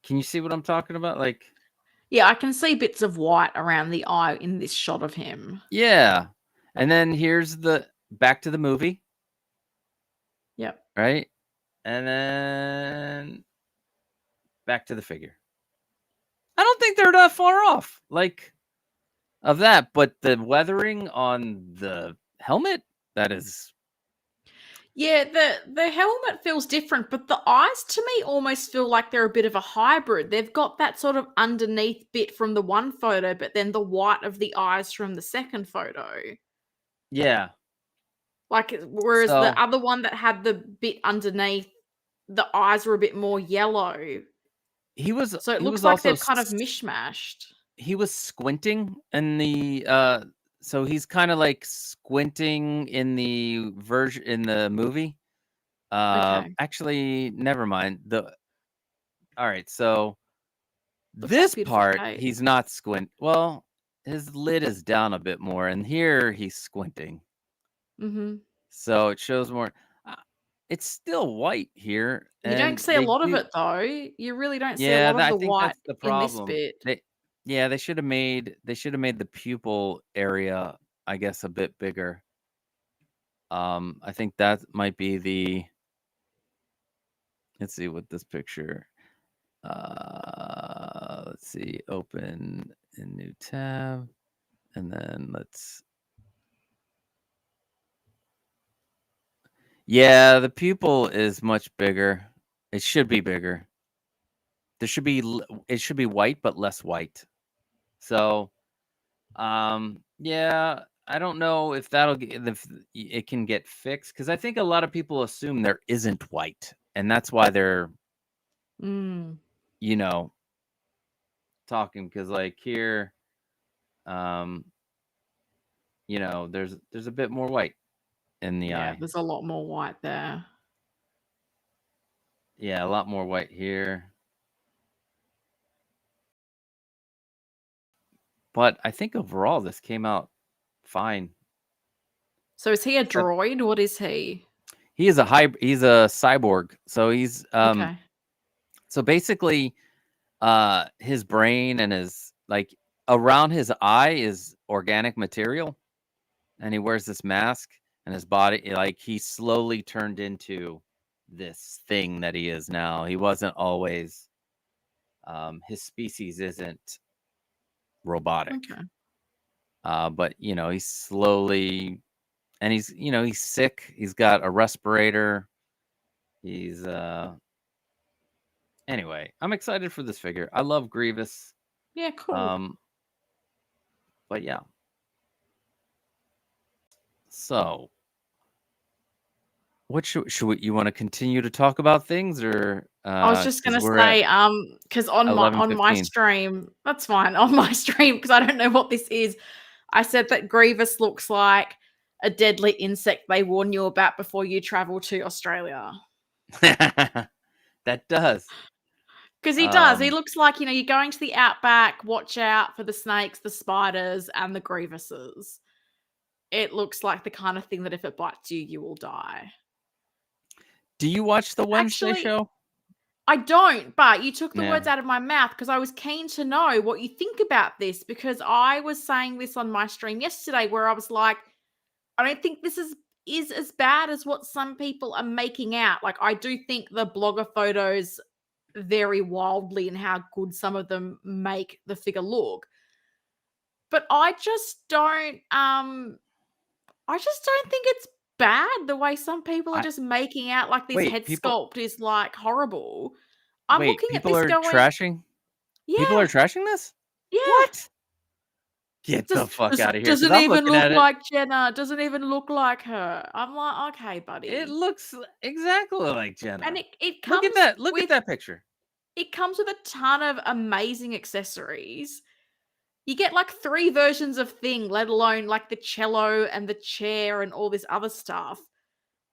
Can you see what I'm talking about? Like, Yeah, I can see bits of white around the eye in this shot of him. yeah. And then here's the back to the movie, Yep. right? And then back to the figure. I don't think they're that far off, like of that, but the weathering on the helmet, that is. Yeah, the helmet feels different, but the eyes to me almost feel like they're a bit of a hybrid. They've got that sort of underneath bit from the one photo, but then the white of the eyes from the second photo. Yeah. Like, whereas the So other one that had the bit underneath, the eyes were a bit more yellow. So it he looks was like also they've kind of mishmashed. he was squinting in the so he's kind of like squinting in the version in the movie. Okay. Actually, never mind. The All right, so Looks like this beautiful part cape. he's not squint. Well, his lid is down a bit more, and here he's squinting, Mhm. so it shows more. Uh, it's still white here, You don't and see a they lot of do. it though. You really don't see a Yeah, lot of I the think white that's the in this problem. bit. They should have made the pupil area, I guess, a bit bigger. I think that might be the. Let's see what this picture. Let's see. Open a new tab, and then let's. Yeah, the pupil is much bigger. It should be bigger. It should be white, but less white. So yeah, I don't know if if it can get fixed because I think a lot of people assume there isn't white, and that's why they're Mm. you know talking because like here, um, there's a bit more white in the Yeah, eye. there's a lot more white there. Yeah, a lot more white here. But I think overall this came out fine. So is he a droid? What is he? He's a cyborg. So he's Okay. so basically his brain and his like around his eye is organic material, and he wears this mask, and his body, like, he slowly turned into this thing that he is now. He wasn't always his species isn't robotic. Okay. But he's slowly, and he's sick. He's got a respirator. He's anyway, I'm excited for this figure. I love Grievous. Yeah, cool. But yeah. So, what should you want to continue to talk about things, or I was just 'cause gonna we're at say, because on my 11:15. stream, that's fine. On my stream, because I don't know what this is, I said that Grievous looks like a deadly insect they warn you about before you travel to Australia. That does. Because he does. He looks like, you're going to the outback, watch out for the snakes, the spiders, and the Grievouses. It looks like the kind of thing that if it bites you, you will die. Do you watch the Wednesday Actually, show? I don't, but you took the Yeah. words out of my mouth because I was keen to know what you think about this, because I was saying this on my stream yesterday where I was like, I don't think this is as bad as what some people are making out. Like, I do think the blogger photos vary wildly in how good some of them make the figure look. But I just don't think it's bad the way some people are just making out like this head sculpt is like horrible. I'm looking at people this are going, trashing? People yeah, are trashing this? yeah. What? Get the fuck out of here! 'Cause Doesn't I'm even looking look at it. like Jenna. Doesn't even look like her. I'm like, okay, buddy. It looks exactly like Jenna. And it Look comes at that. Look with at that picture. it comes with a ton of amazing accessories. You get like 3 versions of thing, let alone like the cello and the chair and all this other stuff.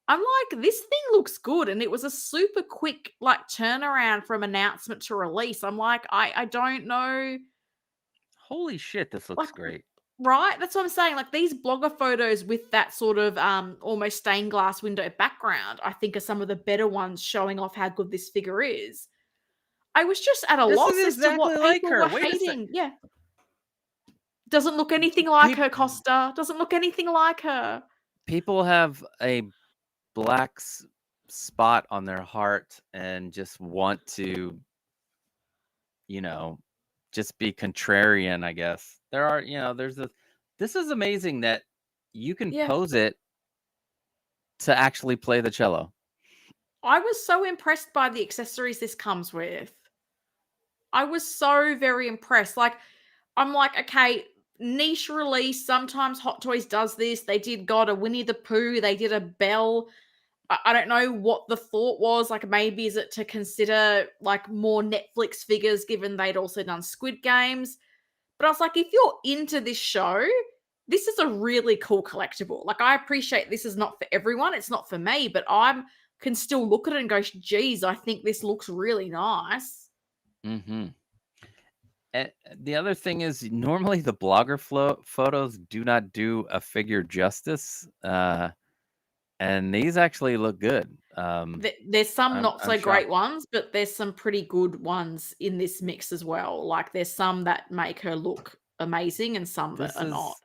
I'm like, this thing looks good, and it was a super quick like turnaround from announcement to release. I'm like, I don't know, Holy shit, this looks like, great. right? That's what I'm saying. Like, these blogger photos with that sort of almost stained glass window background, I think are some of the better ones showing off how good this figure is. I was just at a This loss is as to exactly what like people her. were Wait a sec. hating. Yeah. Doesn't look anything like her, Costa. Doesn't look anything like her. People have a black spot on their heart and just want to, just be contrarian, I guess. This is amazing that you can Yeah. pose it to actually play the cello. I was so impressed by the accessories this comes with. I was so very impressed. Like, I'm like, okay, niche release. Sometimes Hot Toys does this. They got a Winnie the Pooh. They did a Belle. I don't know what the thought was. Like, maybe is it to consider like more Netflix figures, given they'd also done Squid Games. But I was like, if you're into this show, this is a really cool collectible. Like, I appreciate this is not for everyone. It's not for me, but can still look at it and go, geez, I think this looks really nice. Mm-hmm. The other thing is, normally the blogger photos do not do a figure justice, and these actually look good. There's some not I'm so great shocked. ones, but there's some pretty good ones in this mix as well. Like, there's some that make her look amazing and some that are not.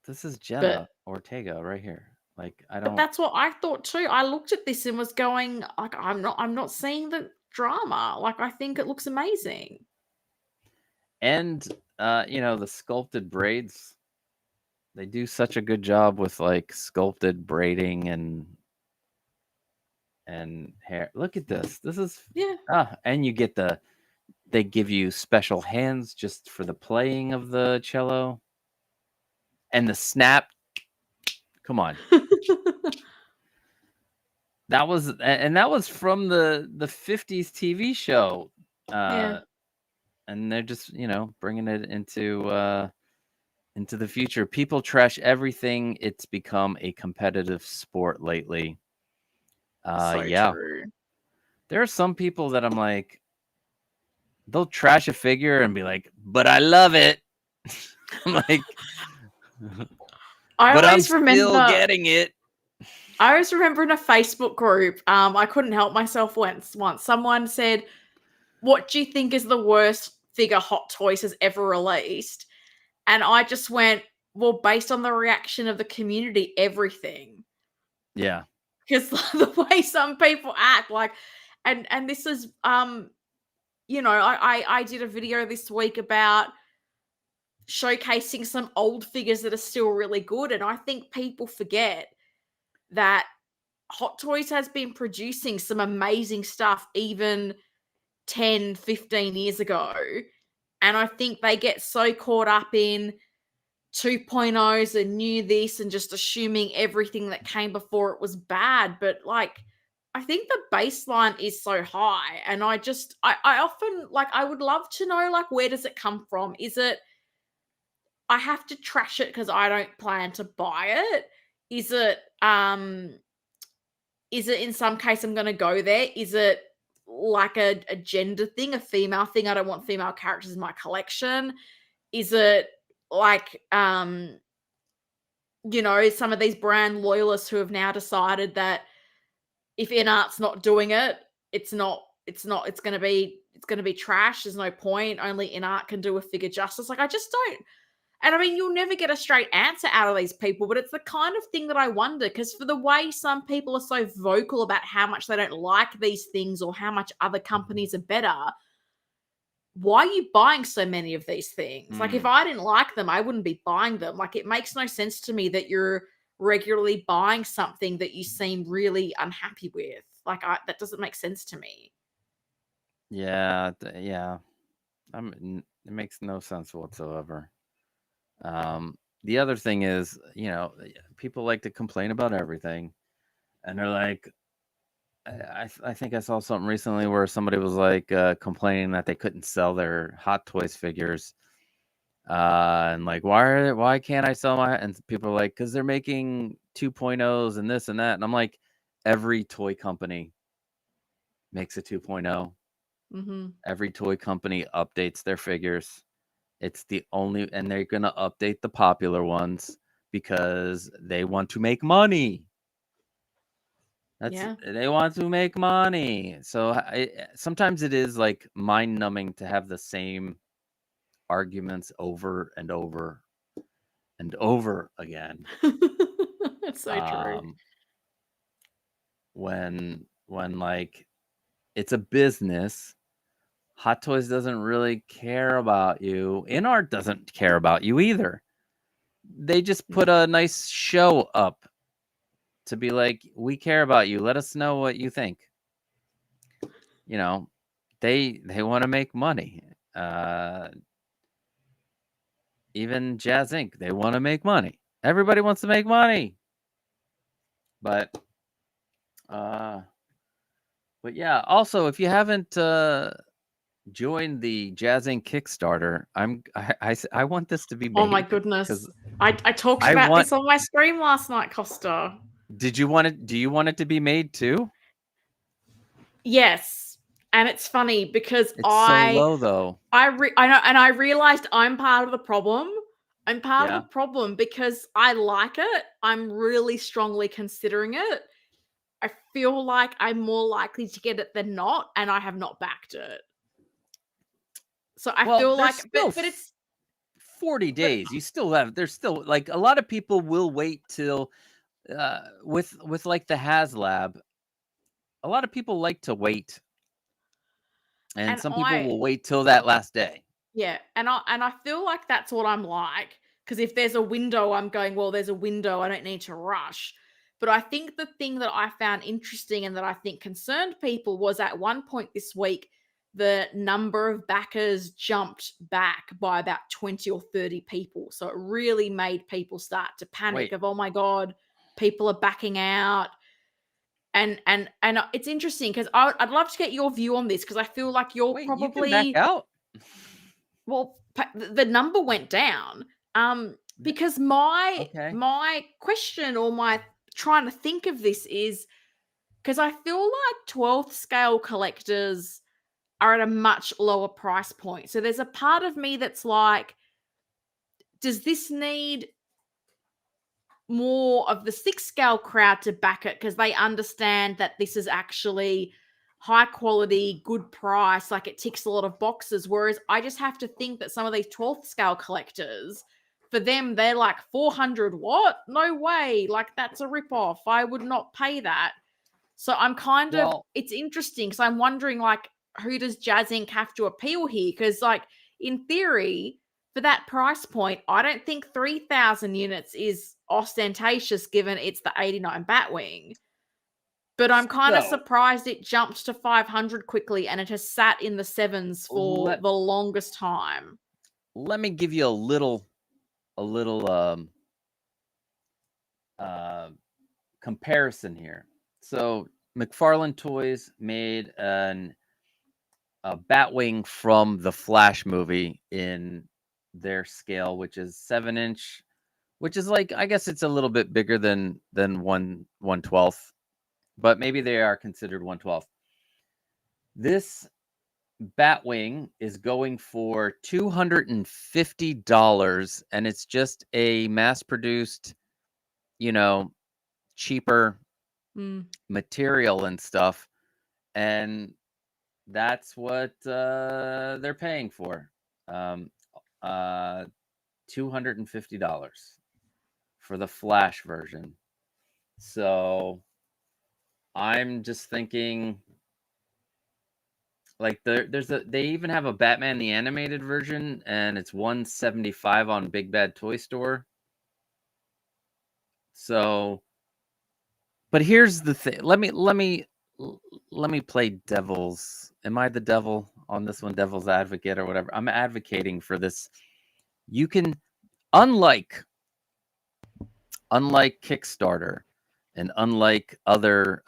This is Jenna But Ortega right here. Like, I But don't. that's what I thought too. I looked at this and was going, like, I'm not seeing the drama. Like, I think it looks amazing. And the sculpted braids. They do such a good job with like sculpted braiding and hair. Look at this. This is and you get they give you special hands just for the playing of the cello. And the snap. Come on. That was from the 50s TV show. And they're just, bringing it into the future. People trash everything. It's become a competitive sport lately. True. There are some people that I'm like, they'll trash a figure and be like, but I love it. I'm like, I but I'm always still remember getting it. I always remember in a Facebook group, I couldn't help myself once someone said, "What do you think is the worst figure Hot Toys has ever released?" And I just went, "Well, based on the reaction of the community, everything." Yeah. Because the way some people act, like, and this is, I did a video this week about showcasing some old figures that are still really good, and I think people forget that Hot Toys has been producing some amazing stuff even 10, 15 years ago. And I think they get so caught up in 2.0s and new this and just assuming everything that came before it was bad. But like, I think the baseline is so high. And I often, like, I would love to know, like, where does it come from? Is it, I have to trash it because I don't plan to buy it? Is it, in some case I'm gonna go there? Is it like a gender thing, a female thing? I don't want female characters in my collection. Is it like, some of these brand loyalists who have now decided that if InArt's not doing it, it's gonna be trash. There's no point. Only InArt can do a figure justice. Like, I just don't. And I mean, you'll never get a straight answer out of these people, but it's the kind of thing that I wonder, because for the way some people are so vocal about how much they don't like these things or how much other companies are better, why are you buying so many of these things? Like, if I didn't like them, I wouldn't be buying them. Like, it makes no sense to me that you're regularly buying something that you seem really unhappy with. Like, that doesn't make sense to me. Yeah. Yeah. It makes no sense whatsoever. The other thing is, people like to complain about everything, and they're like, I think I saw something recently where somebody was like complaining that they couldn't sell their Hot Toys figures, and like, why can't I sell my? And people are like, because they're making 2.0s and this and that, and I'm like, every toy company makes a 2.0. Mm-hmm. Every toy company updates their figures. It's the only, and they're going to update the popular ones because they want to make money. They want to make money. So sometimes it is like mind numbing to have the same arguments over and over and over again. That's so true. When like it's a business, Hot Toys doesn't really care about you. InArt doesn't care about you either. They just put a nice show up to be like, we care about you. Let us know what you think. They want to make money. Even JazzInc, they want to make money. Everybody wants to make money. But yeah, also, if you haven't joined the JazzInc Kickstarter, I want this to be made. Oh my goodness. I talked about this on my stream last night, Costa. Do you want it to be made too? Yes. And it's funny because it's so low though. I know, and I realized I'm part of the problem. I'm part of the problem because I like it. I'm really strongly considering it. I feel like I'm more likely to get it than not, and I have not backed it. So I feel like, but it's 40 days. There's still like a lot of people will wait till with like the HasLab. A lot of people like to wait. And some people will wait till that last day. Yeah, and I feel like that's what I'm like, because if there's a window, I'm going, well, there's a window, I don't need to rush. But I think the thing that I found interesting and that I think concerned people was, at one point this week, the number of backers jumped back by about 20 or 30 people. So it really made people start to panic of, oh my God, people are backing out. And it's interesting because I'd love to get your view on this, because I feel like you're probably... You can back out? Well, the number went down. Because my question, or my trying to think of this, is because I feel like 12th scale collectors are at a much lower price point. So there's a part of me that's like, does this need more of the 6 scale crowd to back it because they understand that this is actually high quality, good price, like it ticks a lot of boxes, whereas I just have to think that some of these 12th scale collectors, for them, they're like 400 what? No way. Like that's a ripoff. I would not pay that. So I'm kind of, it's interesting because I'm wondering like, who does JazzInc have to appeal here? Because like in theory, for that price point, I don't think 3,000 units is ostentatious given it's the 89 Batwing. But I'm kind of surprised it jumped to 500 quickly and it has sat in the 7s for the longest time. Let me give you a little comparison here. So McFarlane Toys made a Batwing from the Flash movie in their scale, which is 7-inch, which is like, I guess it's a little bit bigger than 1/12th, but maybe they are considered 1/12th. This Batwing is going for $250, and it's just a mass-produced, cheaper material and stuff, and that's what they're paying for. $250 for the Flash version. So I'm just thinking, like they even have a Batman the Animated version, and it's $175 on Big Bad Toy Store. So, but here's the thing. Let me play devil's. Am I the devil on this one? Devil's advocate or whatever. I'm advocating for this. You can, unlike Kickstarter and unlike other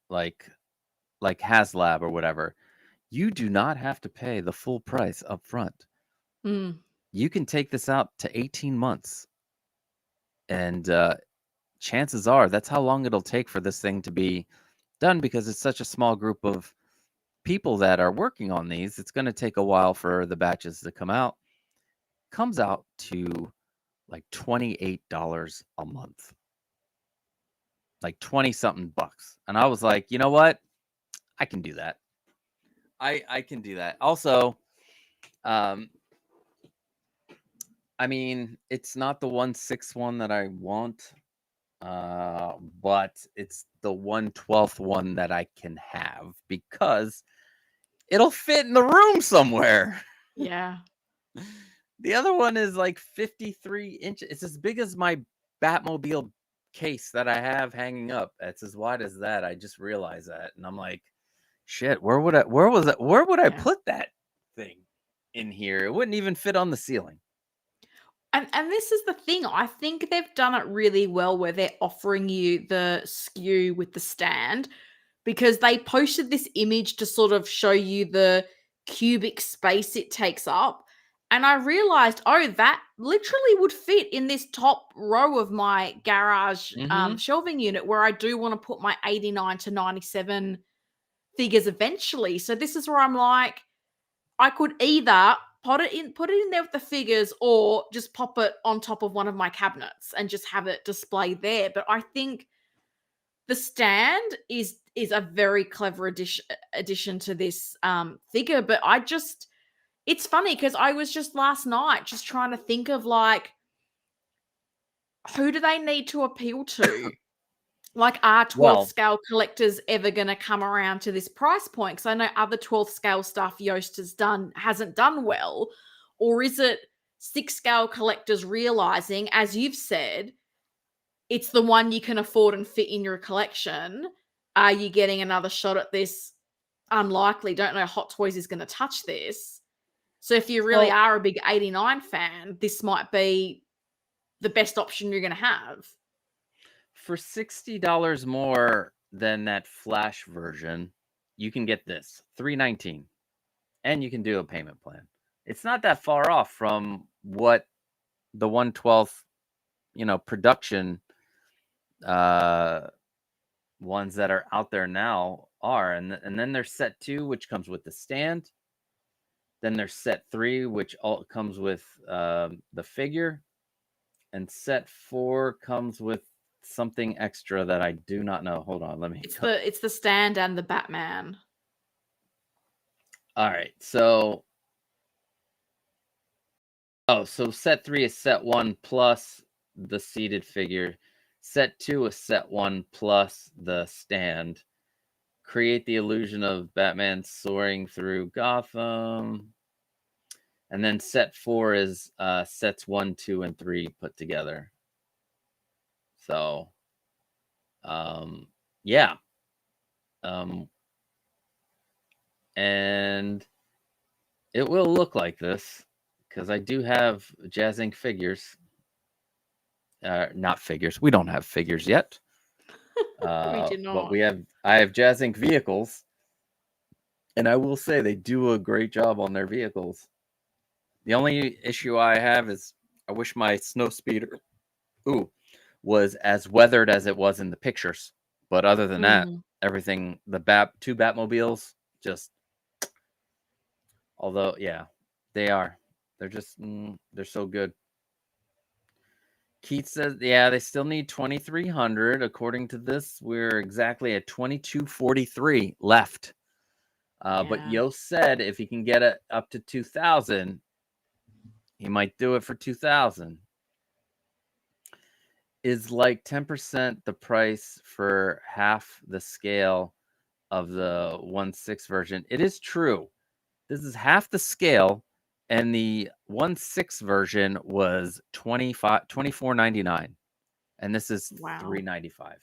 like HasLab or whatever, you do not have to pay the full price up front. You can take this out to 18 months. And chances are that's how long it'll take for this thing to be done, because it's such a small group of people that are working on these. It's going to take a while for the batches to come out. Comes out to like $28 a month. Like 20 something bucks. And I was like, you know what? I can do that. I can do that. Also, I mean, it's not the 1/6 that I want, but it's the 1/12 one that I can have because it'll fit in the room somewhere. Yeah. The other one is like 53 inches. It's as big as my Batmobile case that I have hanging up. It's as wide as that. I just realized that, and I'm like, shit, where would I put that thing in here? It wouldn't even fit on the ceiling. And this is the thing. I think they've done it really well where they're offering you the SKU with the stand, because they posted this image to sort of show you the cubic space it takes up. And I realized, oh, that literally would fit in this top row of my garage shelving unit where I do want to put my 89 to 97 figures eventually. So this is where I'm like, I could either put it in there with the figures or just pop it on top of one of my cabinets and just have it displayed there. But I think the stand is a very clever addition to this figure. But it's funny because I was just last night just trying to think of like, who do they need to appeal to? Like, are 12th scale collectors ever going to come around to this price point? Because I know other 12th scale stuff Yoast hasn't done well. Or is it 6 scale collectors realizing, as you've said, it's the one you can afford and fit in your collection? Are you getting another shot at this? Unlikely. Don't know Hot Toys is going to touch this. So if you really are a big 89 fan, this might be the best option you're going to have. For $60 more than that Flash version, you can get this $319, and you can do a payment plan. It's not that far off from what the 1/12, production ones that are out there now are, and then there's set 2, which comes with the stand, Then there's set 3, which all comes with the figure, and set 4 comes with something extra that I do not know. Hold on, let me. It's the stand and the Batman. All right, so so set 3 is set 1 plus the seated figure. Set 2 is set 1 plus the stand. Create the illusion of Batman soaring through Gotham. And then set 4 is sets 1, 2, and 3 put together. So, yeah. And it will look like this because I do have JazzInc figures. Not figures. We don't have figures yet. We do not. But I have JazzInc vehicles. And I will say they do a great job on their vehicles. The only issue I have is I wish my snow speeder was as weathered as it was in the pictures. But other than that, everything, two Batmobiles, just, although, yeah, they're just, they're so good. Keith says, yeah, they still need 2,300. According to this, we're exactly at 2,243 left. But Yo said if he can get it up to 2,000, he might do it for 2,000. Is like 10% the price for half the scale of the 1/6 version. It is true. This is half the scale, and the 1/6 version was $24.99, and this is $3.95.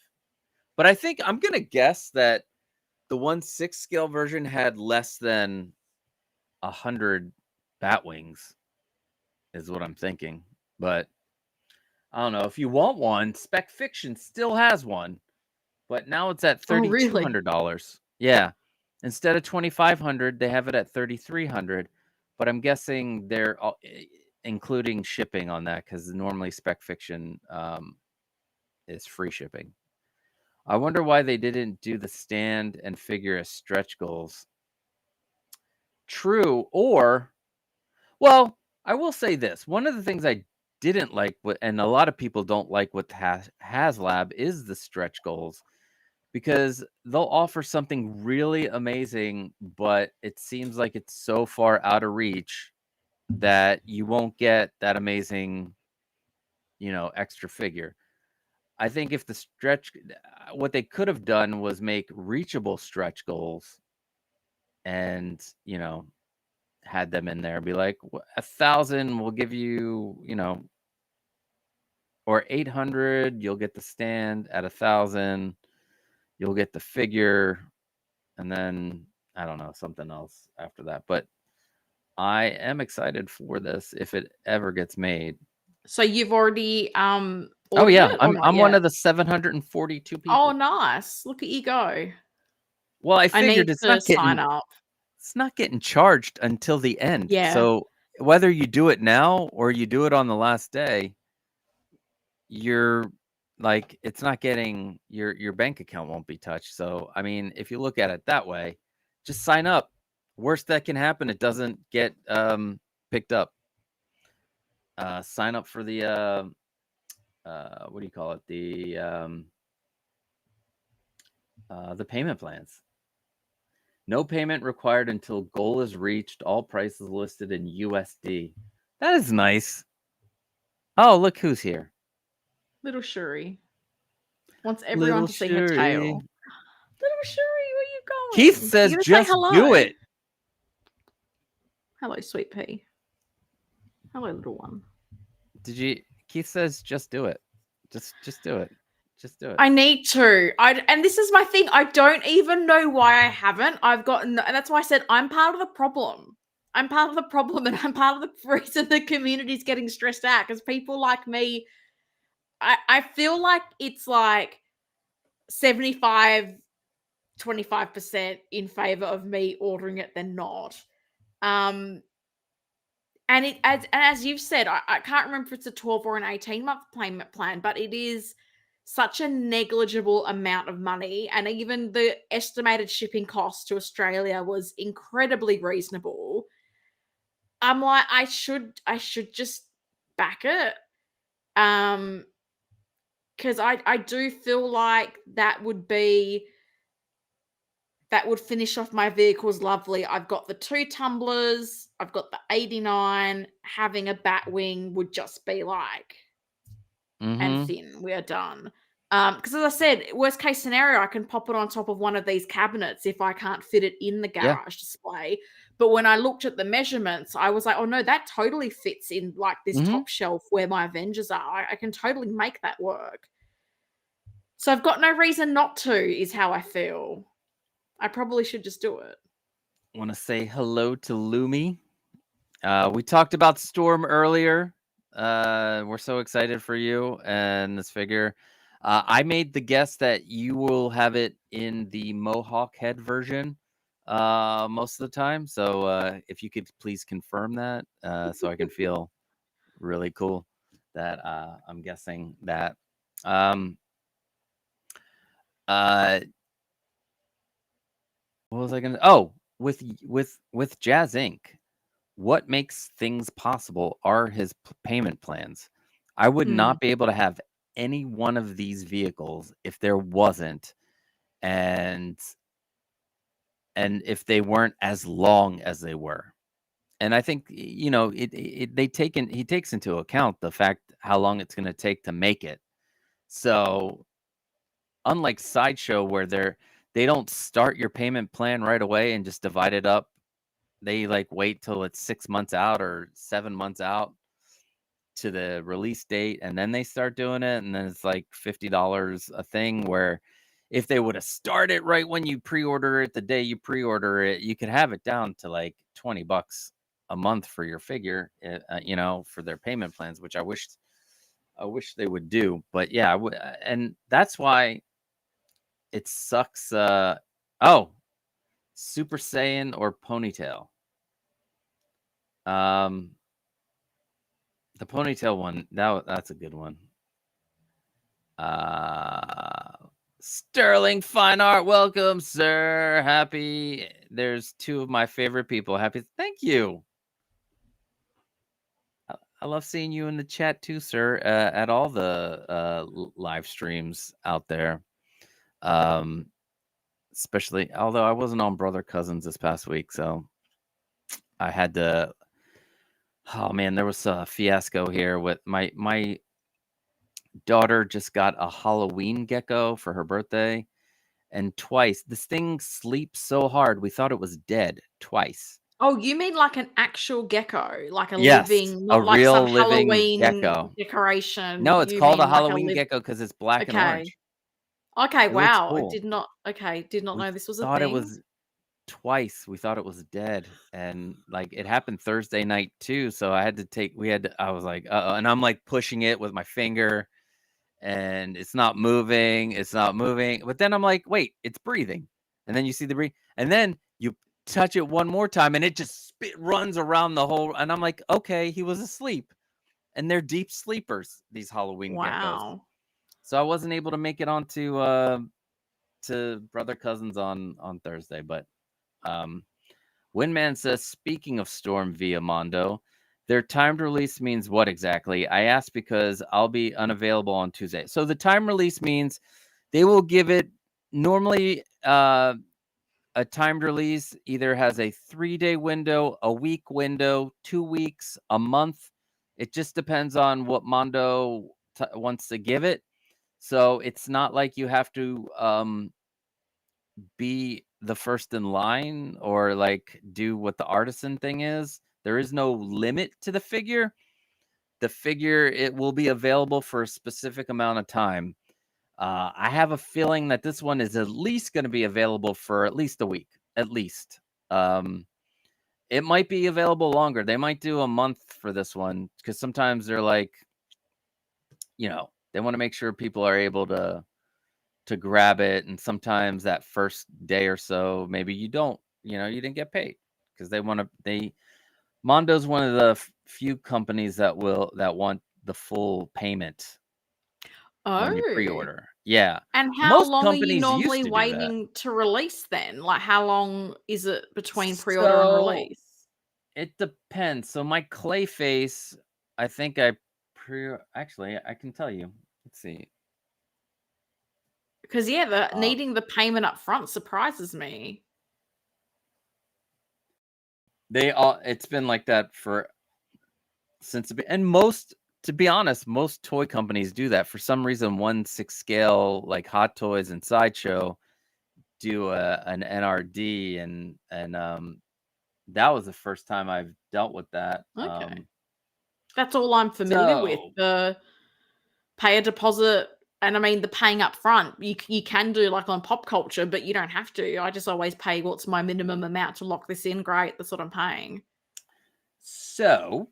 But I think I'm gonna guess that the 1/6 scale version had less than 100 Batwings, is what I'm thinking. But I don't know. If you want one, Spec Fiction still has one, but now it's at $3,200. Yeah. Instead of $2,500, they have it at $3,300. But I'm guessing they're including shipping on that because normally Spec Fiction is free shipping. I wonder why they didn't do the stand and figure as stretch goals. True. Or, well, I will say this. One of the things I didn't like, and a lot of people don't like with HasLab, is the stretch goals, because they'll offer something really amazing, but it seems like it's so far out of reach that you won't get that amazing, extra figure. I think if what they could have done was make reachable stretch goals and, had them in there, be like, 1,000 will give you, or 800, you'll get the stand. At 1,000, you'll get the figure, and then I don't know, something else after that. But I am excited for this if it ever gets made. So you've already oh yeah, I'm one of the 742 people. Oh, nice! Look at you go. Well, I figured it's not sign up. It's not getting charged until the end. Yeah. So whether you do it now or you do it on the last day, you're like, it's not getting your bank account won't be touched. So I mean, if you look at it that way, just sign up. Worst that can happen, it doesn't get picked up. Sign up for the what do you call it? The payment plans. No payment required until goal is reached. All prices listed in USD. That is nice. Oh, look who's here. Little Shuri. Wants everyone to see her tail. Little Shuri, where you going? Keith says just do it. Hello, sweet pea. Hello, little one. Keith says just do it. Just do it. Just do it. I need to. And this is my thing. I don't even know why I haven't. And that's why I said I'm part of the problem. I'm part of the problem, and I'm part of the reason the community's getting stressed out, because people like me, I feel like it's like 75, 25% in favor of me ordering it than not. And as you've said, I can't remember if it's a 12 or an 18-month payment plan, but it is such a negligible amount of money, and even the estimated shipping cost to Australia was incredibly reasonable. I'm like, I should just back it. Because I do feel like that would finish off my vehicles lovely. I've got the 2 tumblers, I've got the 89. Having a Batwing would just be like, and Mm-hmm. thin. We are done. Because as I said, worst case scenario, I can pop it on top of one of these cabinets if I can't fit it in the Yeah. garage display. But when I looked at the measurements, I was like, oh no, that totally fits in like this Mm-hmm. top shelf where my Avengers are. I can totally make that work. So I've got no reason not to, is how I feel. I probably should just do it. Want to say hello to Lumi. We talked about Storm earlier. We're so excited for you and this figure. I made the guess that you will have it in the Mohawk head version most of the time. So if you could please confirm that, so I can feel really cool that I'm guessing that. Uh, what was I gonna? Oh, with JazzInc. What makes things possible are his payment plans. I would not be able to have any one of these vehicles if there wasn't, and if they weren't as long as they were. And I think he takes into account the fact how long it's going to take to make it. So unlike Sideshow, where they don't start your payment plan right away and just divide it up, they like wait till it's 6 months out or 7 months out to the release date, and then they start doing it, and then it's like $50 a thing, where if they would have started right when you pre-order it, the day you pre-order it, you could have it down to like $20 a month for your figure, for their payment plans, which I wish they would do. But yeah, and that's why it sucks. Super Saiyan or Ponytail. The Ponytail one, that's a good one. Sterling Fine Art, welcome, sir. Happy. There's 2 of my favorite people. Happy. Thank you. I love seeing you in the chat too, sir. At all the live streams out there. Especially, although I wasn't on Brother Cousins this past week, so I had to. Oh man, there was a fiasco here with my daughter just got a Halloween gecko for her birthday, and twice this thing sleeps so hard we thought it was dead twice. Oh, you mean like an actual gecko, like a Yes, living, a not like some real living Halloween gecko. decoration. No, it's You called a mean like a Halloween gecko because it's black and Okay. orange. Okay, It looks wow. cool. Did not We know this was a thought it thing. was twice. We thought it was dead, and like it happened Thursday night too. So I was like, uh-oh, and I'm like pushing it with my finger, and it's not moving. But then I'm like, wait, it's breathing. And then you see the breathe, and then you touch it one more time, and it just runs around the whole. And I'm like, okay, he was asleep. And they're deep sleepers, these Halloween geckos. Wow. So I wasn't able to make it onto to Brother Cousins on Thursday. But Winman says, speaking of Storm via Mondo, their timed release means what exactly? I asked because I'll be unavailable on Tuesday. So the time release means they will give it normally a timed release either has a 3-day window, a week window, 2 weeks, a month. It just depends on what Mondo wants to give it. So it's not like you have to be the first in line or like do what the artisan thing is. There is no limit to the figure. The figure, it will be available for a specific amount of time. I have a feeling that this one is at least going to be available for at least a week, at least. It might be available longer. They might do a month for this one because sometimes they're like, they want to make sure people are able to grab it, and sometimes that first day or so, maybe you didn't get paid because Mondo's one of the few companies that want the full payment when you Oh. pre-order. Yeah. And how Most long are you companies used normally to do that. waiting to release then? Like, how long is it between pre-order and So release? It depends. So my Clayface, I think actually I can tell you. Let's see. Because Uh, needing the payment up front surprises me. It's been like that and to be honest, most toy companies do that. For some reason, 1/6 scale like Hot Toys and Sideshow do an NRD, and that was the first time I've dealt with that. Okay. That's all I'm familiar with. So The pay a deposit, and I mean the paying up front. You can do like on Pop Culture, but you don't have to. I just always pay what's my minimum amount to lock this in. Great, that's what I'm paying. So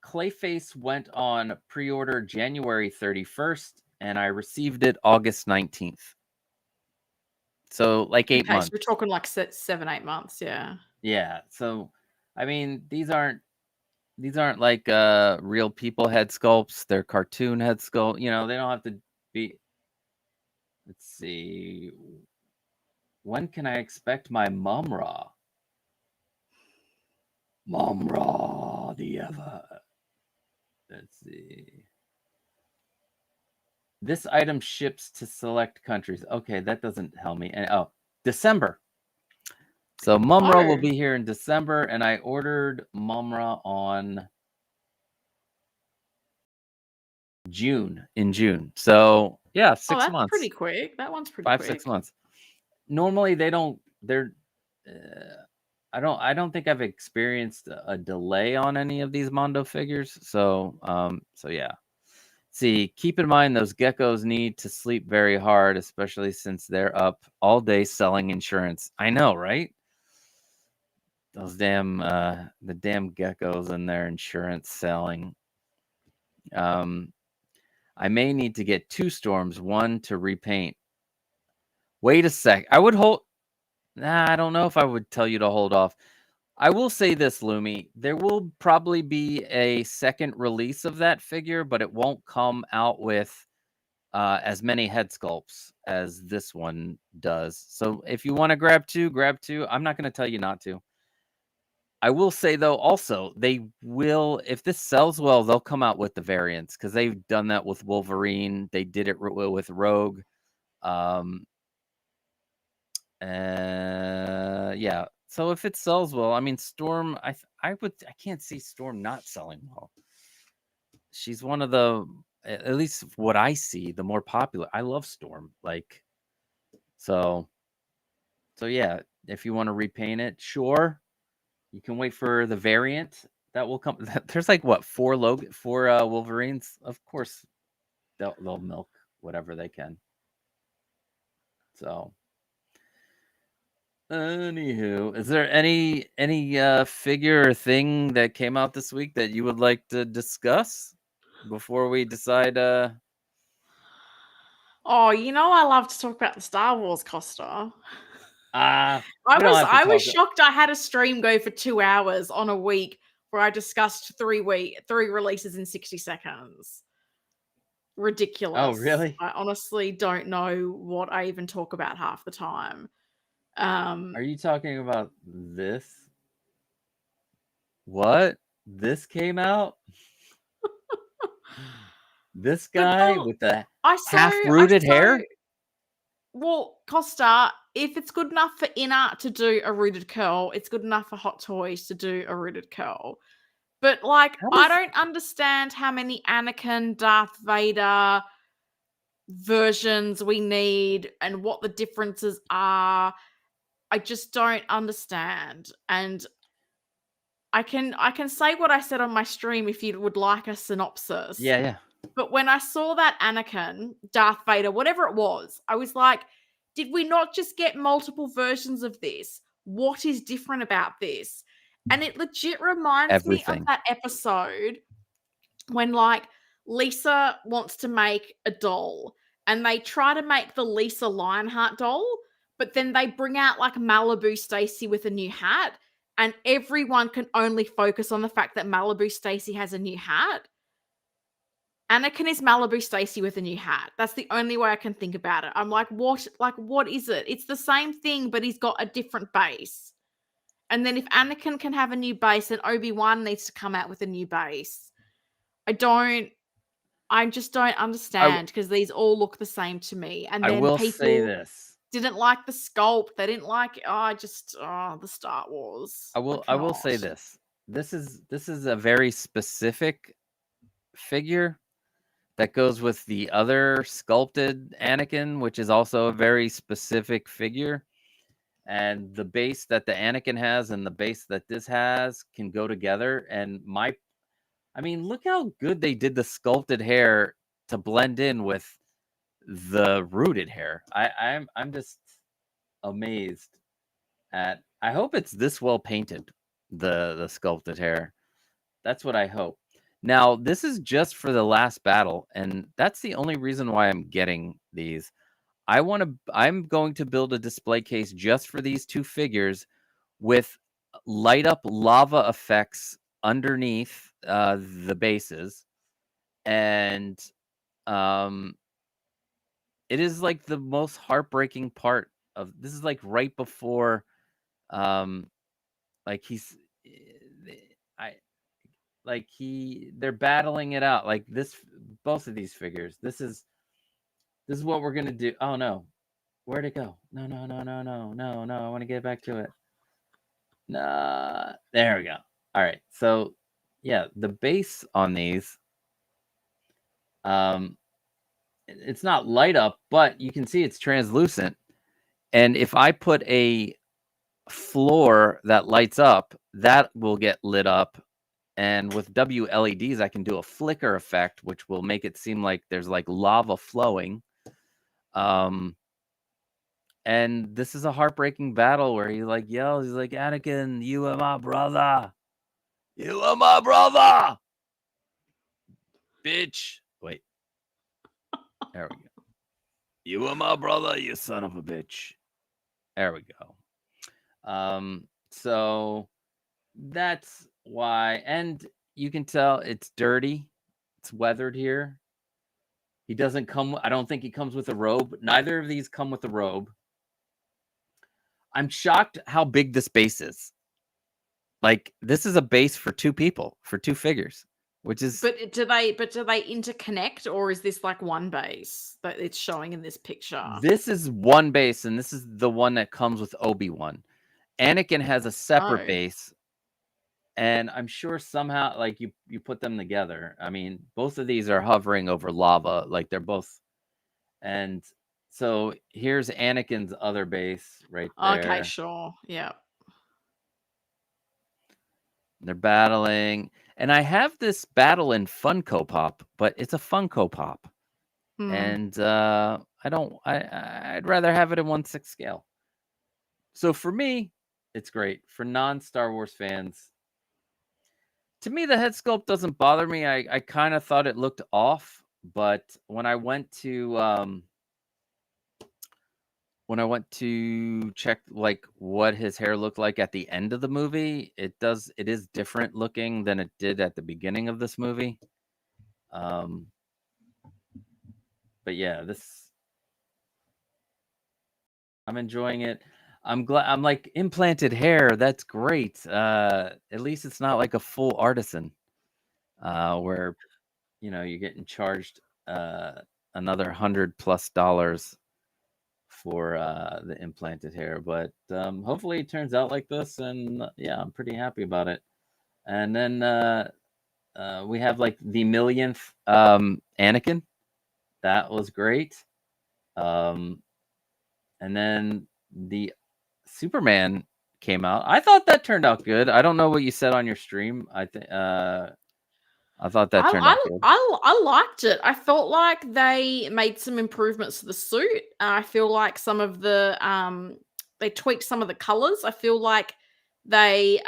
Clayface went on pre-order January 31st, and I received it August 19th. So like 8 months. So we're talking like 7, 8 months, yeah. Yeah. So I mean, these aren't like real people head sculpts. They're cartoon head sculpt. You know, they don't have to be. Let's see. When can I expect my Mumra? Mumra the ever. Let's see. This item ships to select countries. Okay, that doesn't tell me. And December. So Mumra will be here in December, and I ordered Mumra on in June. So yeah, 6 that's months. pretty quick. That one's pretty quick. 6 months. Normally they're I don't think I've experienced a delay on any of these Mondo figures. So yeah. See, keep in mind those geckos need to sleep very hard, especially since they're up all day selling insurance. I know, right? Those the damn geckos and their insurance selling. I may need to get 2 storms, one to repaint. Wait a sec. I don't know if I would tell you to hold off. I will say this, Lumi. There will probably be a second release of that figure, but it won't come out with as many head sculpts as this one does. So if you want to grab two, grab two. I'm not going to tell you not to. I will say, though, also, they will, if this sells well, they'll come out with the variants because they've done that with Wolverine. They did it with Rogue. Yeah. So if it sells well, I mean, Storm, I can't see Storm not selling well. She's one of at least what I see, the more popular. I love Storm. So yeah, if you want to repaint it, sure. You can wait for the variant that will come. There's like what, 4 Wolverines? Of course, they'll milk whatever they can. So, anywho, is there any figure or thing that came out this week that you would like to discuss before we decide? Oh, I love to talk about the Star Wars, Costa. I was shocked I had a stream go for 2 hours on a week where I discussed 3 releases in 60 seconds. Ridiculous. Oh, really? I honestly don't know what I even talk about half the time. Are you talking about this? What? This came out? This guy with the half-rooted hair? Well, Costa, if it's good enough for Inner to do a rooted curl, it's good enough for Hot Toys to do a rooted curl. But, I don't understand how many Anakin, Darth Vader versions we need and what the differences are. I just don't understand. And I can say what I said on my stream if you would like a synopsis. Yeah. But when I saw that Anakin, Darth Vader, whatever it was, I was like, did we not just get multiple versions of this? What is different about this? And it legit reminds me of that episode when, Lisa wants to make a doll and they try to make the Lisa Lionheart doll, but then they bring out, Malibu Stacy with a new hat, and everyone can only focus on the fact that Malibu Stacy has a new hat. Anakin is Malibu Stacy with a new hat. That's the only way I can think about it. I'm like, what is it? It's the same thing, but he's got a different base. And then if Anakin can have a new base, then Obi Wan needs to come out with a new base. I just don't understand because these all look the same to me. And I then will say people this. didn't like the sculpt. They didn't like the Star Wars. I will say this. This is a very specific figure that goes with the other sculpted Anakin, which is also a very specific figure. And the base that the Anakin has and the base that this has can go together. And I mean, look how good they did the sculpted hair to blend in with the rooted hair. I'm just amazed at. I hope it's this well painted, the sculpted hair. That's what I hope. Now, this is just for the last battle, and that's the only reason why I'm getting these. I'm going to build a display case just for these two figures with light up lava effects underneath the bases, and it is like the most heartbreaking part of this. Is like right before like I they're battling it out like this. Both of these figures, this is what we're gonna do. Oh no, where'd it go? No, I want to get back to it. Nah, there we go. All right, so yeah, the base on these it's not light up, but you can see it's translucent. And if I put a floor that lights up, that will get lit up. And with WLEDs, I can do a flicker effect, which will make it seem like there's like lava flowing. And this is a heartbreaking battle where he like yells, he's like, Anakin, you are my brother. You are my brother. Bitch. Wait. There we go. You are my brother, you son of a bitch. There we go. So that's why, and you can tell it's dirty. It's weathered here. He doesn't come, I don't think he comes with a robe. Neither of these come with a robe. I'm shocked how big this base is. Like, this is a base for two people, for two figures, which is. But do they interconnect, or is this like one base that it's showing in this picture? This is one base, and this is the one that comes with Obi Wan. Anakin has a separate base, and I'm sure somehow, like, you put them together. I mean, both of these are hovering over lava, like they're both. And so here's Anakin's other base right there. Okay, sure. Yeah. They're battling. And I have this battle in Funko Pop, but it's a Funko Pop. And I'd rather have it in 1/6 scale. So for me, it's great. For non-Star Wars fans, to me, the head sculpt doesn't bother me. I kind of thought it looked off, but when I went to check like what his hair looked like at the end of the movie, it is different looking than it did at the beginning of this movie. But yeah, I'm enjoying it. I'm glad. I'm like, implanted hair. That's great. At least it's not like a full artisan, where you're getting charged another $100+ for the implanted hair. But hopefully it turns out like this, and yeah, I'm pretty happy about it. And then we have like the millionth Anakin. That was great. And then the Superman came out. I thought that turned out good. I don't know what you said on your stream. I thought that turned out good. I liked it. I felt like they made some improvements to the suit. I feel like some of the they tweaked some of the colors. I feel like they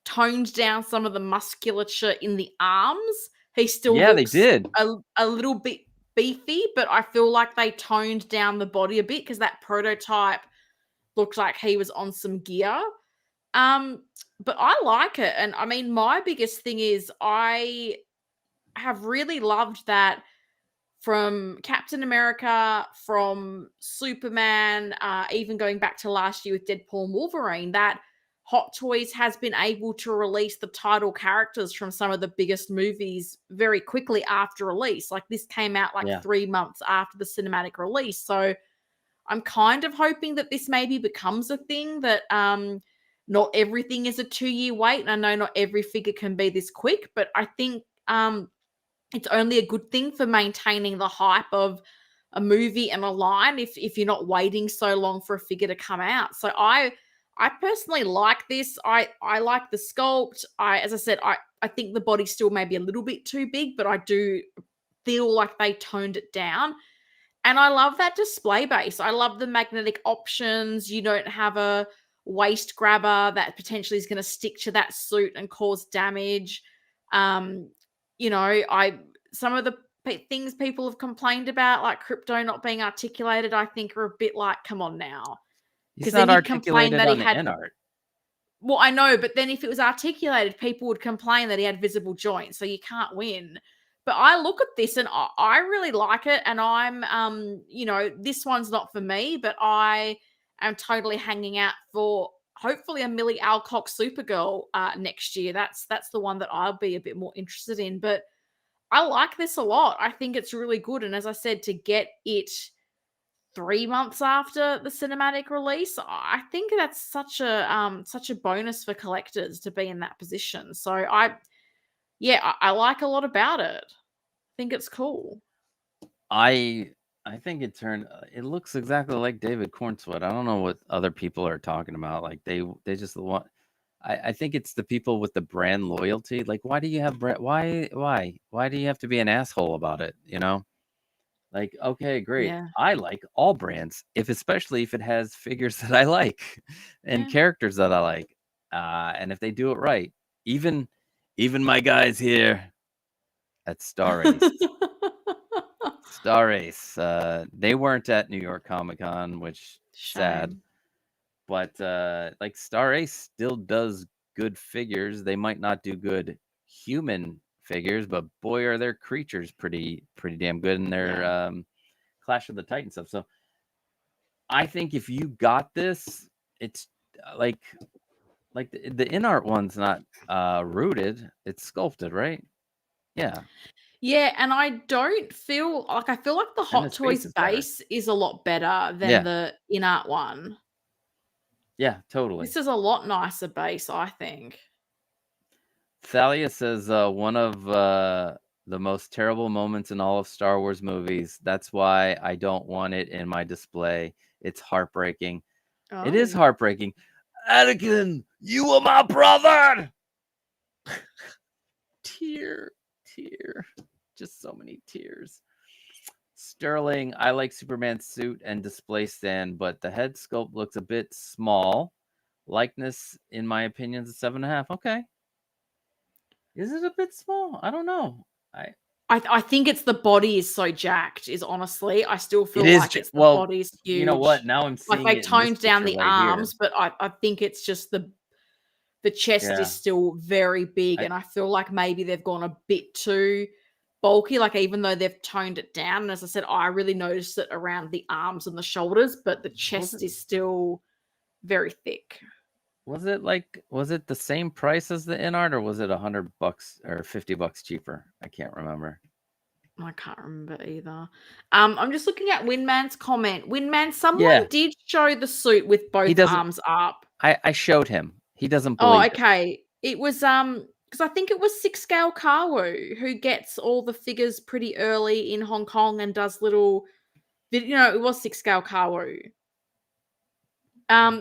toned down some of the musculature in the arms. He still looks they did a little bit beefy, but I feel like they toned down the body a bit because that prototype looked like he was on some gear. But I like it. And I mean, my biggest thing is I have really loved that from Captain America, from Superman, even going back to last year with Deadpool and Wolverine, that Hot Toys has been able to release the title characters from some of the biggest movies very quickly after release. Like this came out like 3 months after the cinematic release. So I'm kind of hoping that this maybe becomes a thing, that not everything is a 2-year wait. And I know not every figure can be this quick, but I think it's only a good thing for maintaining the hype of a movie and a line if you're not waiting so long for a figure to come out. So I personally like this. I like the sculpt. As I said, I think the body's still maybe a little bit too big, but I do feel like they toned it down. And I love that display base. I love the magnetic options. You don't have a waist grabber that potentially is going to stick to that suit and cause damage. Some of the things people have complained about, like Crypto not being articulated, I think are a bit like, come on now. He's not articulated on the in-art. Well, I know, but then if it was articulated, people would complain that he had visible joints, so you can't win. But I look at this and I really like it, and I'm, this one's not for me, but I am totally hanging out for hopefully a Millie Alcock Supergirl next year. That's the one that I'll be a bit more interested in. But I like this a lot. I think it's really good, and as I said, to get it 3 months after the cinematic release, I think that's such a bonus for collectors to be in that position. So I like a lot about it. I think it's cool. I think it looks exactly like David Cornswood. I don't know what other people are talking about. Like they just want. I think it's the people with the brand loyalty. Like, why do you have why do you have to be an asshole about it? Like, okay, great. Yeah. I like all brands, especially if it has figures that I like and characters that I like. And if they do it right, even my guys here at Star Ace. Star Ace. They weren't at New York Comic Con, which sad. But like Star Ace still does good figures. They might not do good human figures, but boy, are their creatures pretty damn good in their Clash of the Titans stuff. So I think if you got this, it's like the in-art one's not rooted, it's sculpted, right? Yeah. Yeah, and I don't feel like the Hot Toys base is a lot better than the in-art one. Yeah, totally. This is a lot nicer base, I think. Thalia says one of the most terrible moments in all of Star Wars movies. That's why I don't want it in my display. It's heartbreaking. Oh. It is heartbreaking. Anakin, you are my brother. Tear. Just so many tears. Sterling, I like Superman's suit and display stand, but the head sculpt looks a bit small. Likeness, in my opinion, is a 7.5. Okay. Is it a bit small? I don't know. I think it's the body is so jacked. Is honestly, I still feel like it's the body's huge. You know what? Now I'm seeing like they toned down the arms, but I think it's just the chest is still very big, and I feel like maybe they've gone a bit too bulky. Like even though they've toned it down, and as I said, I really noticed it around the arms and the shoulders, but the chest is still very thick. Was it the same price as the in-art, or was it $100 or $50 cheaper? I can't remember. I can't remember either. I'm just looking at Winman's comment. Winman, someone did show the suit with both arms up. I showed him. He doesn't believe it. Okay. It was because I think it was 6-scale Kawu who gets all the figures pretty early in Hong Kong and does little. It was 6-scale Kawu.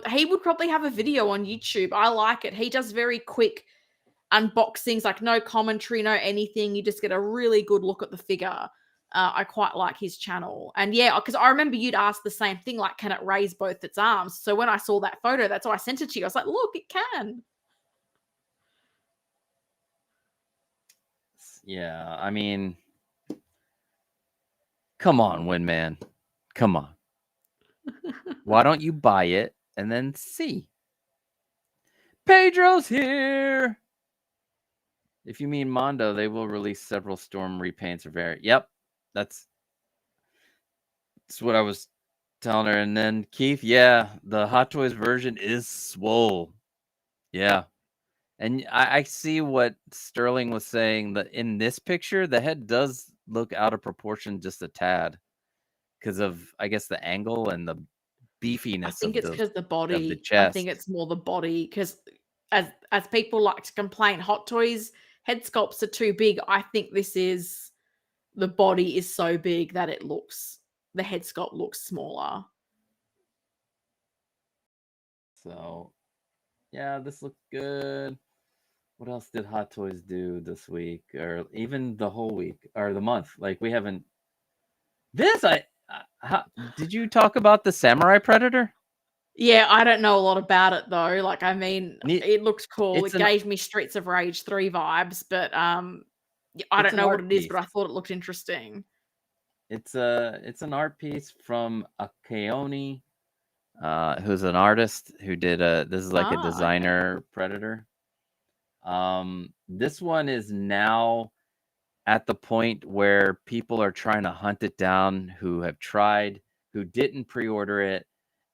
He would probably have a video on YouTube. I like it. He does very quick unboxings, like no commentary, no anything. You just get a really good look at the figure. I quite like his channel. And because I remember you'd asked the same thing, like, can it raise both its arms? So when I saw that photo, that's why I sent it to you. I was like, look, it can. Yeah, I mean, come on, Winman. Come on. Why don't you buy it and then see? Pedro's here. If you mean Mondo, they will release several Storm repaints or variant. Yep, that's what I was telling her. And then Keith, the Hot Toys version is swole. Yeah. And I see what Sterling was saying, that in this picture, the head does look out of proportion just a tad because of, I guess, the angle and the I beefiness think of it's because the the body. I think chest. it's more the body because as people like to complain, Hot Toys head sculpts are too big. I think this is the body is so big that the head sculpt looks smaller. So, yeah, this looks good. What else did Hot Toys do this week, or even the whole week, or the month? Like, we haven't. This did you talk about the Samurai Predator? Yeah, I don't know a lot about it though. Like, I mean, it looks cool. It's It an gave me Streets of Rage 3 vibes, but I it's don't an know what art it is, piece. but I thought it looked interesting. It's an art piece from Akaoni, who's an artist who did this is like a Ah, okay. designer Predator. This one is now at the point where people are trying to hunt it down who have tried, who didn't pre-order it,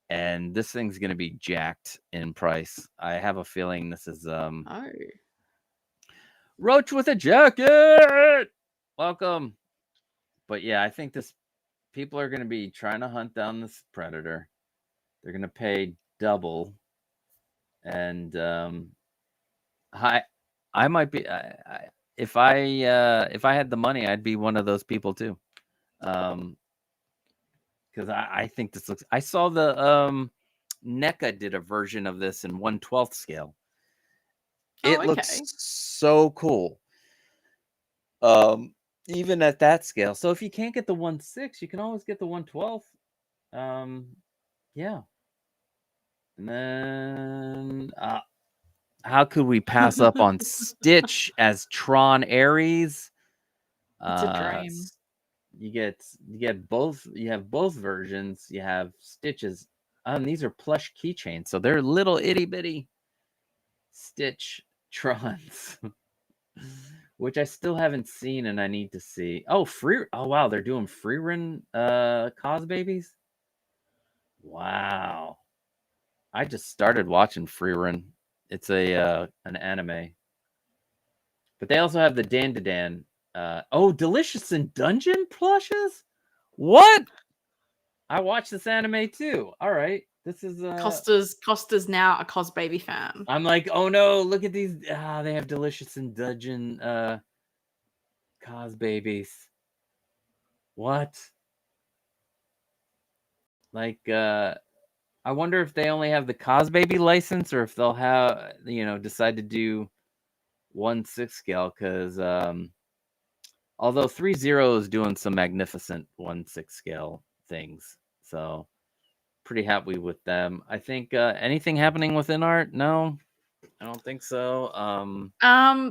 and this thing's going to be jacked in price. I have a feeling this is Oh. Roach with a jacket. Welcome. But yeah, I think people are going to be trying to hunt down this Predator. They're going to pay double, and I might be if I had the money, I'd be one of those people too. Because I think this looks. I saw the NECA did a version of this in 1/12 scale. Oh, It looks okay. so cool. Um, even at that scale. So if you can't get the 1/6, you can always get the 1/12. Yeah. And then how could we pass up on Stitch as Tron Ares? It's a dream. You get both. You have both versions. You have Stitches. These are plush keychains, so they're little itty bitty Stitch Trons, which I still haven't seen, and I need to see. Oh, free! Oh wow, they're doing free run cause babies. Wow, I just started watching free run. It's an anime, but they also have the Dan. Delicious in Dungeon plushes. What? I watched this anime too. All right. This is Costa's now a Cos Baby fan. I'm like, oh no, look at these. They have Delicious in Dungeon cause babies. What? Like I wonder if they only have the cause baby license or if they'll have decide to do 1/6 scale, cuz although 3-0 is doing some magnificent 1/6 scale things. So pretty happy with them. I think anything happening within art? No, I don't think so.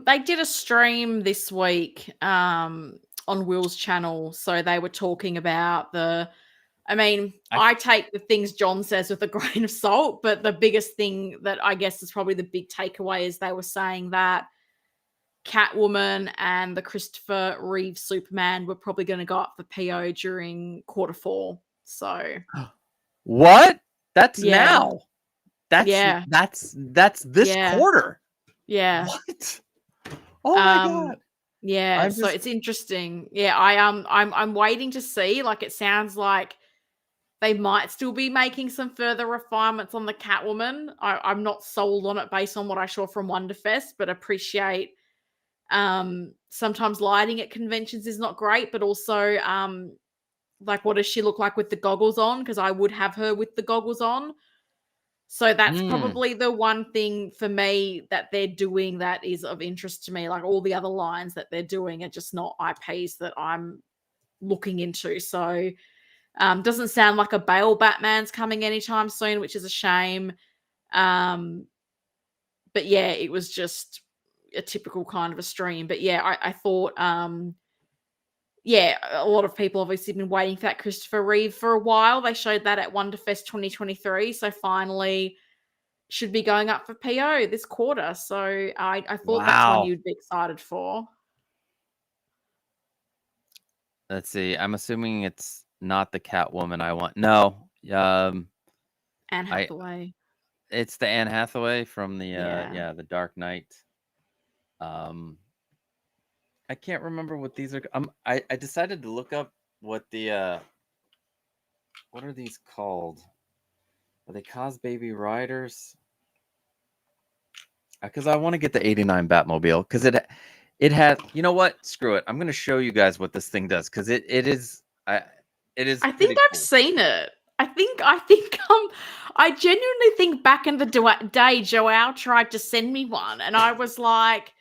They did a stream this week on Will's channel, so they were talking about I take the things John says with a grain of salt, but the biggest thing that I guess is probably the big takeaway is they were saying that Catwoman and the Christopher Reeve Superman were probably going to go up for PO during Q4. So what? That's yeah, now. That's yeah, this yeah, quarter. yeah. What? Oh my god. Yeah, I'm so just it's interesting. Yeah, I'm waiting to see. Like, it sounds like they might still be making some further refinements on the Catwoman. I'm not sold on it based on what I saw from Wonderfest, but appreciate sometimes lighting at conventions is not great, but also like, what does she look like with the goggles on? Because I would have her with the goggles on. So that's probably the one thing for me that they're doing that is of interest to me. Like, all the other lines that they're doing are just not IPs that I'm looking into. So doesn't sound like a Bale Batman's coming anytime soon, which is a shame. But yeah, it was just a typical kind of a stream. But yeah, I thought yeah, a lot of people obviously been waiting for that Christopher Reeve for a while. They showed that at Wonderfest 2023. So finally should be going up for PO this quarter. So I thought that's one wow. you'd be excited for. Let's see. I'm assuming it's not the Catwoman I want. No. Anne I Hathaway. It's the Anne Hathaway from the Yeah. the Dark Knight. Um, I can't remember what these are. I decided to look up what the what are these called? Are they Cos Baby Riders? Because I want to get the '89 Batmobile because it has. You know what? Screw it. I'm going to show you guys what this thing does because it is it is I think pretty I've cool. seen it. I genuinely think back in the day, Joao tried to send me one, and I was like,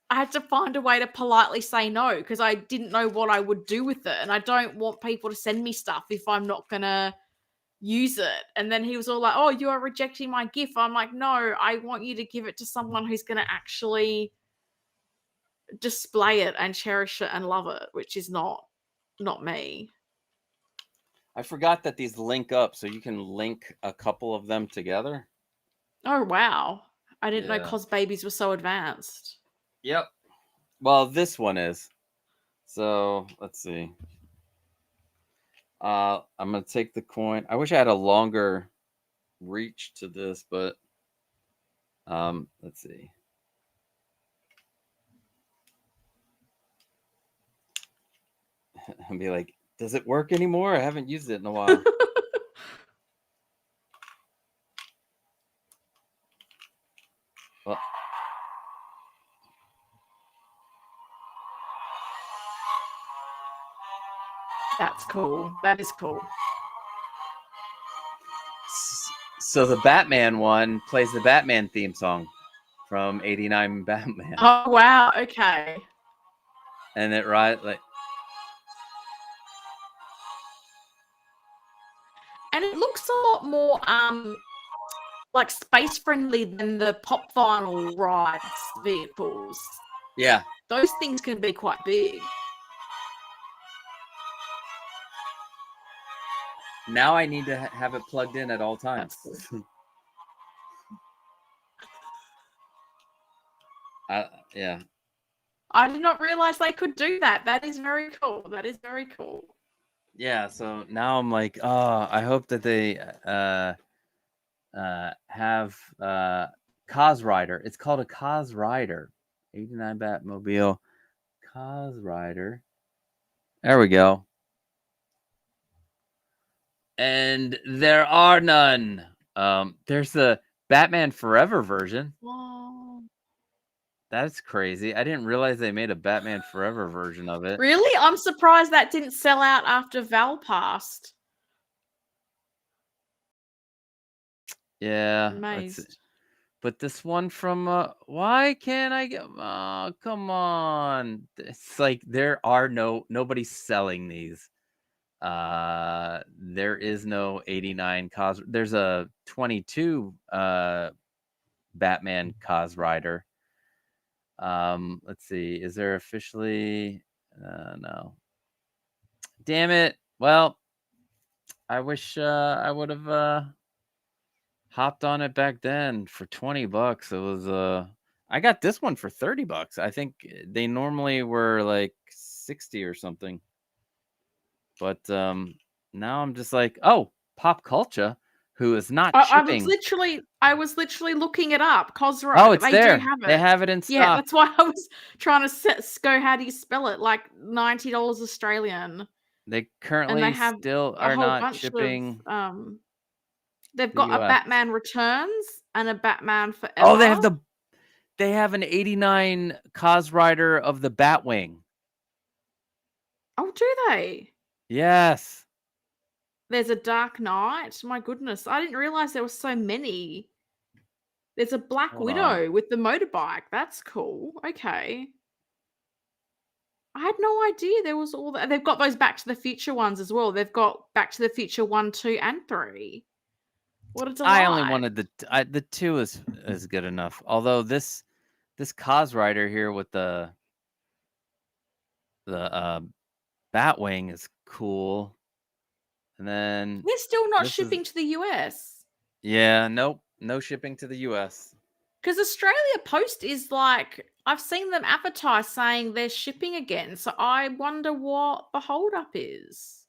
I had to find a way to politely say no because I didn't know what I would do with it, and I don't want people to send me stuff if I'm not gonna use it. And then he was all like, "Oh, you are rejecting my gift." I'm like, "No, I want you to give it to someone who's gonna actually display it and cherish it and love it," which is not me. I forgot that these link up, so you can link a couple of them together. Oh wow, I didn't know Yeah. cos babies were so advanced. Yep. Well, this one is. So let's see. I'm gonna take the coin. I wish I had a longer reach to this, but let's see. And be like, does it work anymore? I haven't used it in a while. Well, That's cool. That is cool. so the Batman one plays the Batman theme song from '89 Batman, Oh wow. Okay. and it right like And it looks a lot more like space friendly than the pop vinyl rides vehicles. yeah. Those things can be quite big. Now I need to have it plugged in at all times. That's cool. Yeah. I did not realize they could do that. That is very cool. That is very cool. Yeah, so now I'm like, oh, I hope that they have Cos Rider. It's called a Cos Rider. '89 Batmobile Cos Rider. There we go. And there are none. There's the Batman Forever version. Wow. That's crazy. I didn't realize they made a Batman Forever version of it. Really? I'm surprised that didn't sell out after Val passed. Yeah, Amazed. but this one from why can't I get? Oh, come on! It's like there are nobody's selling these. There is no '89 cos. There's a '22 Batman Cos Rider. Let's see. Is there officially? No. Damn it. Well, I wish I would have hopped on it back then for $20. It was I got this one for $30. I think they normally were like 60 or something. But now I'm just like, oh, Pop Culture, who is not I shipping. was literally looking it up. Oh, it's They do there. have They it. have it in Yeah, stock. that's why I was trying to go. How do you spell it? Like $90 Australian, They and currently they have still a are whole not bunch of shipping They've the got a US. Batman Returns and a Batman Oh, Forever. they have an '89 Cos Rider of the Batwing. Oh, do they? Yes. There's a Dark Knight. My goodness, I didn't realize there were so many. There's a Black Hold on. Widow with the motorbike. That's cool. Okay. I had no idea there was all that. They've got those Back to the Future ones as well. They've got Back to the Future 1, 2, and 3. What a I only delight. wanted the two is good enough. Although this Cos Rider here with the Batwing is cool. And then They're still not this is shipping to the US. yeah, nope, no shipping to the US. Because Australia Post is like, I've seen them advertise saying they're shipping again. So I wonder what the holdup is.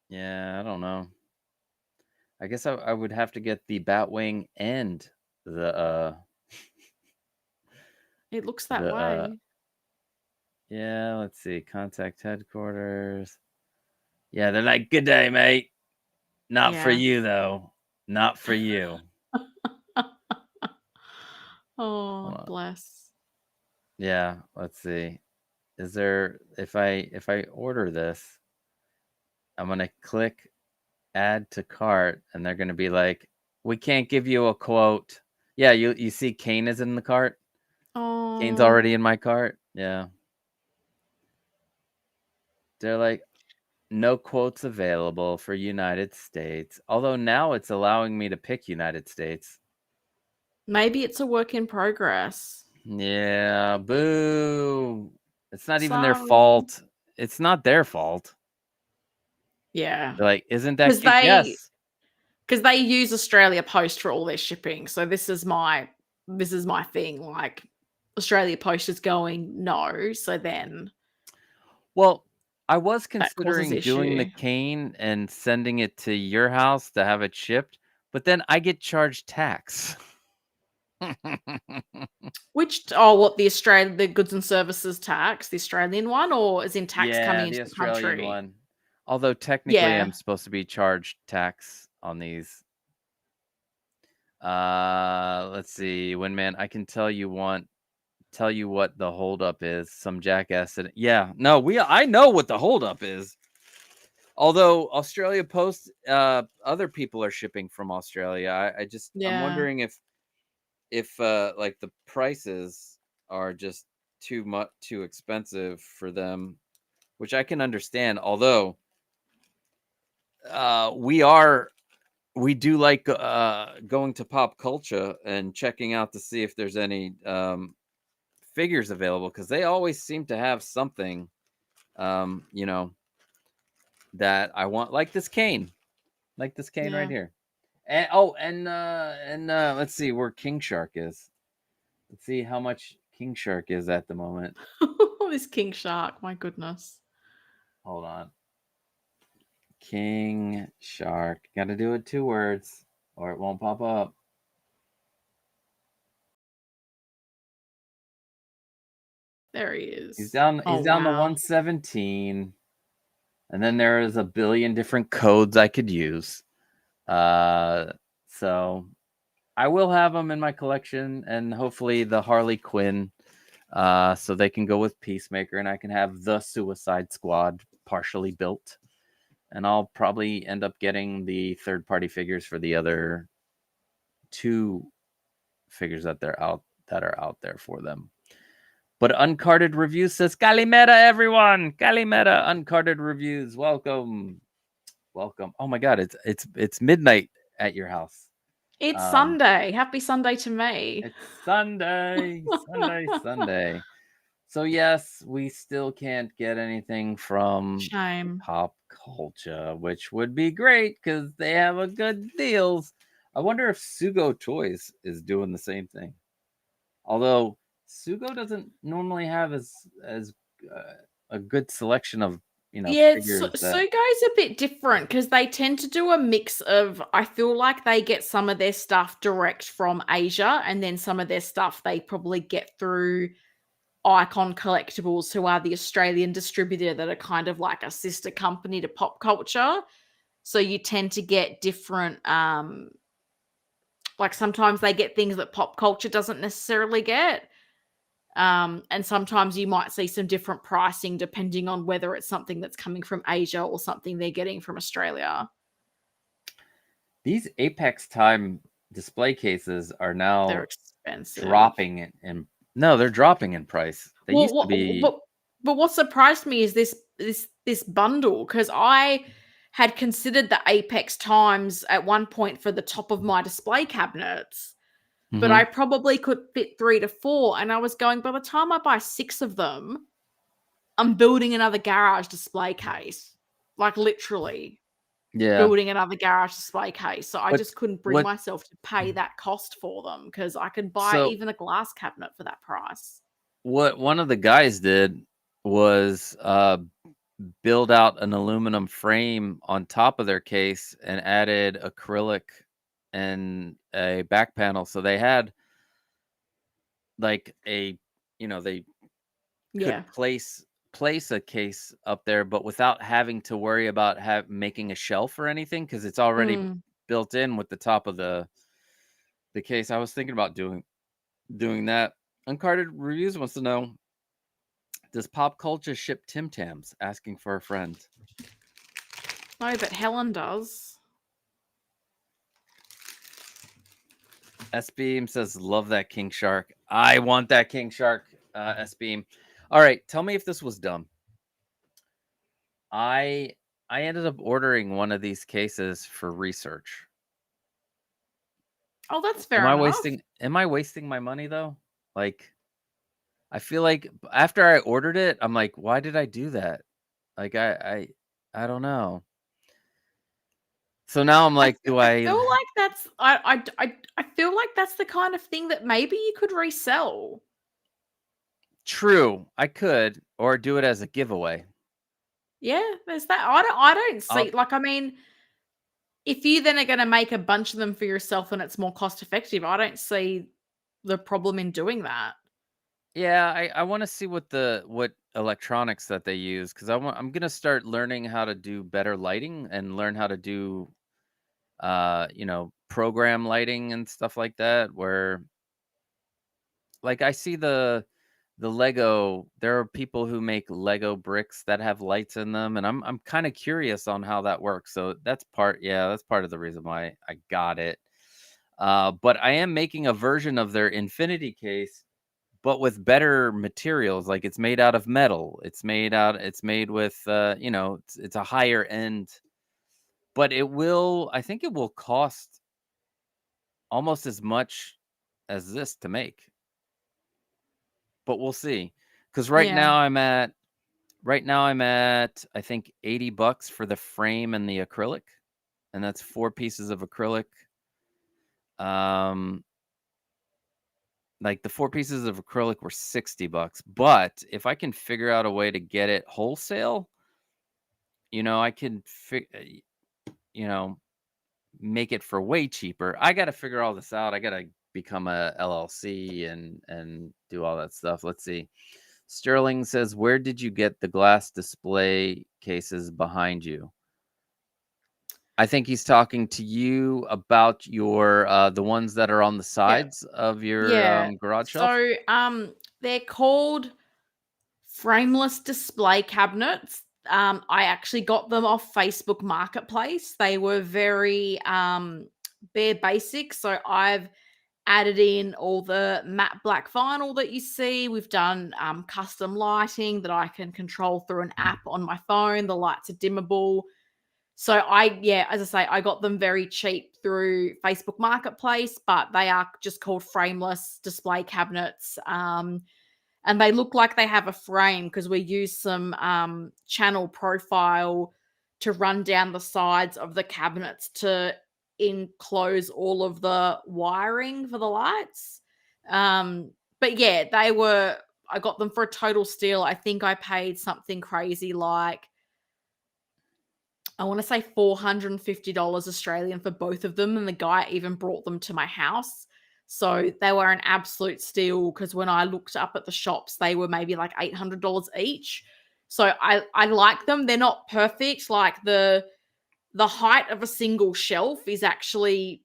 Yeah, I don't know. I guess I would have to get the Batwing and the It looks that the way. yeah, let's see. Contact headquarters. Yeah, they're like, "Good day, mate. Not for Yeah. you though. Not for you." Hold Oh, on. bless. Yeah, let's see. Is there if I order this, I'm gonna click add to cart and they're gonna be like, "We can't give you a quote." Yeah, you see Kane is in the cart? Kane's already Oh, in my cart. Yeah. They're like, "No quotes available for United States." Although now it's allowing me to pick United States. maybe it's a work in progress. Yeah, boo. It's not even their Sorry. fault. It's not their fault. Yeah, They're like, "Isn't that because cute?" they Yes. because they use Australia Post for all their shipping. So this is my thing. Like Australia Post is going no. So then Well, I was that causes considering doing the issue. cane and sending it to your house to have it shipped, but then I get charged tax. What the goods and services tax, the Australian one, or is in tax Yeah, coming the into the Australian country? one. Although technically Yeah. I'm supposed to be charged tax on these. Let's see. Windman, I can tell you what the holdup is. Some jackass said, yeah, no, I know what the holdup is. Although Australia Post, other people are shipping from Australia. I'm Yeah. wondering if like the prices are just too expensive for them, which I can understand. Although we do like going to Pop Culture and checking out to see if there's any figures available, because they always seem to have something you know that I want, like this cane, right Yeah. here. And let's see where King Shark is. Let's see how much King Shark is at the moment. This king shark, my goodness. Hold on. King Shark. Got to do it 2 words or it won't pop up. There he is. He's Oh, down to wow. 117. And then there is a billion different codes I could use. So I will have them in my collection, and hopefully the Harley Quinn, so they can go with Peacemaker, and I can have the Suicide Squad partially built. And I'll probably end up getting the third-party figures for the other 2 figures that are out there for them. But Uncarded Reviews says, Calimera, everyone! Calimera, Uncarded Reviews, welcome. Welcome. Oh my god, it's midnight at your house. It's Sunday. Happy Sunday to me. It's Sunday. Sunday. So yes, we still can't get anything from Shame. Pop Culture, which would be great because they have a good deals. I wonder if Sugo Toys is doing the same thing. Although Sugo doesn't normally have as a good selection of Yeah, figures that. Sugo's a bit different because they tend to do a mix of. I feel like they get some of their stuff direct from Asia, and then some of their stuff they probably get through Icon Collectibles, who are the Australian distributor that are kind of like a sister company to Pop Culture. So you tend to get different. Like sometimes they get things that Pop Culture doesn't necessarily get. And sometimes you might see some different pricing depending on whether it's something that's coming from Asia or something they're getting from Australia. These Apex Time display cases are They're now expensive. dropping no, they're dropping in price. They Well, used to be. but what surprised me is this bundle, because I had considered the Apex Times at one point for the top of my display cabinets, but I Mhm. probably could fit 3 to 4, and I was going, by the time I buy 6 of them, I'm building another garage display case. Like, literally Yeah, building another garage display case, so I but just couldn't bring what myself to pay that cost for them because I could buy so even a glass cabinet for that price. what one of the guys did was build out an aluminum frame on top of their case and added acrylic and a back panel. So they had like they Yeah. could place a case up there, but without having to worry about making a shelf or anything, because it's already Mm. built in with the top of the case. I was thinking about doing that. Uncarded Reviews wants to know, does Pop Culture ship Tim Tams? Asking for a friend. No, but Helen does. S-Beam says, love that King Shark. I want that King Shark, S-Beam. All right, tell me if this was dumb. I ended up ordering one of these cases for research. Oh, that's fair enough. Am I wasting my money though? Like, I feel like after I ordered it, I'm like, why did I do that? Like, I don't know. So now I'm like, do I I? feel like that's I feel like that's the kind of thing that maybe you could resell. True, I could, or do it as a giveaway. Yeah, there's that. I don't I'll, see, like, I mean, if you then are going to make a bunch of them for yourself and it's more cost effective, I don't see the problem in doing that. yeah, I want to see what electronics that they use, because I'm gonna start learning how to do better lighting and learn how to do program lighting and stuff like that, where like I see the Lego, there are people who make Lego bricks that have lights in them, and I'm kind of curious on how that works. So that's part of the reason why I got it. But I am making a version of their Infinity case, but with better materials. Like, it's made out of metal. It's made with it's a higher end, but I think it will cost almost as much as this to make. But we'll see. Cuz Yeah. right now I'm at I think $80 for the frame and the acrylic, and that's 4 pieces of acrylic. Like, the 4 pieces of acrylic were $60, but if I can figure out a way to get it wholesale, I can make it for way cheaper. I got to figure all this out. I got to become a LLC and do all that stuff. Let's see. Sterling says, "Where did you get the glass display cases behind you?" I think he's talking to you about your the ones that are on the Yeah. sides of your Yeah. garage shelf. So, they're called frameless display cabinets. I actually got them off Facebook Marketplace. They were very bare basic. So I've added in all the matte black vinyl that you see. We've done custom lighting that I can control through an app on my phone. The lights are dimmable. So as I say, I got them very cheap through Facebook Marketplace, but they are just called frameless display cabinets. And they look like they have a frame because we use some channel profile to run down the sides of the cabinets to enclose all of the wiring for the lights. But yeah, I got them for a total steal. I think I paid something crazy like, I want to say $450 Australian for both of them, and the guy even brought them to my house. So they were an absolute steal because when I looked up at the shops, they were maybe like $800 each. So I like them. They're not perfect. Like the height of a single shelf is actually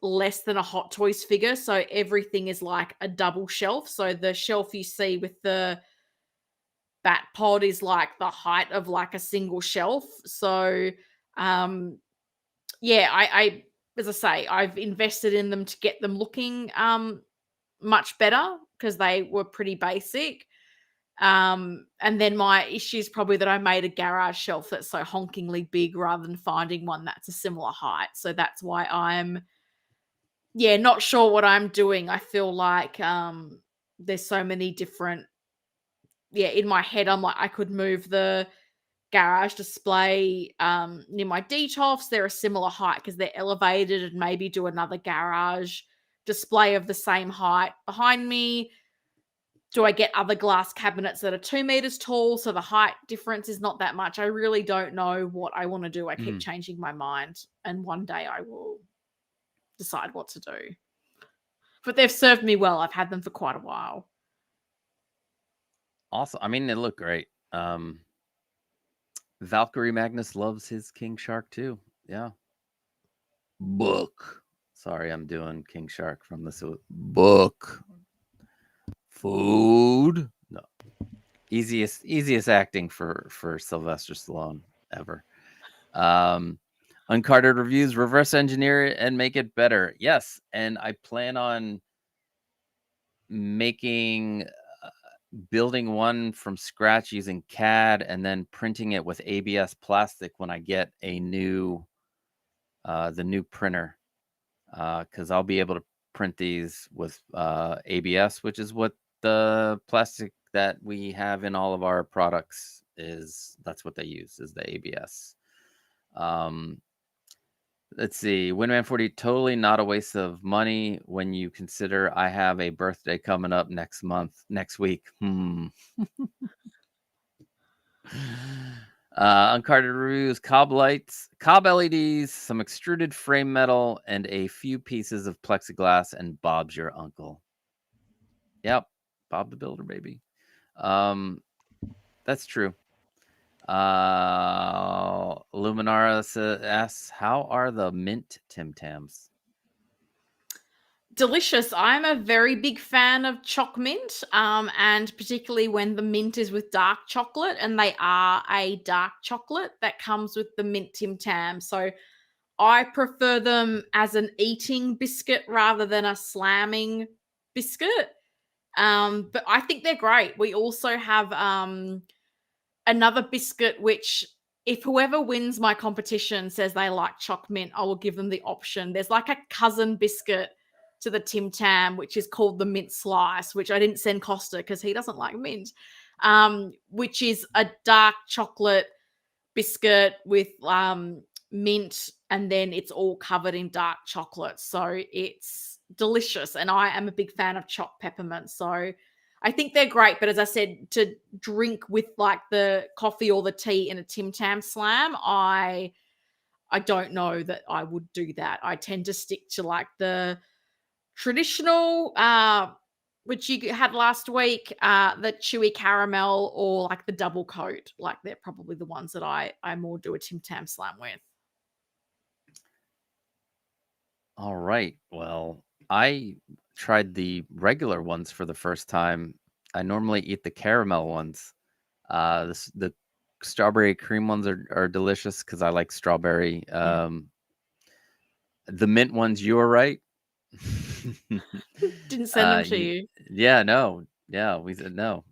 less than a Hot Toys figure. So everything is like a double shelf. So the shelf you see with the bat pod is like the height of like a single shelf. So yeah, I as I say, I've invested in them to get them looking much better because they were pretty basic. And then my issue is probably that I made a garage shelf that's so honkingly big rather than finding one that's a similar height. So that's why I'm not sure what I'm doing. I feel like there's so many different in my head I'm like I could move the garage display near my detofs. They're a similar height because they're elevated, and maybe do another garage display of the same height behind me. Do I get other glass cabinets that are 2 meters tall so the height difference is not that much? I really don't know what I want to do. I keep changing my mind, and one day I will decide what to do. But they've served me well. I've had them for quite a while. Awesome. I mean, they look great. Valkyrie Magnus loves his King Shark too. Yeah. Book. Sorry, I'm doing King Shark from the book. Food. No. Easiest acting for Sylvester Stallone ever. Uncarded reviews, reverse engineer it and make it better. Yes, and I plan on building one from scratch using CAD and then printing it with ABS plastic when I get the new printer, because I'll be able to print these with ABS, which is what the plastic that we have in all of our products is. That's what they use, is the ABS. Let's see. Winman 40, totally not a waste of money when you consider I have a birthday coming up next week. Uncarded reviews, Cobb lights, Cobb LEDs, some extruded frame metal, and a few pieces of plexiglass, and Bob's your uncle. Yep. Bob the Builder, baby. That's true. Luminara asks, how are the mint Tim Tams? Delicious. I'm a very big fan of choc mint, and particularly when the mint is with dark chocolate, and they are a dark chocolate that comes with the mint Tim Tam. So I prefer them as an eating biscuit rather than a slamming biscuit. But I think they're great. We also have another biscuit, which if whoever wins my competition says they like choc mint, I will give them the option. There's like a cousin biscuit to the Tim Tam, which is called the mint slice, which I didn't send Costa because he doesn't like mint, which is a dark chocolate biscuit with mint, and then it's all covered in dark chocolate. So it's delicious, and I am a big fan of chopped peppermint. So I think they're great, but as I said, to drink with like the coffee or the tea in a Tim Tam slam, I don't know that I would do that. I tend to stick to like the traditional, which you had last week, the chewy caramel or like the double coat. Like they're probably the ones that I more do a Tim Tam slam with. All right. Well, I tried the regular ones for the first time. I normally eat the caramel ones. The strawberry cream ones are delicious because I like strawberry. The mint ones, you were right. Didn't send them to you. Yeah, no. Yeah, we said no.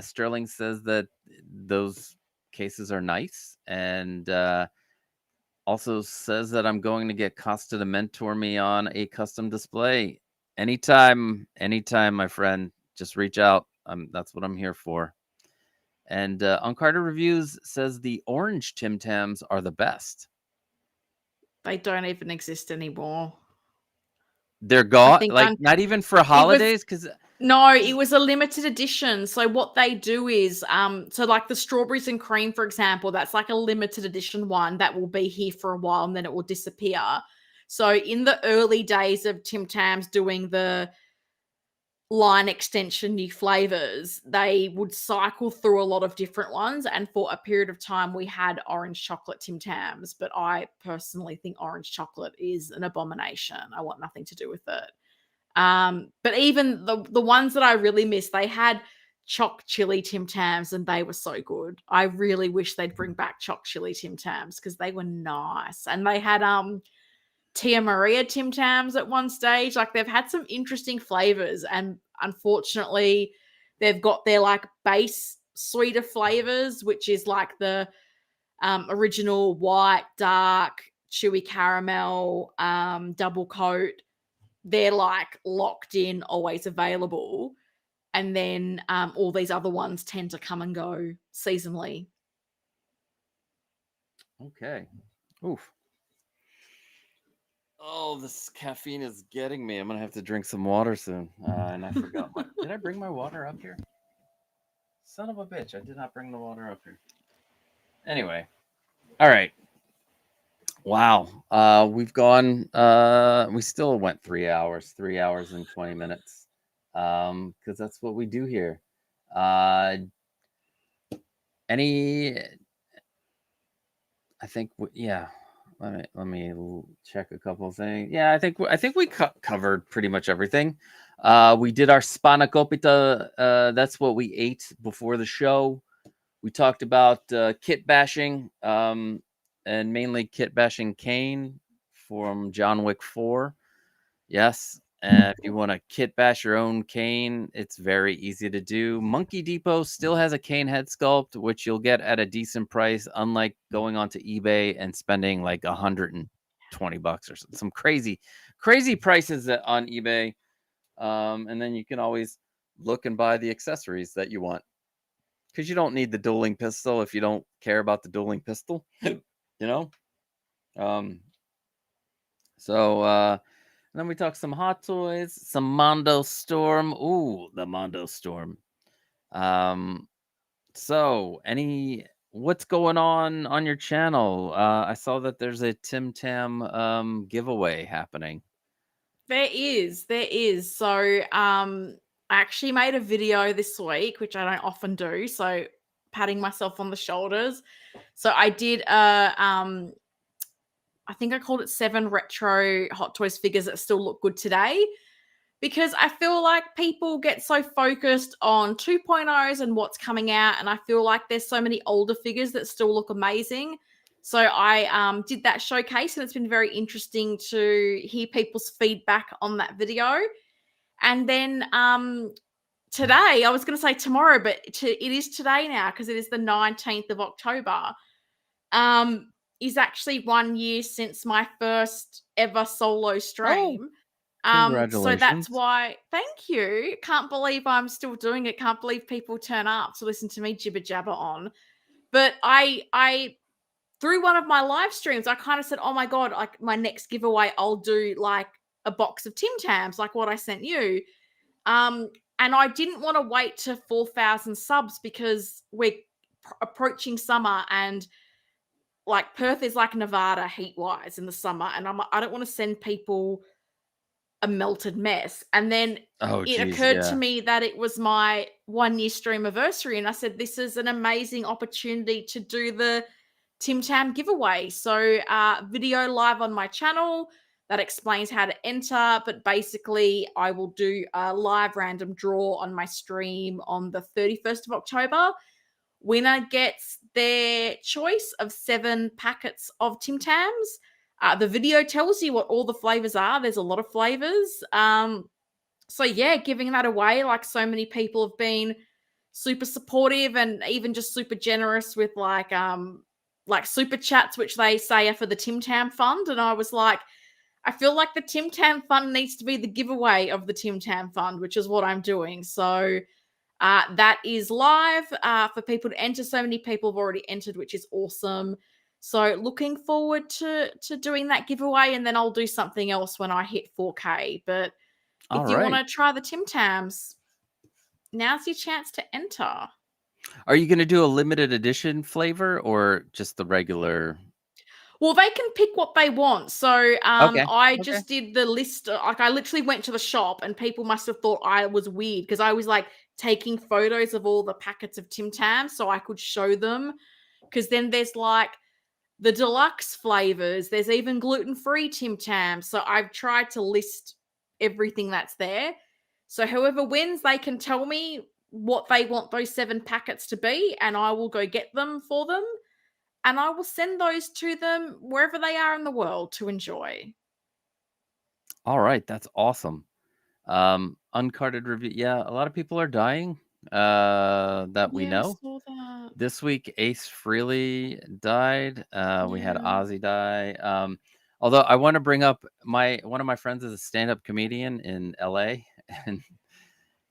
Sterling says that those cases are nice, and also says that I'm going to get Costa to mentor me on a custom display. Anytime, my friend. Just reach out. That's what I'm here for. And Uncarded Reviews says the orange Tim Tams are the best. They don't even exist anymore. They're gone? Like, not even for holidays? No, it was a limited edition. So what they do is, so like the strawberries and cream, for example, that's like a limited edition one that will be here for a while and then it will disappear. So in the early days of Tim Tams doing the line extension, new flavors, they would cycle through a lot of different ones. And for a period of time, we had orange chocolate Tim Tams. But I personally think orange chocolate is an abomination. I want nothing to do with it. But even the ones that I really miss, they had choc chili Tim Tams and they were so good. I really wish they'd bring back choc chili Tim Tams because they were nice. And they had Tia Maria Tim Tams at one stage. Like they've had some interesting flavors, and unfortunately they've got their like base suite of flavors, which is like the original white, dark, chewy caramel, double coat. They're like locked in, always available. And then all these other ones tend to come and go seasonally. Okay. Oof. Oh, this caffeine is getting me. I'm gonna have to drink some water soon. And I forgot my. Did I bring my water up here? Son of a bitch! I did not bring the water up here. Anyway, all right. Wow. We've gone. We still went 3 hours. 3 hours and 20 minutes. Because that's what we do here. Any? I think. Yeah. Let me check a couple of things. Yeah, I think we covered pretty much everything. We did our Spanakopita. That's what we ate before the show. We talked about kit bashing, and mainly kit bashing Kane from John Wick 4. Yes. And if you want to kit bash your own Kane, it's very easy to do. Monkey Depot still has a Kane head sculpt, which you'll get at a decent price, unlike going onto eBay and spending like $120 or some crazy prices on eBay. And then you can always look and buy the accessories that you want, because you don't need the dueling pistol if you don't care about the dueling pistol, you know? And then we talk some Hot Toys, some Mondo Storm. Ooh, the Mondo Storm. So what's going on your channel? I saw that there's a Tim Tam giveaway happening. There is. So, I actually made a video this week, which I don't often do. So, patting myself on the shoulders. So, I did I think I called it 7 retro Hot Toys figures that still look good today, because I feel like people get so focused on 2.0s and what's coming out, and I feel like there's so many older figures that still look amazing. So I did that showcase, and it's been very interesting to hear people's feedback on that video. And then today, I was going to say tomorrow, but it is today now, because it is the 19th of October. Is actually 1 year since my first ever solo stream. So that's Congratulations. why, thank you. Can't believe I'm still doing it. Can't believe people turn up to listen to me jibber jabber on. But I through one of my live streams, I kind of said, oh my God, like my next giveaway, I'll do like a box of Tim Tams, like what I sent you. And I didn't want to wait to 4,000 subs, because we're approaching summer, and like Perth is like Nevada heat wise in the summer, and I don't want to send people a melted mess. And then Oh, it geez, occurred to yeah. me that it was my 1 year stream anniversary, and I said, this is an amazing opportunity to do the Tim Tam giveaway. So video live on my channel that explains how to enter, but basically I will do a live random draw on my stream on the 31st of October. Winner gets their choice of 7 packets of Tim Tams. The video tells you what all the flavors are. There's a lot of flavors. So yeah, giving that away. Like, so many people have been super supportive, and even just super generous with like super chats, which they say are for the Tim Tam Fund. And I was like, I feel like the Tim Tam Fund needs to be the giveaway of the Tim Tam Fund, which is what I'm doing. So that is live for people to enter. So many people have already entered, which is awesome. So looking forward to doing that giveaway, and then I'll do something else when I hit 4K. But All if you want right. to try the Tim Tams, now's your chance to enter. Are you going to do a limited edition flavor or just the regular? Well, they can pick what they want. So Okay. I Okay. just did the list. Like, I literally went to the shop, and people must have thought I was weird, because I was like taking photos of all the packets of Tim Tams so I could show them. Because then there's like the deluxe flavors. There's even gluten-free Tim Tams. So I've tried to list everything that's there. So whoever wins, they can tell me what they want those 7 packets to be, and I will go get them for them. And I will send those to them wherever they are in the world to enjoy. All right. That's awesome. Uncarded review. Yeah, a lot of people are dying that we Yeah, I know. saw that. This week, Ace Frehley died. We had Yeah. Ozzy die. Although I want to bring up one of my friends is a stand-up comedian in LA, and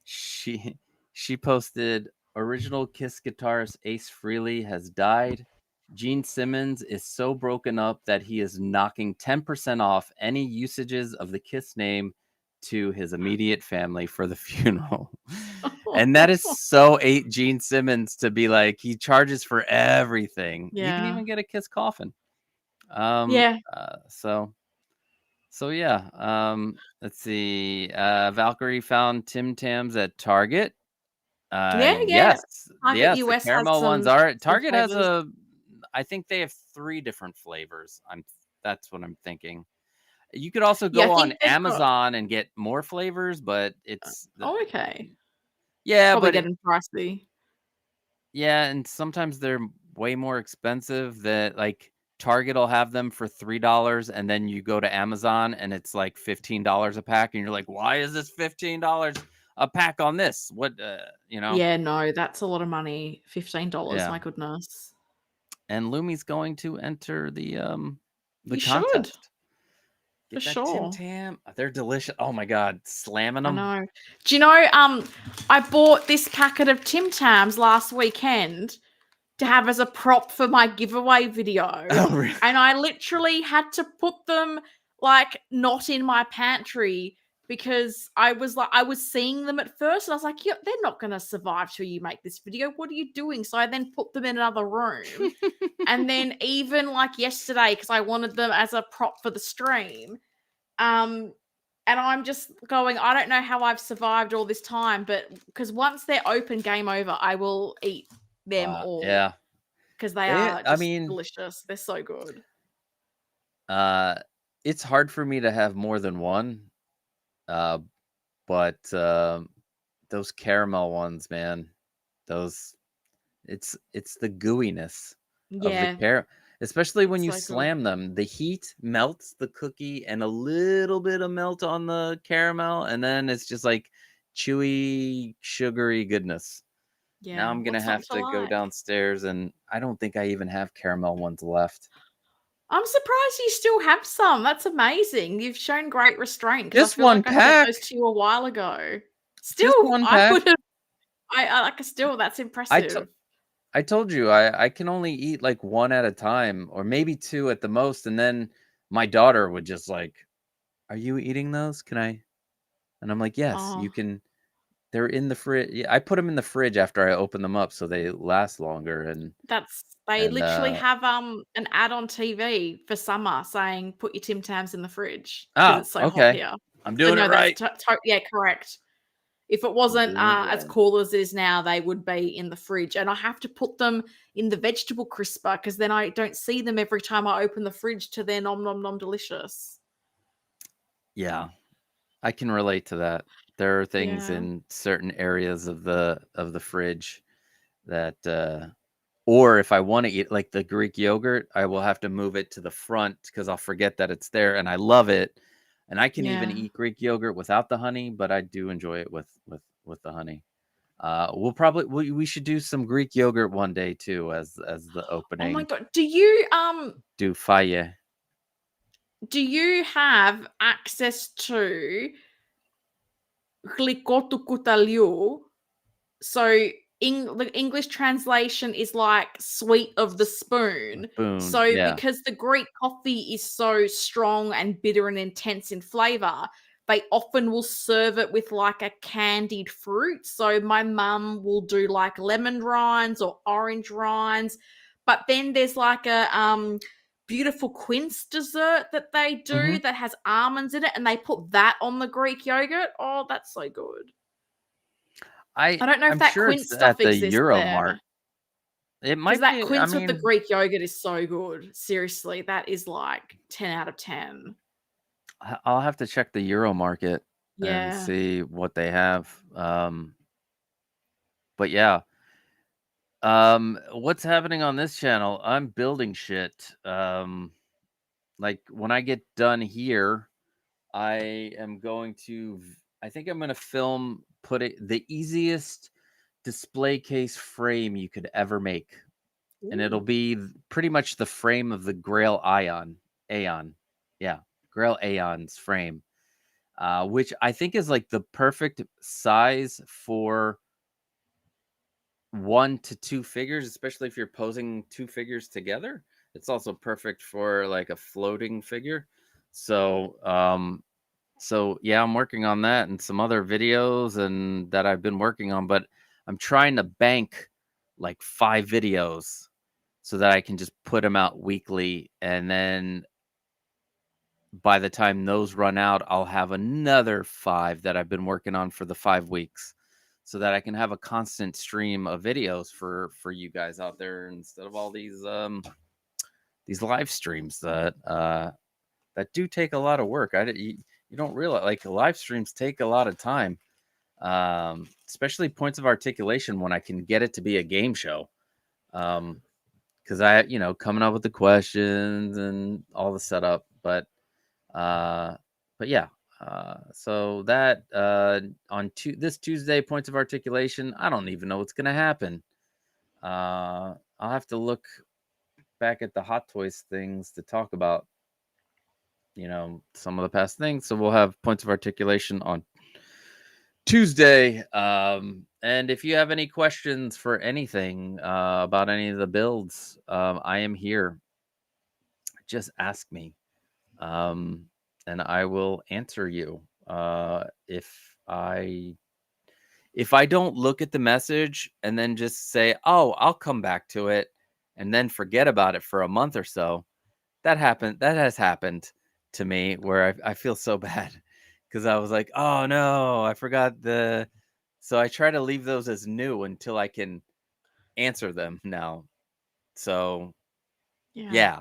she posted original Kiss guitarist Ace Frehley has died. Gene Simmons is so broken up that he is knocking 10% off any usages of the Kiss name to his immediate family for the funeral. And that is so Gene Simmons to be like, he charges for everything. You can Yeah. even get a Kiss coffin. Yeah. So yeah. Let's see. Valkyrie found Tim Tams at Target. Yeah. Yes, Target yes, the US has caramel ones are. some Target has flavors. I think they have 3 different flavors. That's what I'm thinking. You could also Yeah, I go on think they've got. Amazon and get more flavors, but it's Oh, okay. yeah, Probably but getting pricey. yeah, and sometimes they're way more expensive. That like Target will have them for $3, and then you go to Amazon and it's like $15 a pack, and you're like, why is this $15 a pack on this? What Yeah, no, that's a lot of money. $15, Yeah. my goodness. And Lumi's going to enter the You should, contest. for Get that Tim sure. Tam. They're delicious. Oh my god, slamming I them. know. Do you know, I bought this packet of Tim Tams last weekend to have as a prop for my giveaway video. Oh, really? And I literally had to put them like not in my pantry because I was seeing them at first and I was like, yeah, they're not going to survive till you make this video. What are you doing? So I then put them in another room. And then even like yesterday, because I wanted them as a prop for the stream, and I'm just going, I don't know how I've survived all this time, but because once they're open, game over, I will eat them all. Yeah. Because they are just I mean, delicious. They're so good. it's hard for me to have more than one. But those caramel ones, man, those it's the gooiness of the Yeah, especially when you so good. slam them. The heat melts the cookie and a little bit of melt on the caramel, and then it's just like chewy, sugary goodness. Now Yeah, I'm gonna what's not have to to go like? downstairs, and I don't think I even have caramel ones left. I'm surprised you still have some. That's amazing. You've shown great restraint because I Just feel one like I sent pack. those to you a while ago. Just Still, one I pack. would have. I like. Still, that's impressive. I told you I can only eat like one at a time, or maybe two at the most, and then my daughter would just like, "Are you eating those? Can I?" And I'm like, "Yes, you Oh, can." They're in the fridge. Yeah, I put them in the fridge after I open them up so they last longer. they And literally have an ad on TV for summer saying put your Tim Tams in the fridge because ah, it's so hot okay, here. I'm So doing it no, that's right. yeah, correct. If it I'm wasn't doing it as right. cool as it is now, they would be in the fridge. And I have to put them in the vegetable crisper because then I don't see them every time I open the fridge to their nom nom nom delicious. Yeah, I can relate to that. There are things Yeah. in certain areas of the fridge that or if I want to eat like the Greek yogurt, I will have to move it to the front because I'll forget that it's there, and I love it. And I can even Yeah. eat Greek yogurt without the honey, but I do enjoy it with the honey. We should do some Greek yogurt one day too as the Oh my opening. god. Do faye. Do you have access to glikotukutaliu? So the English translation is like sweet of the spoon. Spoon. So Yeah. because the Greek coffee is so strong and bitter and intense in flavor, they often will serve it with like a candied fruit. So my mum will do like lemon rinds or orange rinds. But then there's like a beautiful quince dessert that they do Mhm. that has almonds in it and they put that on the Greek yogurt. Oh, that's so good. I don't know if I'm that sure it's quince stuff at the exists Euro there, Mart. It because might that be. I quince with the mean, Greek yogurt is so good. Seriously, that is like 10 out of 10. I'll have to check the Euro Market and Yeah. see what they have. But yeah, what's happening on this channel? I'm building shit. Like when I get done here, I am going to. I think I'm going to film. Put it the easiest display case frame you could ever make, and it'll Ooh. be pretty much the frame of the Grail Aeon, yeah, Grail Aeon's frame, which I think is like the perfect size for 1 to 2 figures, especially if you're posing 2 figures together. It's also perfect for like a floating figure. So, yeah, I'm working on that and some other videos and that I've been working on, but I'm trying to bank like 5 videos so that I can just put them out weekly, and then by the time those run out, I'll have another 5 that I've been working on for the 5 weeks, so that I can have a constant stream of videos for you guys out there instead of all these live streams that do take a lot of work. You don't realize, like, live streams take a lot of time, especially points of articulation when I can get it to be a game show. Because coming up with the questions and all the setup, but yeah. So that on this Tuesday, points of articulation, I don't even know what's gonna happen. I'll have to look back at the Hot Toys things to talk about, some of the past things. So we'll have points of articulation on Tuesday. And if you have any questions for anything about any of the builds, I am here. Just ask me. And I will answer you. If I don't look at the message and then just say, "Oh, I'll come back to it," and then forget about it for a month or so, that has happened to me where I feel so bad because I was like, "Oh no, I forgot the." So I try to leave those as new until I can answer them now. So yeah.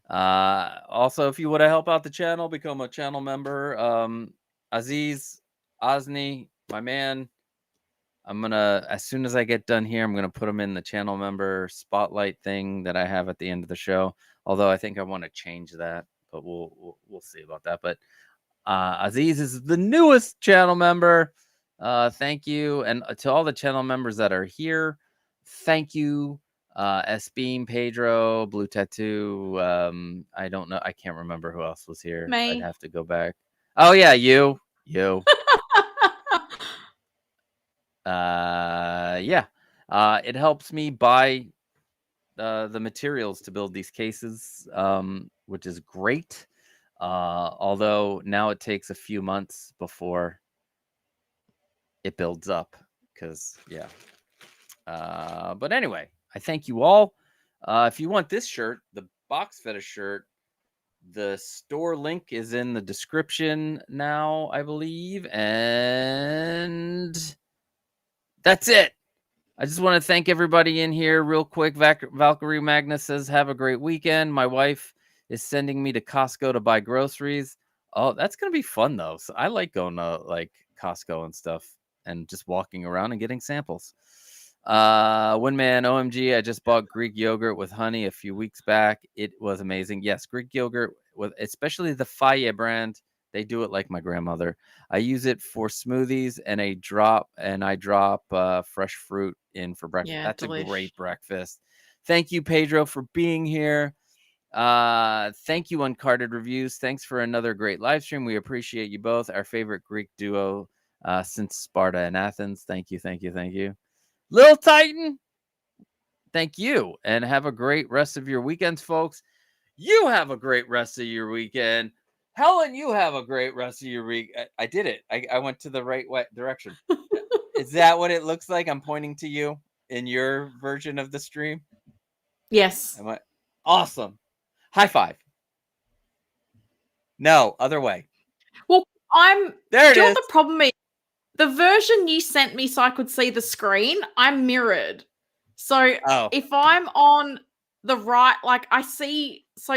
Also, if you want to help out the channel, become a channel member. Aziz, Ozni, my man, I'm gonna, as soon as I get done here, I'm gonna put him in the channel member spotlight thing that I have at the end of the show. Although I think I want to change that, but we'll see about that. But Aziz is the newest channel member. Thank you, and to all the channel members that are here, thank you. S Beam, Pedro, Blue Tattoo. I don't know. I can't remember who else was here. I'd Me. have to go back. Oh yeah, you. Yeah. It helps me buy the materials to build these cases, which is great. Although now it takes a few months before it builds up, because yeah. But anyway, I thank you all. If you want this shirt, the Box Fetish shirt, the store link is in the description now, I believe. And that's it. I just want to thank everybody in here real quick. Valkyrie Magnus says, have a great weekend. My wife is sending me to Costco to buy groceries. Oh, that's going to be fun, though. So I like going to like Costco and stuff and just walking around and getting samples. Windman, OMG, I just bought Greek yogurt with honey a few weeks back. It was amazing. Yes, Greek yogurt, with especially the Faye brand. They do it like my grandmother. I use it for smoothies, and I drop fresh fruit in for breakfast. Yeah, That's delish. a great breakfast. Thank you, Pedro, for being here. Thank you, Uncarded Reviews. Thanks for another great live stream. We appreciate you both. Our favorite Greek duo since Sparta and Athens. Thank you, thank you, thank you. Lil Titan, thank you, and have a great rest of your weekends, folks. You have a great rest of your weekend. Helen, you have a great rest of your week. I did it. I went to the right direction. Is that what it looks like? I'm pointing to you in your version of the stream? Yes. Am I awesome? High five. No, other way. Well, there it do you know is. what the problem is? The version you sent me so I could see the screen, I'm mirrored. So if I'm on the right, like I see, so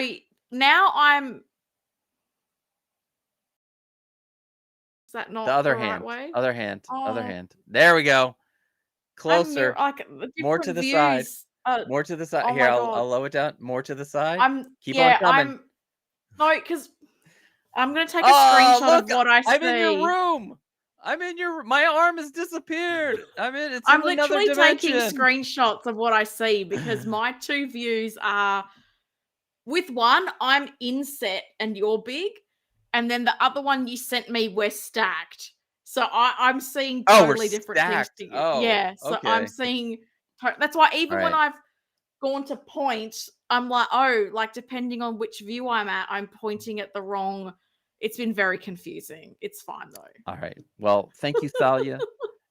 now I'm. Is that not the other the hand? Right way? Other hand. Other hand. There we go. Closer. More to the side. More to the side. Oh Here, my I'll God. lower it down. More to the side. Keep on coming. No, because I'm gonna take a screenshot of what I see. I'm in your room. My arm has disappeared. It's I'm in another literally dimension. taking screenshots of what I see because my two views are, with one, I'm inset and you're big, and then the other one you sent me, we're stacked. So I'm seeing Oh, we're totally different things stacked. to you. Oh, Yeah, so I'm okay. seeing that's why even when Alright. I've gone to point, I'm like, "Oh," like, depending on which view I'm at, I'm pointing at the wrong. It's been very confusing. It's fine, though. Alright. Well, thank you, Thalia.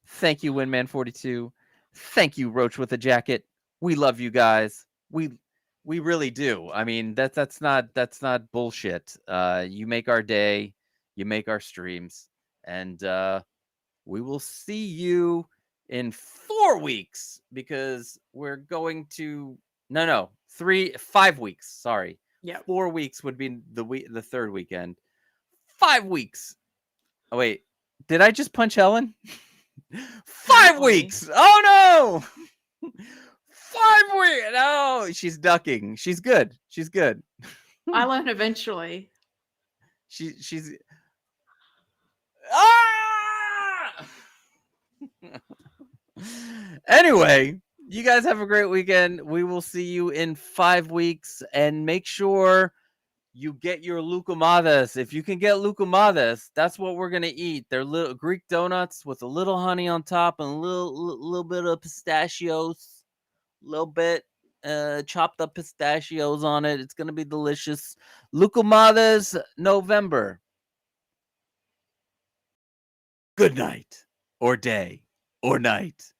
Thank you, Winman42. Thank you, Roach with a Jacket. We love you guys. We really do. I mean, that's not bullshit. You make our day, you make our streams, and we will see you in 4 weeks because we're going to no 5 weeks. Sorry, Yep. 4 weeks would be the third weekend. 5 weeks. Oh wait, did I just punch Helen? 5 Apparently. weeks. Oh no. 5 weeks. No, she's ducking. She's good. She's good. I learn eventually. She's ah! Anyway, you guys have a great weekend. We will see you in 5 weeks, and make sure you get your lucamadas. If you can get lucamadas, that's what we're gonna eat. They're little Greek donuts with a little honey on top and a little bit of pistachios, a little bit chopped up pistachios on it. It's gonna be delicious. Lucamadas November. Good night, or day, or night.